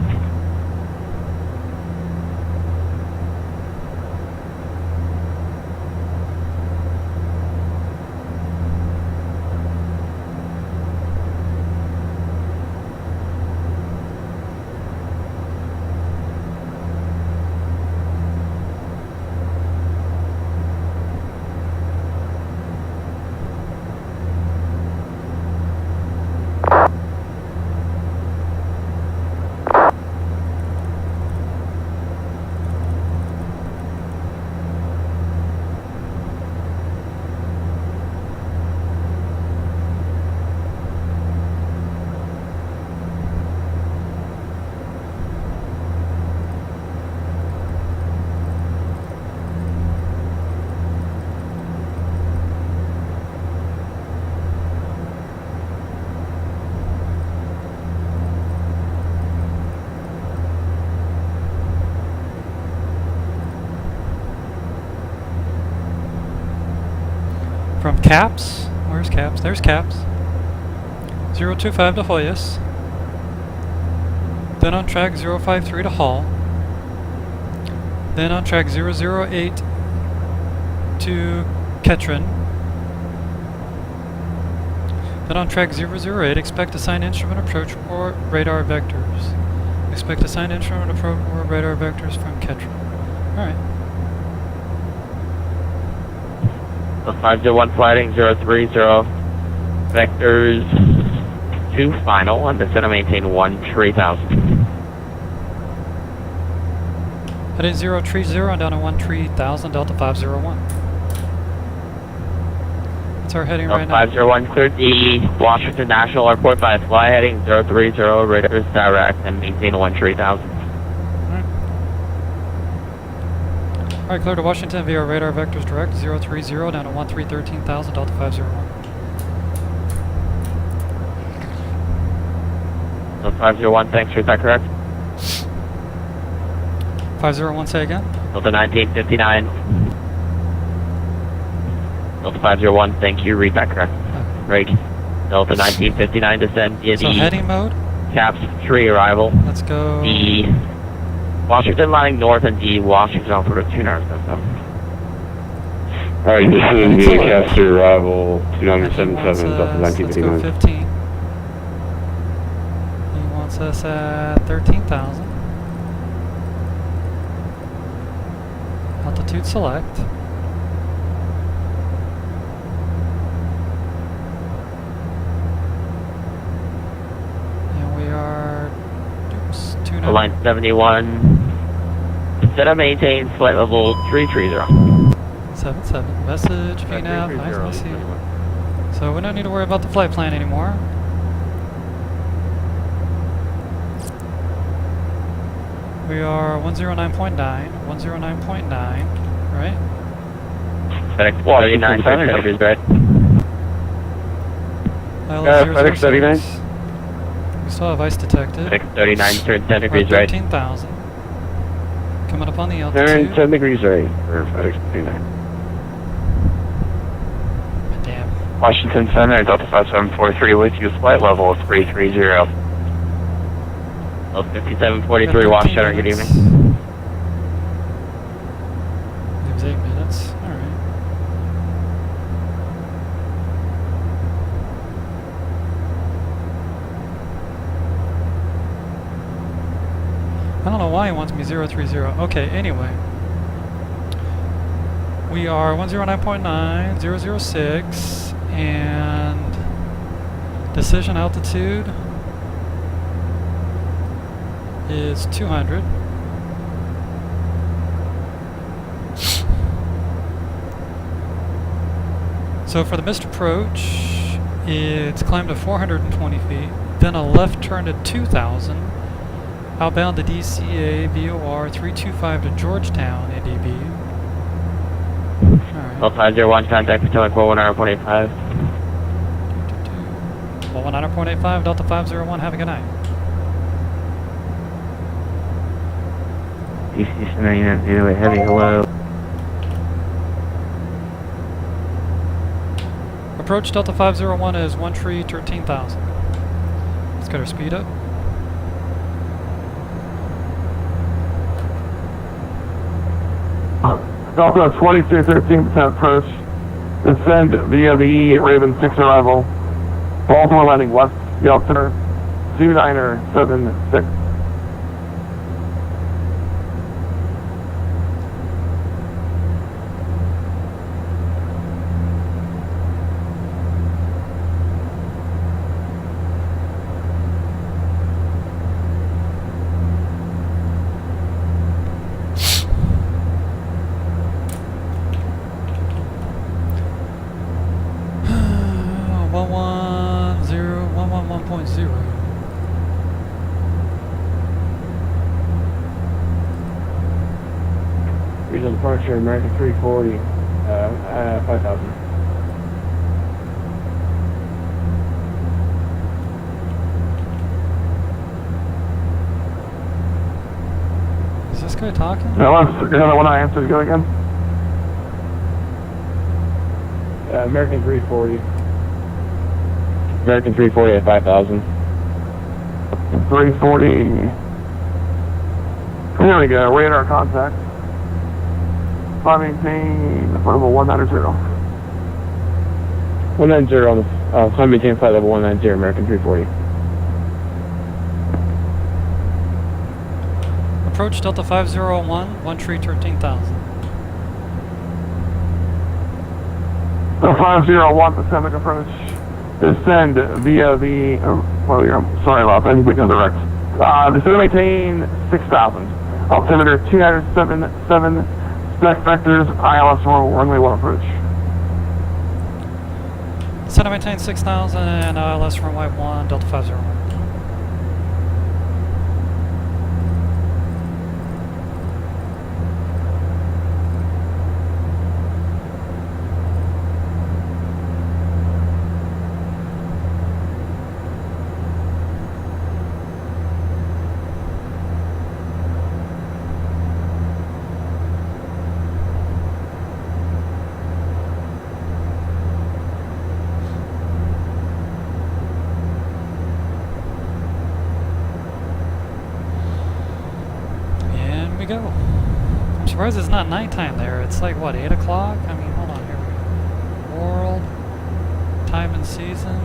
From Caps, where's Caps? There's Caps. 025 to Hoyas. Then on track 053 to Hall. Then on track 008 to Ketron. Then on track 008, expect assigned instrument approach or radar vectors. Expect assigned instrument approach or radar vectors from Ketron. Alright. So 501 flighting 030. Vectors 2 final and descend and maintain 13000. Heading 030 and down to 13000, Delta 501. That's our heading right now. 501 cleared the Washington National Airport by fly heading 030, radars direct and maintain 13000. Alright, clear to Washington via radar vectors direct 030 down to 1313,000, Delta 501. So 501, thanks, is that correct? 501, say again? Delta 1959. Delta 501, thank you, read that correct. Right. Delta 1959, descend via So the heading mode? CAPS 3 arrival. Let's go. The Washington lining north and the Washington Alberta 2 hours. Alright, this is the CAPS 3 arrival 2977, Delta 1959. Let's go 15. He wants us at 13,000. Altitude select. And we are, oops, 29. Line 71. Set up maintain flight level 330. 77. Message, VNAV, nice to see you. So we don't need to worry about the flight plan anymore. We are 109.9, 109.9, right? FedEx 39, is right. FedEx 39. We still have ice detected. FedEx 39, turn 10 degrees We're at right. 13,000. Coming up on the Turn altitude. 10 degrees right for FedEx 39. Damn. Washington Center, Delta 5743 with you, flight level 330. Oh, 5743, Washington, good evening. Gives 8 minutes. Alright. I don't know why he wants me 030. Okay, anyway. We are 109.9, 006, and decision altitude is 200. So for the missed approach, it's climbed to 420 feet, then a left turn to 2,000, outbound to DCA, VOR 325 to Georgetown, NDB. Alright. 501, contact Potomac 119.85. 119.85, Delta 501, have a good night. DC 908 heavy, hello. Approach Delta 501 is 13,000. Let's get our speed up. Delta 2313% approach. Descend via the Raven 6 arrival. Baltimore landing west, Yelp Center, 2976. Regional departure, American 340, 5,000. Is this guy talking? No, another one I answered, go again. American 340. American 340 at 5,000. 340. There we go, radar contact. Climb maintain, flight level 190. 190 on the, climb maintain flight level 190, American 340. Approach Delta 501, 1 tree 13,000. The 501 Pacific approach. Descend via the, sorry about that, we can direct. Descend maintain 6,000. Altimeter 277, spec vectors, ILS runway 1 approach. Descend and maintain 6,000 and ILS runway 1, Delta 501. We go. I'm surprised it's not nighttime there. It's like, what, 8 o'clock? I mean, hold on, here we go. World, time and season.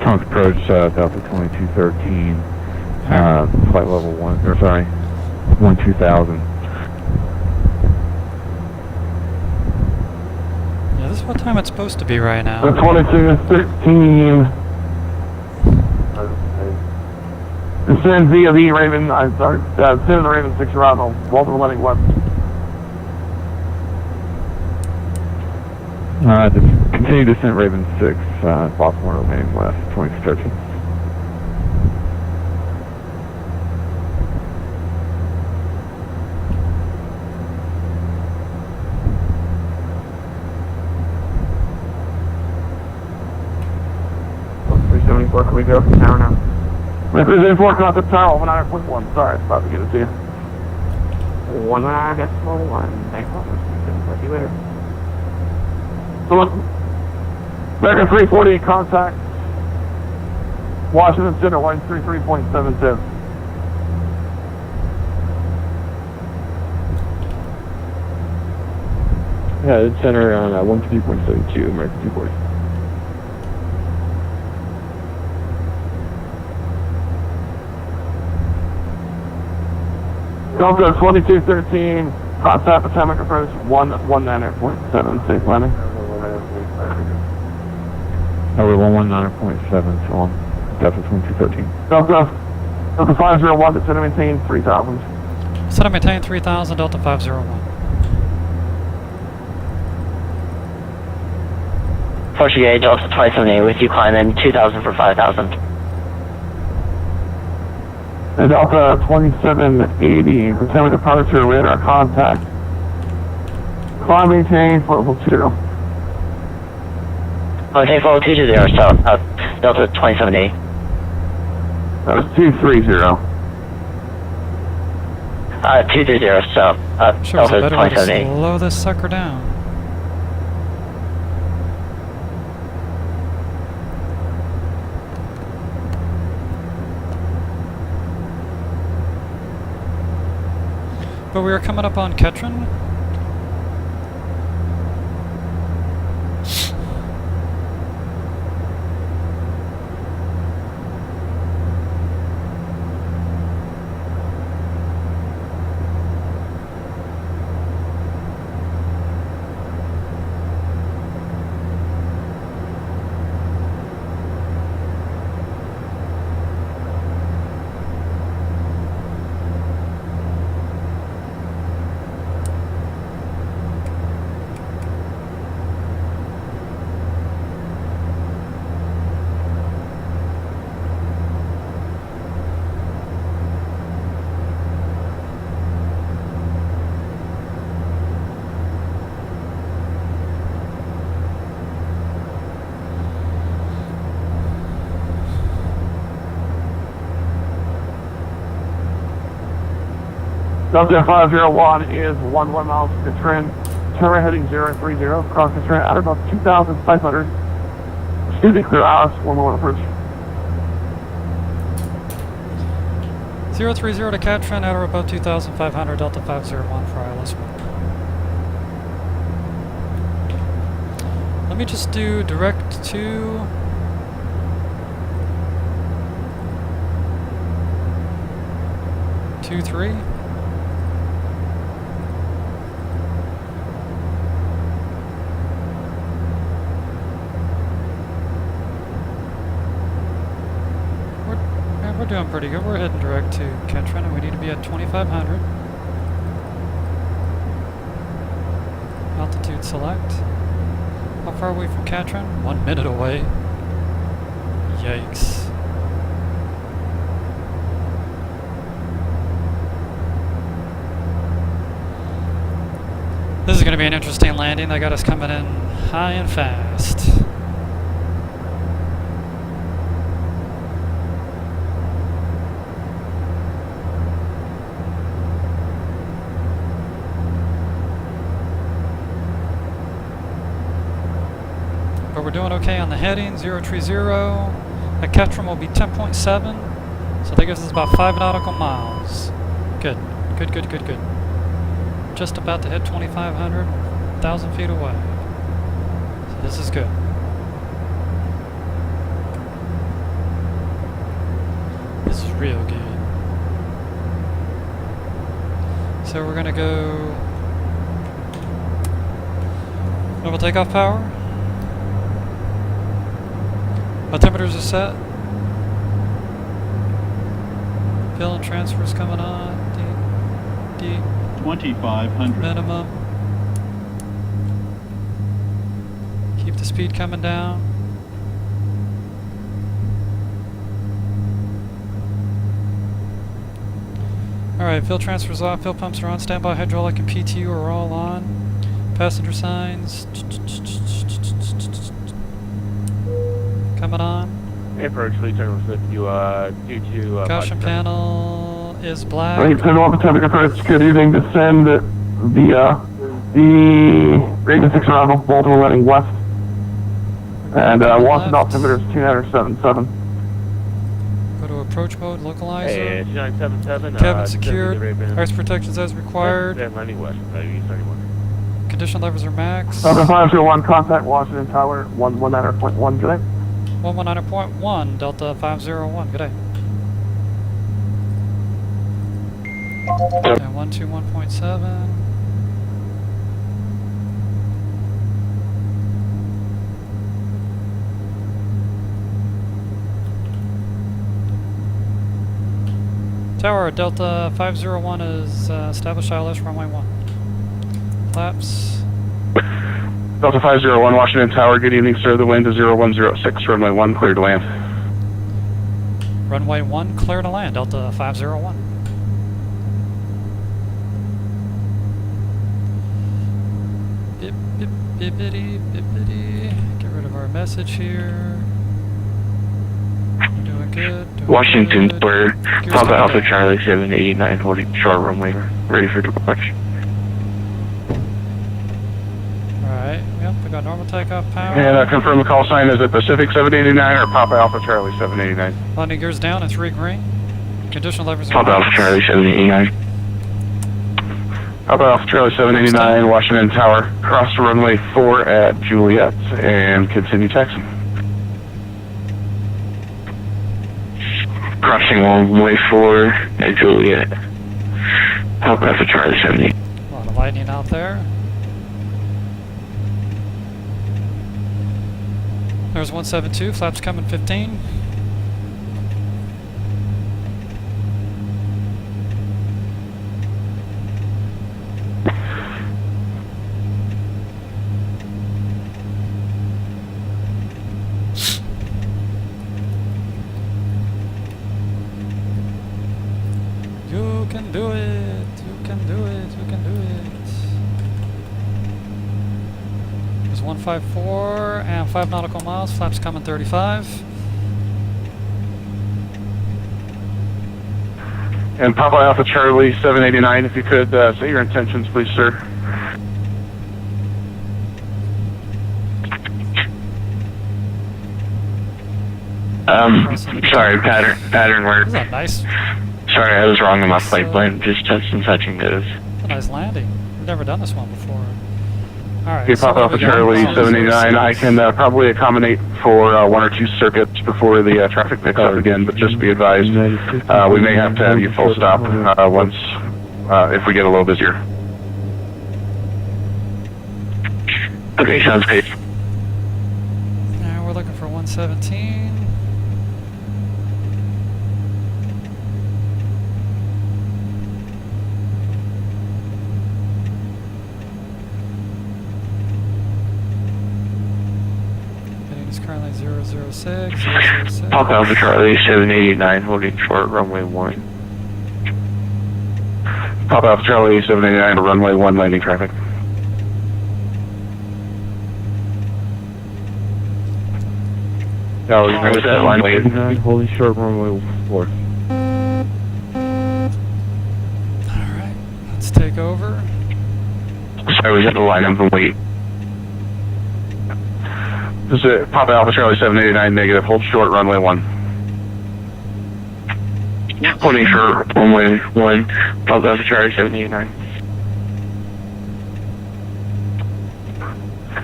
Approach Delta 2213, flight level 1, or sorry, 12000. Yeah, this is what time it's supposed to be right now. The 2213. Descend via the Raven, descend the Raven 6 arrival, Walter Lenning West. Just continue descent Raven 6, Baltimore remaining west, 2213. Can we go from tower now? 374 contact tower, 100.1. Sorry, it's about to get it to you. 1.1. Thanks. See you later. American 340 contact. Washington Center 133.72. Yeah, it's center on 150.72, American 240. Delta 2213, contact atomic approach 119.7, safe landing. We're 119.7, so on Delta 2213. Delta 501, descend and maintain 3,000. Descend and maintain 3,000, Delta 501. Portuguese Delta 278 with you, climb in 2,000 for 5,000. And Delta 2780, Pacific departure, radar contact. Climb maintain, flight level 2. Maintain flight level 220, so Delta 2780. That was 230. 230, so Sure, it's a Delta better way to 2780. slow this sucker down. But we are coming up on Ketron. Delta 501 is 11 miles to trend. Turn right heading 030, cross the trend at about 2,500. Excuse me, clear hours, 111 approach. 030 to cat trend at or above 2,500, Delta 501 for ILS 1. Let me just do direct to... Two, three. We're doing pretty good. We're heading direct to Ketron, and we need to be at 2,500. Altitude select. How far away from Ketron? 1 minute away. Yikes. This is going to be an interesting landing. They got us coming in high and fast. But we're doing okay on the heading, 030. At Ketron will be 10.7, so that gives us about 5 nautical miles. Good, good, good, good, good. Just about to hit 2,500, 1,000 feet away. So this is good. This is real good. So we're gonna go normal takeoff power. Altimeters are set. Fill and transfers coming on. D. 2,500. Minimum. Keep the speed coming down. Alright, fuel transfers off, fuel pumps are on, standby hydraulic and PTU are all on. Passenger signs. Coming on. Approach, please turn with you, due to, caution panel is black. Right, 10 off Pacific approach, good evening, descend the Raven 6 arrival, Baltimore heading west. And, Washington altimeter is 2977. Go to approach mode, localizer. Hey, 2977, cabin secured, ice protections as required. Landing west, E31. Condition levers are max. Delta 501, contact Washington Tower, 119.1, good day. 119.1, Delta 501, good day. And 121.7. Tower, Delta 501 is established ILS runway 1. Flaps. Delta 501, Washington Tower, good evening, sir. The wind is 0106, runway 1, clear to land. Runway 1, clear to land, Delta 501. Bip, bip, bippity, bippity. Get rid of our message here. Doing good. Doing Washington good. Square, Gears Papa coming Alpha down. Charlie 789, holding short runway, ready for departure. Alright, yep, we got normal takeoff power. And confirm the call sign is it Pacific 789 or Papa Alpha Charlie 789? Landing gears down and 3 green. Condition levers are Papa Alpha max. Charlie 789. Papa Alpha Charlie 789, Washington Tower, cross the runway 4 at Juliet and continue taxi. Crossing runway 4 at Juliet. Papa Alpha Charlie 789. A lot of lightning out there. There's 172, flaps coming 15. You can do it, you can do it, you can do it. There's 154 and 5 nautical miles, flaps coming 35. And Papa Alpha Charlie 789, if you could say your intentions, please, sir. Sorry, pattern work. This is a nice, Sorry, I was wrong on my flight plan. Just touching those. a nice landing. We've never done this one before. Alright, Okay, Papa Alpha Charlie 789, I can probably accommodate for 1 or 2 circuits before the traffic picks up again, but just be advised, we may have to have you full stop once, if we get a little busier. Okay, sounds great. Now we're looking for 117. Heading is currently 006, 006. Papa Alpha Charlie 789, holding short, runway 1. Papa Alpha Charlie 789, runway 1, landing traffic. Tower, What was that line weight? holding short, runway 4. Alright, let's take over. Sorry, was that the line up and wait? This is Papa Alpha Charlie 789, negative, hold short, runway 1. Holding short, runway 1. Papa Alpha Charlie 789.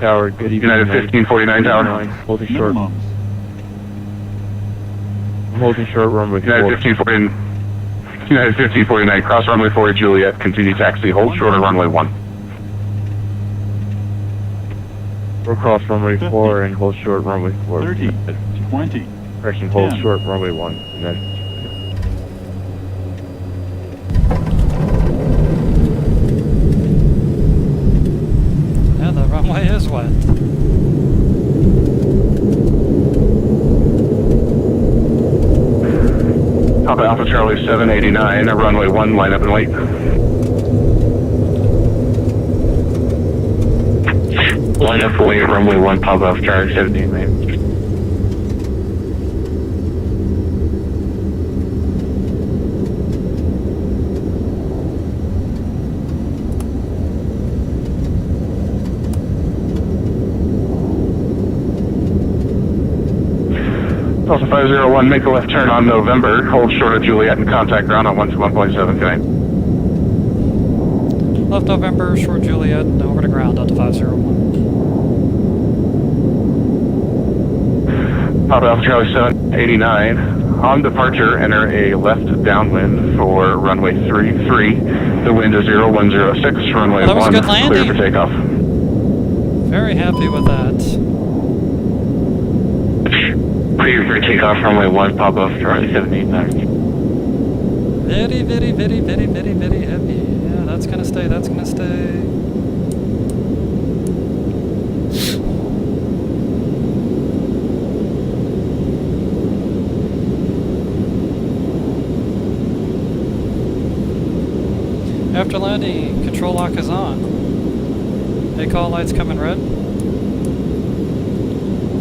Tower, good evening. United 1549 Tower. Holding short. I'm holding short, runway 4. United 1549, cross runway 4 Juliet, continue taxi, hold short on runway 1. We'll cross runway 4 and hold short, runway 4. 30, 20. Correction, hold 10. short, runway 1. United. Yeah, the runway is wet. Papa Alpha Charlie 789, runway 1, line up and wait. Line up and wait, runway 1, Papa Alpha Charlie 789. Delta 501, make a left turn on November, hold short of Juliet and contact ground on 121.7, good night. Left November, short Juliet, over to ground, Delta 501. Papa Alpha Charlie 789, on departure, enter a left downwind for runway 33. The wind is 0106, runway 1, That was a good landing. clear for takeoff. Very happy with that. Clear for takeoff, runway 1, Papa Alpha Charlie 789. Very, very, very, very, very, very heavy. Yeah, that's gonna stay, that's gonna stay. After landing, control lock is on. ACAL lights coming red.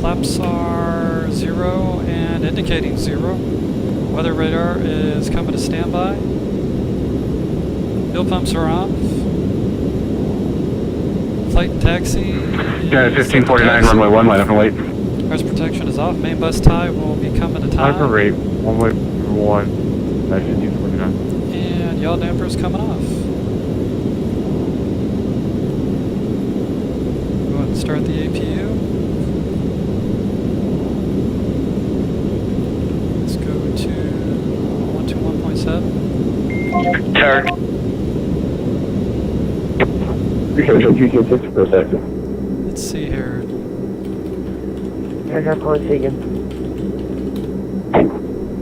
Flaps are 0 and indicating 0. Weather radar is coming to standby. Fuel pumps are off. Flight and taxi. United 1549, runway 1, line up and wait. Cars protection is off. Main bus tie will be coming to time. Time for rate, runway 1, United 1549. And yaw damper is coming off. Go ahead and start the APU. Let's go to 121.7. Tower. Let's see here. Air Dracollin taken.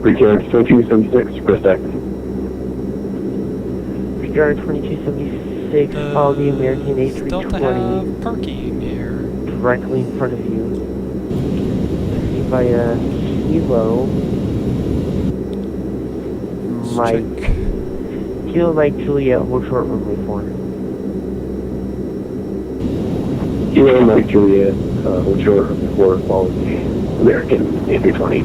Return 2276, press X. Return 2276, follow the American Delta A320 have parking here. directly in front of you. Seen by a Kilo. Kilo Mike Juliet, hold short runway 4. Kilo Mike Juliet, hold short runway 4, follow the American A320.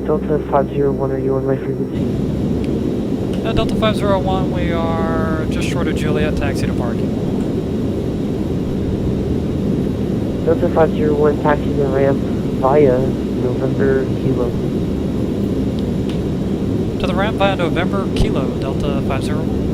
Delta 501, are you on my frequency? Delta 501, we are just short of Juliet, taxi to parking. Delta 501, taxi the ramp via November Kilo. To the ramp via November Kilo, Delta 501.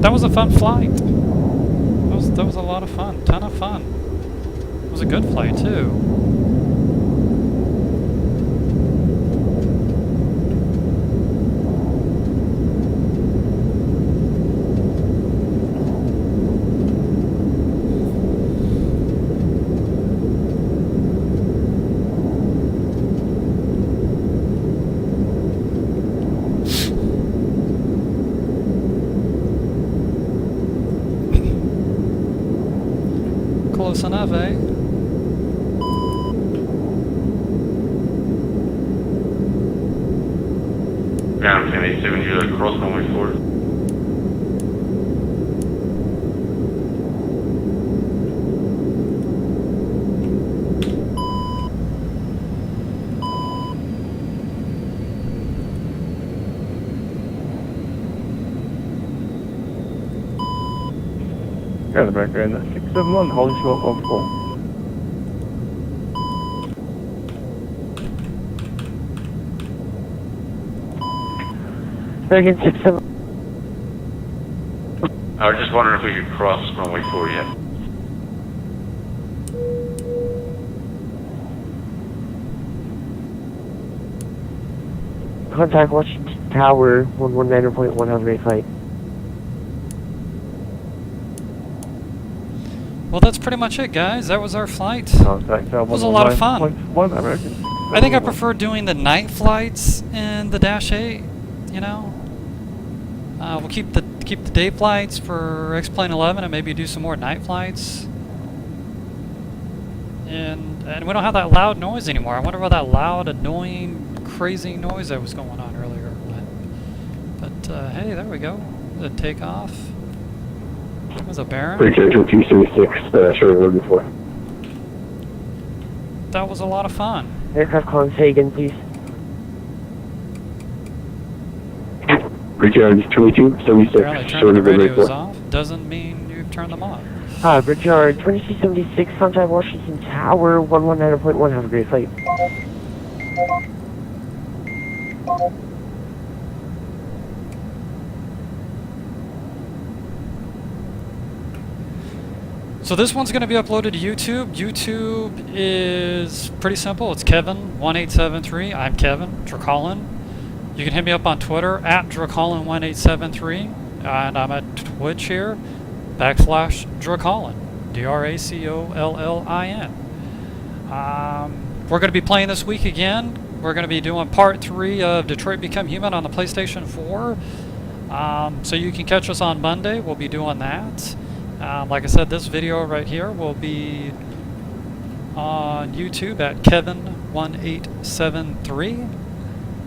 That was a fun flight. That was a lot of fun. Ton of fun. It was a good flight too. Close enough, eh? Ground 1087, Juliet, cross runway 4. Got the back end, 671, holding short on 4. American 67. I was just wondering if we could cross runway 4 yet. Contact Washington Tower, 119.1 flight. Well, that's pretty much it, guys. That was our flight. It was a lot of fun. I think I prefer doing the night flights in the Dash 8. You know, we'll keep the day flights for X-Plane 11, and maybe do some more night flights. And we don't have that loud noise anymore. I wonder what that loud, annoying, crazy noise that was going on earlier. But hey, there we go. The takeoff. That was a Baron. Bridge 236, sure we're looking for. That was a lot of fun. Aircraft calling, say again, please. Brickyard 2276, Apparently short turning of the the radios report. off doesn't mean you've turned them off. Brickyard 2276, contact Washington Tower, 119.1, have a great flight. So this one's going to be uploaded to YouTube. YouTube is pretty simple. It's Kevin1873. I'm Kevin, Dracollin. You can hit me up on Twitter at Dracollin1873. And I'm at Twitch here, /Dracollin. Dracollin. We're going to be playing this week again. We're going to be doing part 3 of Detroit Become Human on the PlayStation 4. So you can catch us on Monday. We'll be doing that. Like I said, this video right here will be on YouTube at Kevin1873,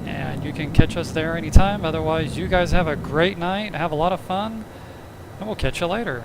and you can catch us there anytime. Otherwise, you guys have a great night, have a lot of fun, and we'll catch you later.